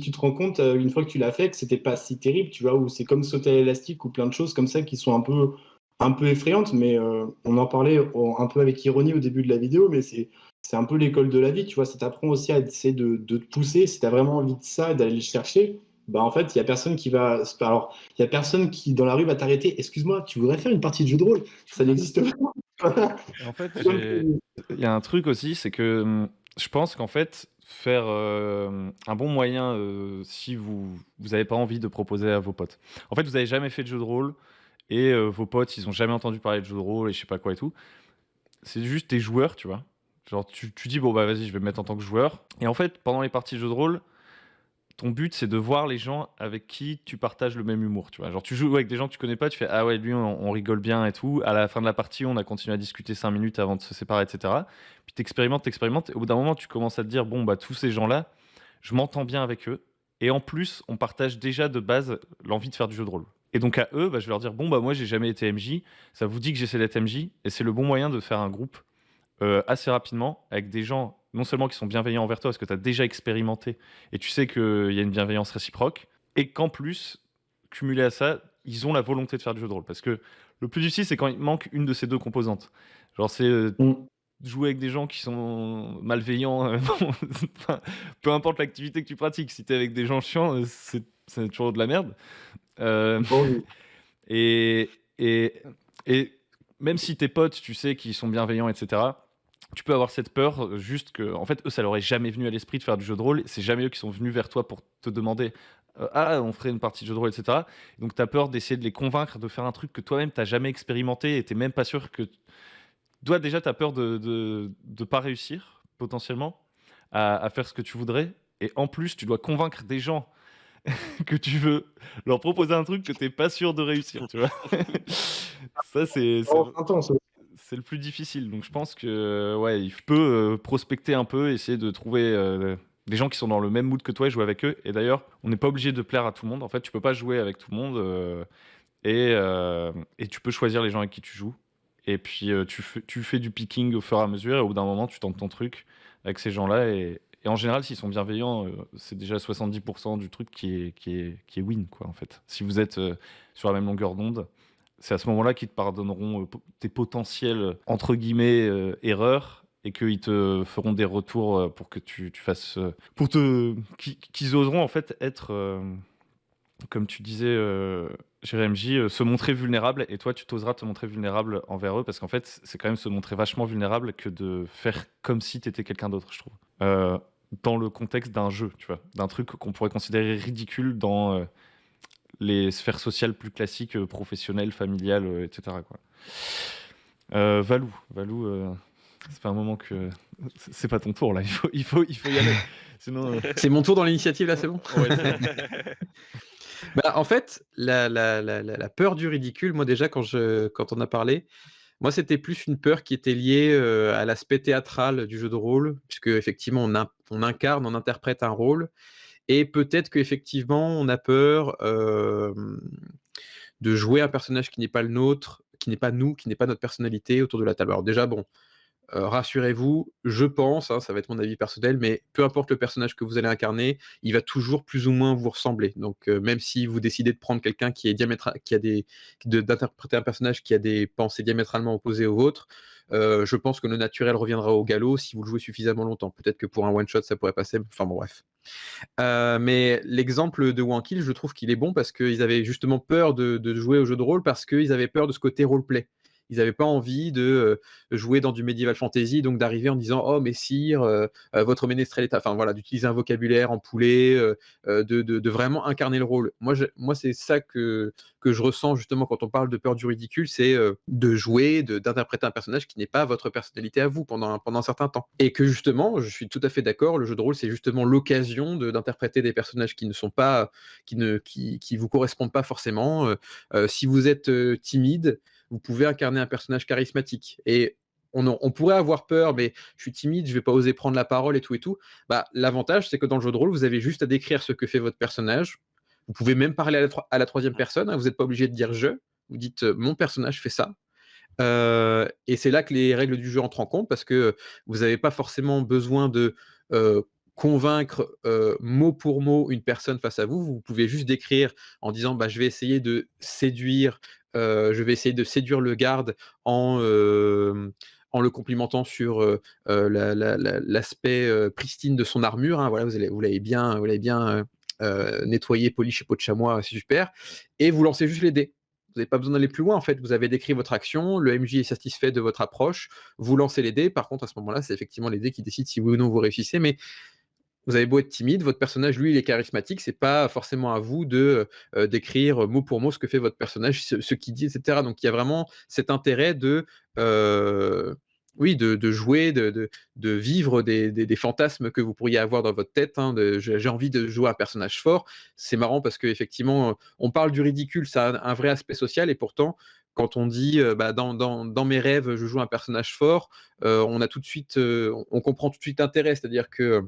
tu te rends compte, une fois que tu l'as fait, que c'était pas si terrible, tu vois, ou c'est comme sauter à l'élastique ou plein de choses comme ça qui sont un peu effrayantes, mais on en parlait un peu avec ironie au début de la vidéo, mais c'est un peu l'école de la vie, tu vois, ça t'apprend aussi à essayer de te pousser, si tu as vraiment envie de ça, d'aller le chercher, bah en fait, il y a personne qui va... Alors, il y a personne qui, dans la rue, va t'arrêter. Excuse-moi, tu voudrais faire une partie de jeu de rôle? Ça n'existe pas. en fait, C'est comme il y a un truc aussi, c'est que je pense qu'en fait, faire un bon moyen si vous n'avez pas envie de proposer à vos potes. En fait, vous n'avez jamais fait de jeu de rôle et vos potes, ils ont jamais entendu parler de jeu de rôle et je sais pas quoi et tout. C'est juste des joueurs, tu vois. Genre, tu dis, bon, bah vas-y, je vais me mettre en tant que joueur. Et en fait, pendant les parties de jeu de rôle, ton but, c'est de voir les gens avec qui tu partages le même humour, tu vois. Genre, tu joues avec des gens que tu connais pas, tu fais, ah ouais, lui, on rigole bien et tout. À la fin de la partie, on a continué à discuter 5 minutes avant de se séparer, etc. Puis t'expérimentes. Et au bout d'un moment, tu commences à te dire, bon, bah, tous ces gens-là, je m'entends bien avec eux. Et en plus, on partage déjà de base l'envie de faire du jeu de rôle. Et donc à eux, je vais leur dire, bon, moi, j'ai jamais été MJ, ça vous dit que j'essaie d'être MJ, et c'est le bon moyen de faire un groupe assez rapidement, avec des gens, non seulement qui sont bienveillants envers toi, parce que tu as déjà expérimenté, et tu sais qu'il y a une bienveillance réciproque, et qu'en plus, cumulé à ça, ils ont la volonté de faire du jeu de rôle. Parce que le plus difficile, c'est quand il manque une de ces deux composantes. Genre, c'est jouer avec des gens qui sont malveillants, enfin, peu importe l'activité que tu pratiques, si tu es avec des gens chiants, c'est toujours de la merde. Bon, Et, et, et même si tes potes, tu sais, qu'ils sont bienveillants, etc., tu peux avoir cette peur, juste que, en fait, eux, ça leur est jamais venu à l'esprit de faire du jeu de rôle. C'est jamais eux qui sont venus vers toi pour te demander ah, on ferait une partie de jeu de rôle, etc. Donc, tu as peur d'essayer de les convaincre de faire un truc que toi-même, tu n'as jamais expérimenté et tu n'es même pas sûr que. Toi, déjà, tu as peur de ne pas réussir, potentiellement, à faire ce que tu voudrais. Et en plus, tu dois convaincre des gens que tu veux leur proposer un truc que tu n'es pas sûr de réussir, tu vois. Ça, intense. c'est le plus difficile. Donc je pense que ouais, il peut prospecter un peu, essayer de trouver des gens qui sont dans le même mood que toi et jouer avec eux. Et d'ailleurs, on n'est pas obligé de plaire à tout le monde. En fait, tu peux pas jouer avec tout le monde et tu peux choisir les gens avec qui tu joues. Et puis tu fais du picking au fur et à mesure et au bout d'un moment, tu tentes ton truc avec ces gens-là. Et en général, s'ils sont bienveillants, c'est déjà 70% du truc qui est win, quoi, en fait. Si vous êtes sur la même longueur d'onde, c'est à ce moment-là qu'ils te pardonneront tes potentielles, entre guillemets, erreurs et qu'ils te feront des retours pour que tu fasses. Qu'ils oseront, en fait, être, comme tu disais, Jérémy J, se montrer vulnérable. Et toi, tu t'oseras te montrer vulnérable envers eux parce qu'en fait, c'est quand même se montrer vachement vulnérable que de faire comme si tu étais quelqu'un d'autre, je trouve. Dans le contexte d'un jeu, tu vois, d'un truc qu'on pourrait considérer ridicule dans les sphères sociales plus classiques, professionnelles, familiales, etc., quoi. Valou, ça fait un moment que c'est pas ton tour là, il faut y aller. Sinon, C'est mon tour dans l'initiative là, c'est bon. ouais, c'est bon. En fait, la peur du ridicule, moi déjà quand on a parlé, moi c'était plus une peur qui était liée à l'aspect théâtral du jeu de rôle, puisque effectivement on incarne, on interprète un rôle, et peut-être qu'effectivement on a peur de jouer un personnage qui n'est pas le nôtre, qui n'est pas nous, qui n'est pas notre personnalité autour de la table. Alors déjà, bon, rassurez-vous, je pense, hein, ça va être mon avis personnel, mais peu importe le personnage que vous allez incarner, il va toujours plus ou moins vous ressembler. Donc même si vous décidez de prendre quelqu'un qui est d'interpréter un personnage qui a des pensées diamétralement opposées aux vôtres, je pense que le naturel reviendra au galop si vous le jouez suffisamment longtemps. Peut-être que pour un one shot ça pourrait passer. Enfin bon, bref. Mais l'exemple de Wankill, je trouve qu'il est bon parce qu'ils avaient justement peur de jouer au jeu de rôle parce qu'ils avaient peur de ce côté roleplay. Ils n'avaient pas envie de jouer dans du medieval fantasy, donc d'arriver en disant oh mais sire, votre ménestrel est, enfin voilà, d'utiliser un vocabulaire en poulet, de vraiment incarner le rôle. Moi c'est ça que je ressens justement quand on parle de peur du ridicule, c'est de jouer, d'interpréter un personnage qui n'est pas votre personnalité à vous pendant un certain temps. Et que justement, je suis tout à fait d'accord, le jeu de rôle c'est justement l'occasion d'interpréter des personnages qui ne sont pas, qui vous correspondent pas forcément. Si vous êtes timide, vous pouvez incarner un personnage charismatique. Et on pourrait avoir peur, mais je suis timide, je vais pas oser prendre la parole et tout et tout. L'avantage, c'est que dans le jeu de rôle, vous avez juste à décrire ce que fait votre personnage. Vous pouvez même parler à la troisième personne, hein, vous n'êtes pas obligé de dire je. Vous dites mon personnage fait ça. Et c'est là que les règles du jeu entrent en compte parce que vous n'avez pas forcément besoin de convaincre mot pour mot une personne face à vous. Vous pouvez juste décrire en disant je vais essayer de séduire, le garde en le complimentant sur l'aspect pristine de son armure. Hein. Voilà, vous l'avez bien nettoyé, poli chez Pot de Chamois, c'est super. Et vous lancez juste les dés. Vous n'avez pas besoin d'aller plus loin, en fait. Vous avez décrit votre action, le MJ est satisfait de votre approche, vous lancez les dés. Par contre, à ce moment-là, c'est effectivement les dés qui décident si oui ou non vous réussissez. Mais vous avez beau être timide, votre personnage, lui, il est charismatique. C'est pas forcément à vous de décrire mot pour mot ce que fait votre personnage, ce qu'il dit, etc. Donc, il y a vraiment cet intérêt de jouer, de vivre des fantasmes que vous pourriez avoir dans votre tête. Hein, j'ai envie de jouer un personnage fort. C'est marrant parce qu'effectivement, on parle du ridicule, ça a un vrai aspect social, et pourtant, quand on dit dans mes rêves, je joue un personnage fort, on comprend tout de suite l'intérêt. C'est-à-dire que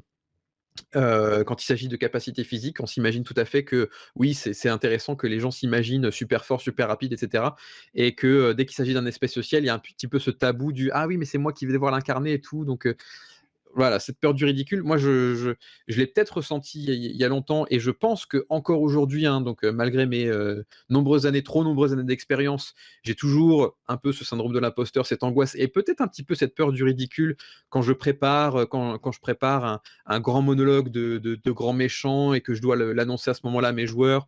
Quand il s'agit de capacité physique, on s'imagine tout à fait que oui, c'est intéressant que les gens s'imaginent super forts, super rapides, et cetera, et que, dès qu'il s'agit d'un aspect social, il y a un petit peu ce tabou du: «Ah oui, mais c'est moi qui vais devoir l'incarner et tout», donc voilà, cette peur du ridicule, moi je l'ai peut-être ressenti il y a longtemps et je pense qu'encore aujourd'hui, hein, donc malgré mes, trop nombreuses années d'expérience, j'ai toujours un peu ce syndrome de l'imposteur, cette angoisse et peut-être un petit peu cette peur du ridicule quand je prépare, quand je prépare un grand monologue de grand méchant et que je dois l'annoncer à ce moment-là à mes joueurs.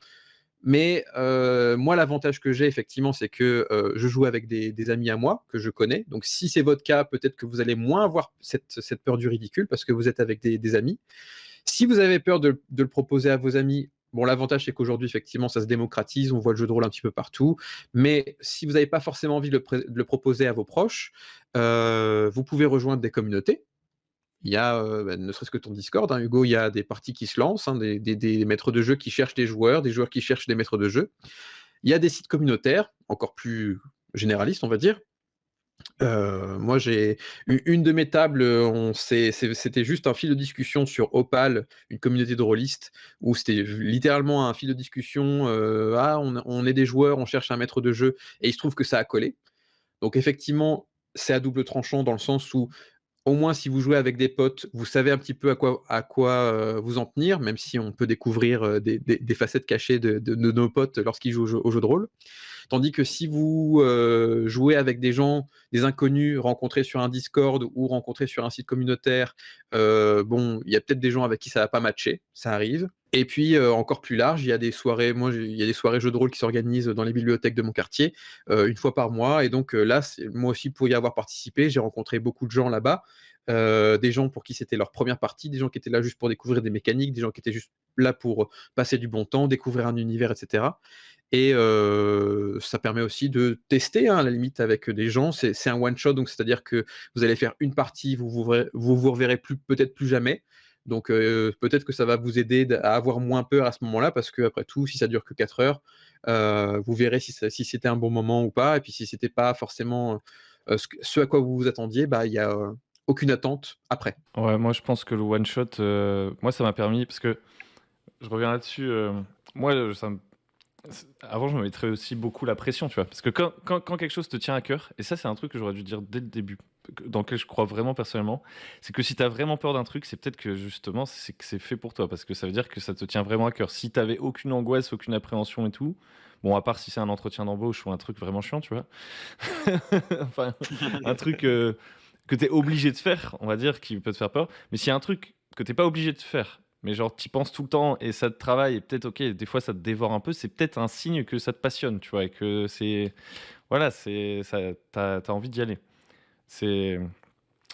Mais moi, l'avantage que j'ai effectivement, c'est que je joue avec des amis à moi que je connais. Donc, si c'est votre cas, peut-être que vous allez moins avoir cette peur du ridicule parce que vous êtes avec des amis. Si vous avez peur de le proposer à vos amis, bon, l'avantage c'est qu'aujourd'hui, effectivement, ça se démocratise, on voit le jeu de rôle un petit peu partout. Mais si vous n'avez pas forcément envie de le proposer à vos proches, vous pouvez rejoindre des communautés. Il y a, ne serait-ce que ton Discord, hein, Hugo, il y a des parties qui se lancent, hein, des maîtres de jeu qui cherchent des joueurs qui cherchent des maîtres de jeu. Il y a des sites communautaires, encore plus généralistes, on va dire. Moi, j'ai une de mes tables, c'était juste un fil de discussion sur Opal, une communauté de rôlistes, où c'était littéralement un fil de discussion. Ah, on est des joueurs, on cherche un maître de jeu, et il se trouve que ça a collé. Donc effectivement, c'est à double tranchant dans le sens où au moins, si vous jouez avec des potes, vous savez un petit peu à quoi vous en tenir, même si on peut découvrir des facettes cachées de nos potes lorsqu'ils jouent au jeu de rôle. Tandis que si vous jouez avec des gens, des inconnus rencontrés sur un Discord ou rencontrés sur un site communautaire, bon, il y a peut-être des gens avec qui ça va pas matcher, ça arrive. Et puis encore plus large, il y a des soirées, il y a des soirées jeux de rôle qui s'organisent dans les bibliothèques de mon quartier une fois par mois. Et donc là, moi aussi pour y avoir participé, j'ai rencontré beaucoup de gens là-bas, des gens pour qui c'était leur première partie, des gens qui étaient là juste pour découvrir des mécaniques, des gens qui étaient juste là pour passer du bon temps, découvrir un univers, etc. Et ça permet aussi de tester, hein, à la limite avec des gens. C'est un one shot, donc c'est-à-dire que vous allez faire une partie, vous reverrez peut-être plus jamais. Donc peut-être que ça va vous aider à avoir moins peur à ce moment-là, parce que après tout, si ça dure que 4 heures, vous verrez si c'était un bon moment ou pas. Et puis si c'était pas forcément ce à quoi vous vous attendiez, bah il y a aucune attente après. Ouais, moi je pense que le one shot, moi ça m'a permis, parce que je reviens là-dessus, moi avant je me mettrais aussi beaucoup la pression, tu vois, parce que quand quelque chose te tient à cœur, et ça c'est un truc que j'aurais dû dire dès le début, dans lequel je crois vraiment personnellement, c'est que si t'as vraiment peur d'un truc, c'est peut-être que justement c'est que c'est fait pour toi, parce que ça veut dire que ça te tient vraiment à cœur. Si t'avais aucune angoisse, aucune appréhension et tout, bon, à part si c'est un entretien d'embauche ou un truc vraiment chiant, tu vois, enfin un truc que t'es obligé de faire, on va dire, qui peut te faire peur. Mais s'il y a un truc que t'es pas obligé de faire, mais genre t'y penses tout le temps et ça te travaille, et peut-être, ok, des fois ça te dévore un peu, c'est peut-être un signe que ça te passionne, tu vois, et que c'est, voilà, t'as envie d'y aller. C'est,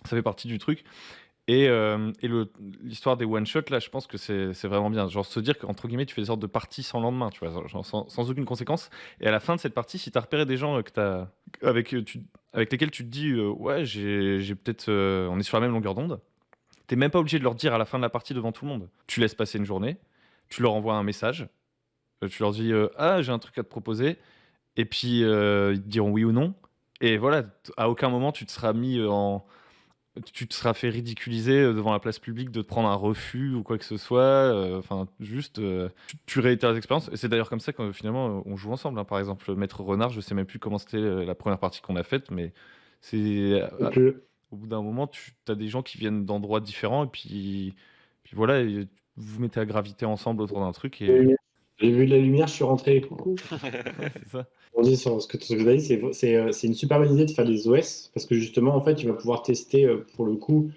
ça fait partie du truc. Et l'histoire des one-shots, là, je pense que c'est vraiment bien. Genre se dire qu'entre guillemets, tu fais des sortes de parties sans lendemain, tu vois, genre sans aucune conséquence. Et à la fin de cette partie, si tu as repéré des gens avec lesquels tu te dis, ouais, j'ai peut-être, on est sur la même longueur d'onde, t'es même pas obligé de leur dire à la fin de la partie devant tout le monde. Tu laisses passer une journée, tu leur envoies un message, tu leur dis, ah, j'ai un truc à te proposer, et puis ils te diront oui ou non. Et voilà, à aucun moment tu te seras mis tu te seras fait ridiculiser devant la place publique de te prendre un refus ou quoi que ce soit. Enfin, juste, tu réitéres les expériences. Et c'est d'ailleurs comme ça que finalement, on joue ensemble, hein. Par exemple, Maître Renard, je sais même plus comment c'était la première partie qu'on a faite, mais c'est Ok. au bout d'un moment, tu as des gens qui viennent d'endroits différents, et puis voilà, et vous vous mettez à graviter ensemble autour d'un truc, et J'ai vu de la lumière, je suis rentré. Coucou. ouais, c'est ça. On dit sur ce que tu as dit, c'est une super bonne idée de faire des OS parce que justement, en fait, tu vas pouvoir tester pour le coup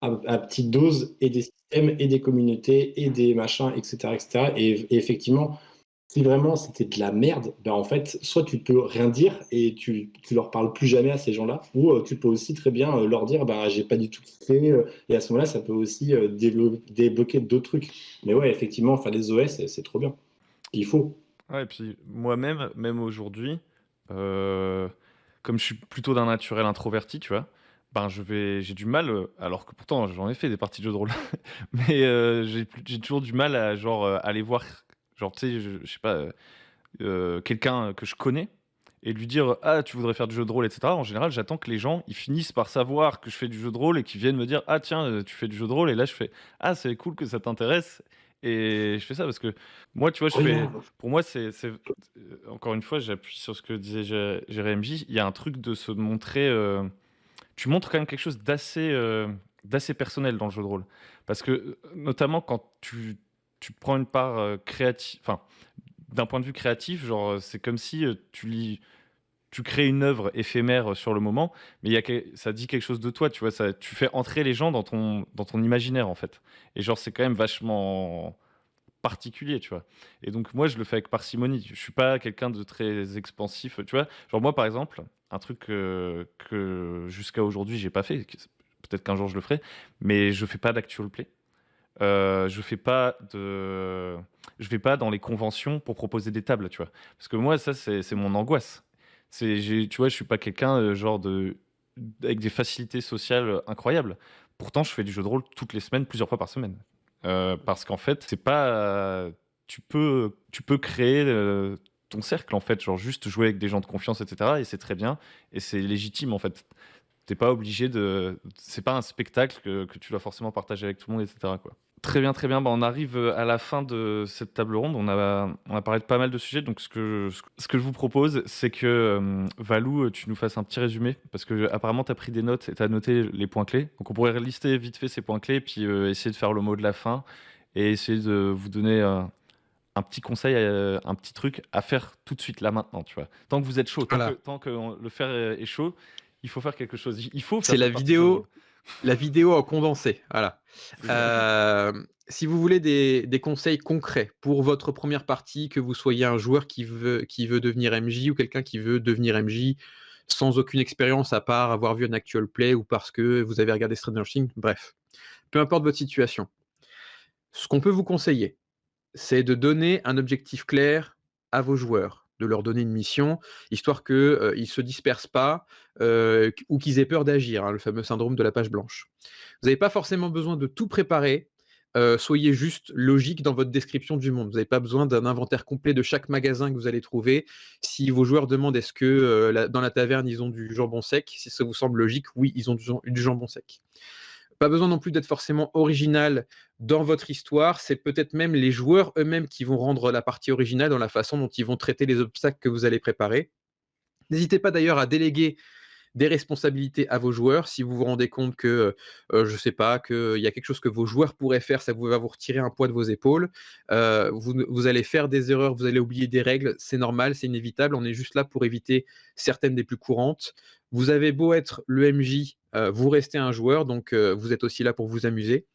à petite dose et des systèmes et des communautés et des machins, etc. etc. Et effectivement, si vraiment c'était de la merde, ben en fait, soit tu peux rien dire et tu leur parles plus jamais à ces gens-là, ou tu peux aussi très bien leur dire, ben j'ai pas du tout kiffé, et à ce moment-là, ça peut aussi débloquer d'autres trucs. Mais ouais, effectivement, faire des OS, c'est trop bien. Il faut. Ouais, et puis moi-même, même aujourd'hui, euh, comme je suis plutôt d'un naturel introverti, tu vois, ben j'ai du mal, alors que pourtant j'en ai fait des parties de jeux de rôle, mais j'ai toujours du mal à genre aller voir, genre tu sais, je sais pas, quelqu'un que je connais, et de lui dire ah tu voudrais faire du jeu de rôle, etc. En général, j'attends que les gens ils finissent par savoir que je fais du jeu de rôle et qu'ils viennent me dire ah tiens tu fais du jeu de rôle, et là je fais ah c'est cool que ça t'intéresse, et je fais ça parce que moi tu vois je fais Regarde. pour moi encore une fois j'appuie sur ce que disait Jérémy J. Il y a un truc de se montrer tu montres quand même quelque chose d'assez personnel dans le jeu de rôle. Parce que, notamment quand tu prends une part créative, enfin, d'un point de vue créatif, genre, c'est comme si tu crées une œuvre éphémère sur le moment, mais ça dit quelque chose de toi, tu vois, tu fais entrer les gens dans ton imaginaire, en fait. Et genre, c'est quand même vachement particulier, tu vois. Et donc, moi, je le fais avec parcimonie. Je suis pas quelqu'un de très expansif, tu vois. Genre, moi, par exemple, un truc que jusqu'à aujourd'hui, j'ai pas fait, peut-être qu'un jour je le ferai, mais je fais pas d'actual play. Je fais pas de... Je vais pas dans les conventions pour proposer des tables, tu vois. Parce que moi, ça, c'est mon angoisse. Tu vois, je suis pas quelqu'un, avec des facilités sociales incroyables. Pourtant, je fais du jeu de rôle toutes les semaines, plusieurs fois par semaine. Parce qu'en fait, c'est pas. Tu peux créer ton cercle, en fait, genre juste jouer avec des gens de confiance, etc. Et c'est très bien, et c'est légitime, en fait. T'es pas obligé de. C'est pas un spectacle que tu dois forcément partager avec tout le monde, etc., quoi. Très bien, très bien. Bah, on arrive à la fin de cette table ronde. On a parlé de pas mal de sujets. Donc, ce que je vous propose, c'est que Valou, tu nous fasses un petit résumé. Parce que apparemment, tu as pris des notes et tu as noté les points clés. Donc, on pourrait lister vite fait ces points clés, puis essayer de faire le mot de la fin et essayer de vous donner un petit conseil, un petit truc à faire tout de suite, là, maintenant. Tu vois. Tant que vous êtes chaud, Voilà. tant que le fer est chaud, il faut faire quelque chose. Il faut C'est faire cette partie de jeu de rôle. la vidéo en condensé. Voilà. C'est ça. Si vous voulez des conseils concrets pour votre première partie, que vous soyez un joueur qui veut devenir MJ ou quelqu'un qui veut devenir MJ sans aucune expérience à part avoir vu un actual play ou parce que vous avez regardé Stranger Things, bref, peu importe votre situation. Ce qu'on peut vous conseiller, c'est de donner un objectif clair à vos joueurs, de leur donner une mission, histoire qu'ils ne se dispersent pas ou qu'ils aient peur d'agir, hein, le fameux syndrome de la page blanche. Vous n'avez pas forcément besoin de tout préparer. Soyez juste logique dans votre description du monde. Vous n'avez pas besoin d'un inventaire complet de chaque magasin que vous allez trouver. Si vos joueurs demandent est-ce que dans la taverne ils ont du jambon sec, si ça vous semble logique, oui, ils ont du jambon sec. Pas besoin non plus d'être forcément original dans votre histoire, c'est peut-être même les joueurs eux-mêmes qui vont rendre la partie originale dans la façon dont ils vont traiter les obstacles que vous allez préparer. N'hésitez pas d'ailleurs à déléguer des responsabilités à vos joueurs. Si vous vous rendez compte que, je ne sais pas, qu'il y a quelque chose que vos joueurs pourraient faire, ça va vous retirer un poids de vos épaules. Vous allez faire des erreurs, vous allez oublier des règles, c'est normal, c'est inévitable. On est juste là pour éviter certaines des plus courantes. Vous avez beau être le MJ, vous restez un joueur, donc vous êtes aussi là pour vous amuser.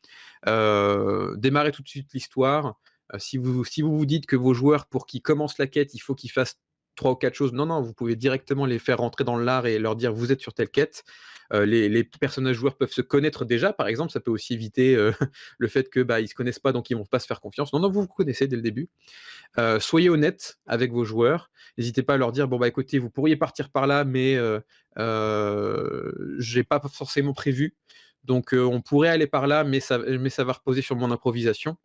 Démarrez tout de suite l'histoire. Si vous dites que vos joueurs, pour qu'ils commencent la quête, il faut qu'ils fassent 3 ou 4 choses. Non, non, vous pouvez directement les faire rentrer dans l'art et leur dire vous êtes sur telle quête. Les personnages joueurs peuvent se connaître déjà, par exemple, ça peut aussi éviter le fait que ils se connaissent pas, donc ils vont pas se faire confiance. Non, non, vous vous connaissez dès le début. Soyez honnête avec vos joueurs. N'hésitez pas à leur dire bon écoutez, vous pourriez partir par là, mais j'ai pas forcément prévu. Donc on pourrait aller par là, mais ça va reposer sur mon improvisation.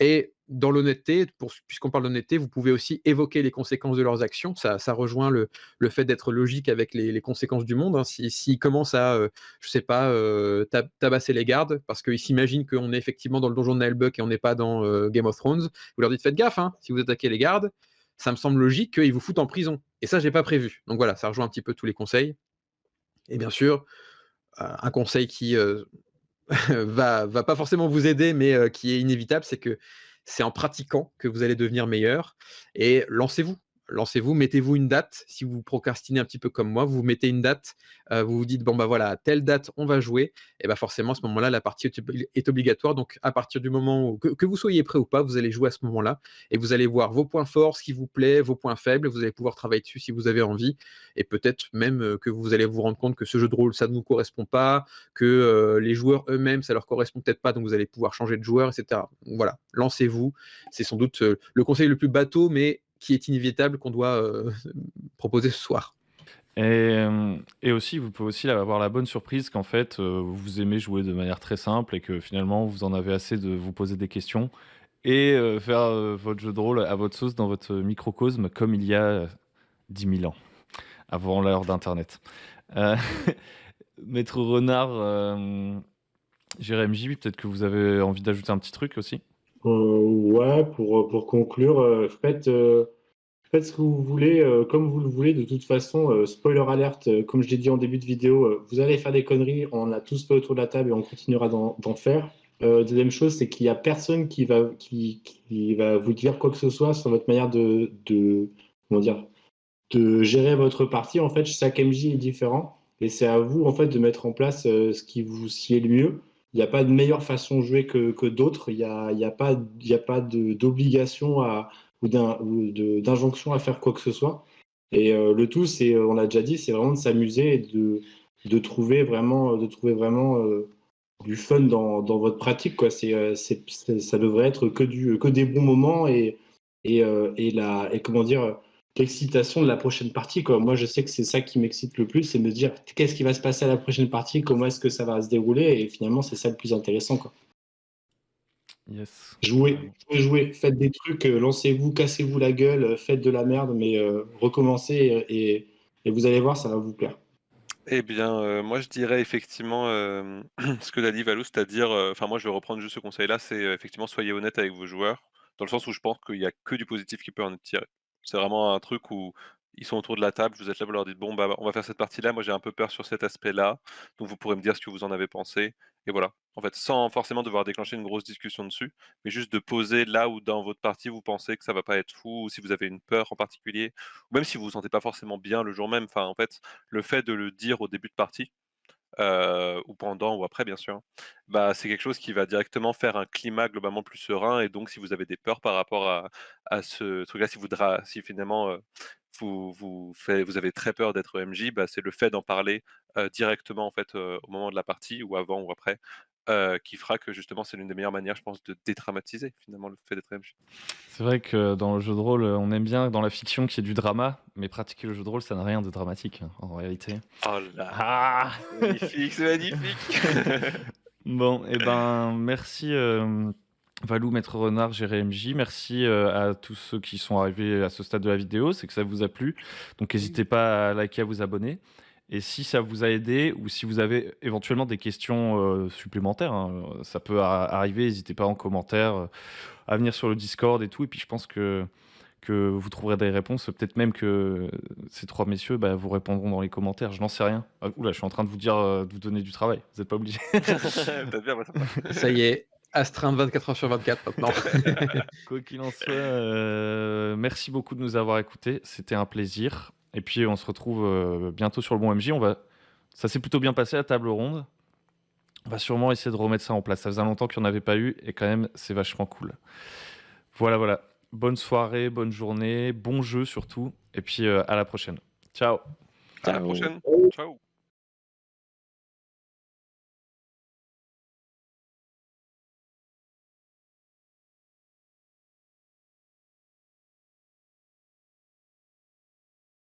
Et dans l'honnêteté, puisqu'on parle d'honnêteté, vous pouvez aussi évoquer les conséquences de leurs actions. Ça rejoint le fait d'être logique avec les conséquences du monde, hein. S'ils commencent à, je sais pas, tabasser les gardes, parce qu'ils s'imaginent qu'on est effectivement dans le donjon de Nilebuck et on n'est pas dans Game of Thrones, vous leur dites faites gaffe, hein, si vous attaquez les gardes, ça me semble logique qu'ils vous foutent en prison. Et ça, j'ai pas prévu. Donc voilà, ça rejoint un petit peu tous les conseils. Et bien sûr, un conseil qui va pas forcément vous aider, mais qui est inévitable, c'est que c'est en pratiquant que vous allez devenir meilleur. Et lancez-vous. Lancez-vous, mettez-vous une date. Si vous procrastinez un petit peu comme moi, vous mettez une date, vous vous dites bon voilà, à telle date on va jouer, et forcément à ce moment-là la partie est obligatoire. Donc à partir du moment où, que vous soyez prêt ou pas, vous allez jouer à ce moment-là et vous allez voir vos points forts, ce qui vous plaît, vos points faibles, vous allez pouvoir travailler dessus si vous avez envie, et peut-être même que vous allez vous rendre compte que ce jeu de rôle ça ne vous correspond pas, que les joueurs eux-mêmes ça leur correspond peut-être pas, donc vous allez pouvoir changer de joueur, etc. Donc voilà, lancez-vous. C'est sans doute le conseil le plus bateau, mais qui est inévitable qu'on doit proposer ce soir. Et aussi, vous pouvez aussi avoir la bonne surprise qu'en fait, vous aimez jouer de manière très simple et que finalement, vous en avez assez de vous poser des questions et faire votre jeu de rôle à votre sauce dans votre microcosme comme il y a 10 000 ans. avant l'heure d'Internet. Euh, Maître Renard, Jérém J, peut-être que vous avez envie d'ajouter un petit truc aussi. Ouais, pour conclure, faites ce que vous voulez, comme vous le voulez. De toute façon, spoiler alerte, comme je l'ai dit en début de vidéo, vous allez faire des conneries, on a tous fait autour de la table et on continuera d'en faire. Deuxième chose, c'est qu'il n'y a personne qui va vous dire quoi que ce soit sur votre manière comment dire, de gérer votre partie. En fait, chaque MJ est différent et c'est à vous en fait de mettre en place ce qui vous sied le mieux. Il n'y a pas de meilleure façon de jouer que d'autres. Il y a pas d'obligation ou d'injonction à faire quoi que ce soit. Et le tout, c'est, on l'a déjà dit, c'est vraiment de s'amuser et de trouver vraiment du fun dans votre pratique, quoi. Ça devrait être que des bons moments et comment dire, l'excitation de la prochaine partie, quoi. Moi, je sais que c'est ça qui m'excite le plus, c'est me dire qu'est-ce qui va se passer à la prochaine partie, comment est-ce que ça va se dérouler, et finalement, c'est ça le plus intéressant, quoi. Yes. Jouez, faites des trucs, lancez-vous, cassez-vous la gueule, faites de la merde, mais recommencez et vous allez voir, ça va vous plaire. Eh bien, moi je dirais effectivement ce que tu as dit Valou, c'est-à-dire, enfin moi je vais reprendre juste ce conseil-là, c'est effectivement soyez honnête avec vos joueurs, dans le sens où je pense qu'il y a que du positif qui peut en être tiré. C'est vraiment un truc où ils sont autour de la table, vous êtes là, vous leur dites: «Bon, bah, on va faire cette partie-là, moi j'ai un peu peur sur cet aspect-là, donc vous pourrez me dire ce que vous en avez pensé» et voilà. En fait, sans forcément devoir déclencher une grosse discussion dessus, mais juste de poser là où dans votre partie vous pensez que ça va pas être fou, ou si vous avez une peur en particulier, ou même si vous vous sentez pas forcément bien le jour même. Enfin, en fait, le fait de le dire au début de partie, ou pendant ou après bien sûr, hein, bah, c'est quelque chose qui va directement faire un climat globalement plus serein et donc si vous avez des peurs par rapport à ce truc-là, si finalement, vous avez très peur d'être MJ, bah, c'est le fait d'en parler, directement en fait, au moment de la partie ou avant ou après, qui fera que justement c'est l'une des meilleures manières je pense de dédramatiser finalement le fait d'être MJ. C'est vrai que dans le jeu de rôle, on aime bien dans la fiction qu'il y ait du drama, mais pratiquer le jeu de rôle, ça n'a rien de dramatique, hein, en réalité. Oh là! Ah Magnifique, c'est magnifique! Bon, et ben merci Valou, Maître Renard, Jérém J. Merci à tous ceux qui sont arrivés à ce stade de la vidéo, c'est que ça vous a plu. Donc n'hésitez pas à liker, à vous abonner. Et si ça vous a aidé ou si vous avez éventuellement des questions supplémentaires, hein, ça peut arriver, n'hésitez pas en commentaire à venir sur le Discord et tout. Et puis je pense que vous trouverez des réponses. Peut-être même que ces trois messieurs vous répondront dans les commentaires. Je n'en sais rien. Ah, oula, je suis en train de vous dire, de vous donner du travail. Vous n'êtes pas obligé. Peut-être bien, moi ça me va. Ça y est, astreinte 24 heures sur 24 maintenant. Quoi qu'il en soit, merci beaucoup de nous avoir écoutés. C'était un plaisir. Et puis on se retrouve bientôt sur le bon MJ. Ça s'est plutôt bien passé à table ronde. On va sûrement essayer de remettre ça en place. Ça faisait longtemps qu'il n'y en avait pas eu et quand même c'est vachement cool. Voilà. Bonne soirée, bonne journée, bon jeu surtout. Et puis à la prochaine. Ciao. À la Ciao. prochaine. Ciao.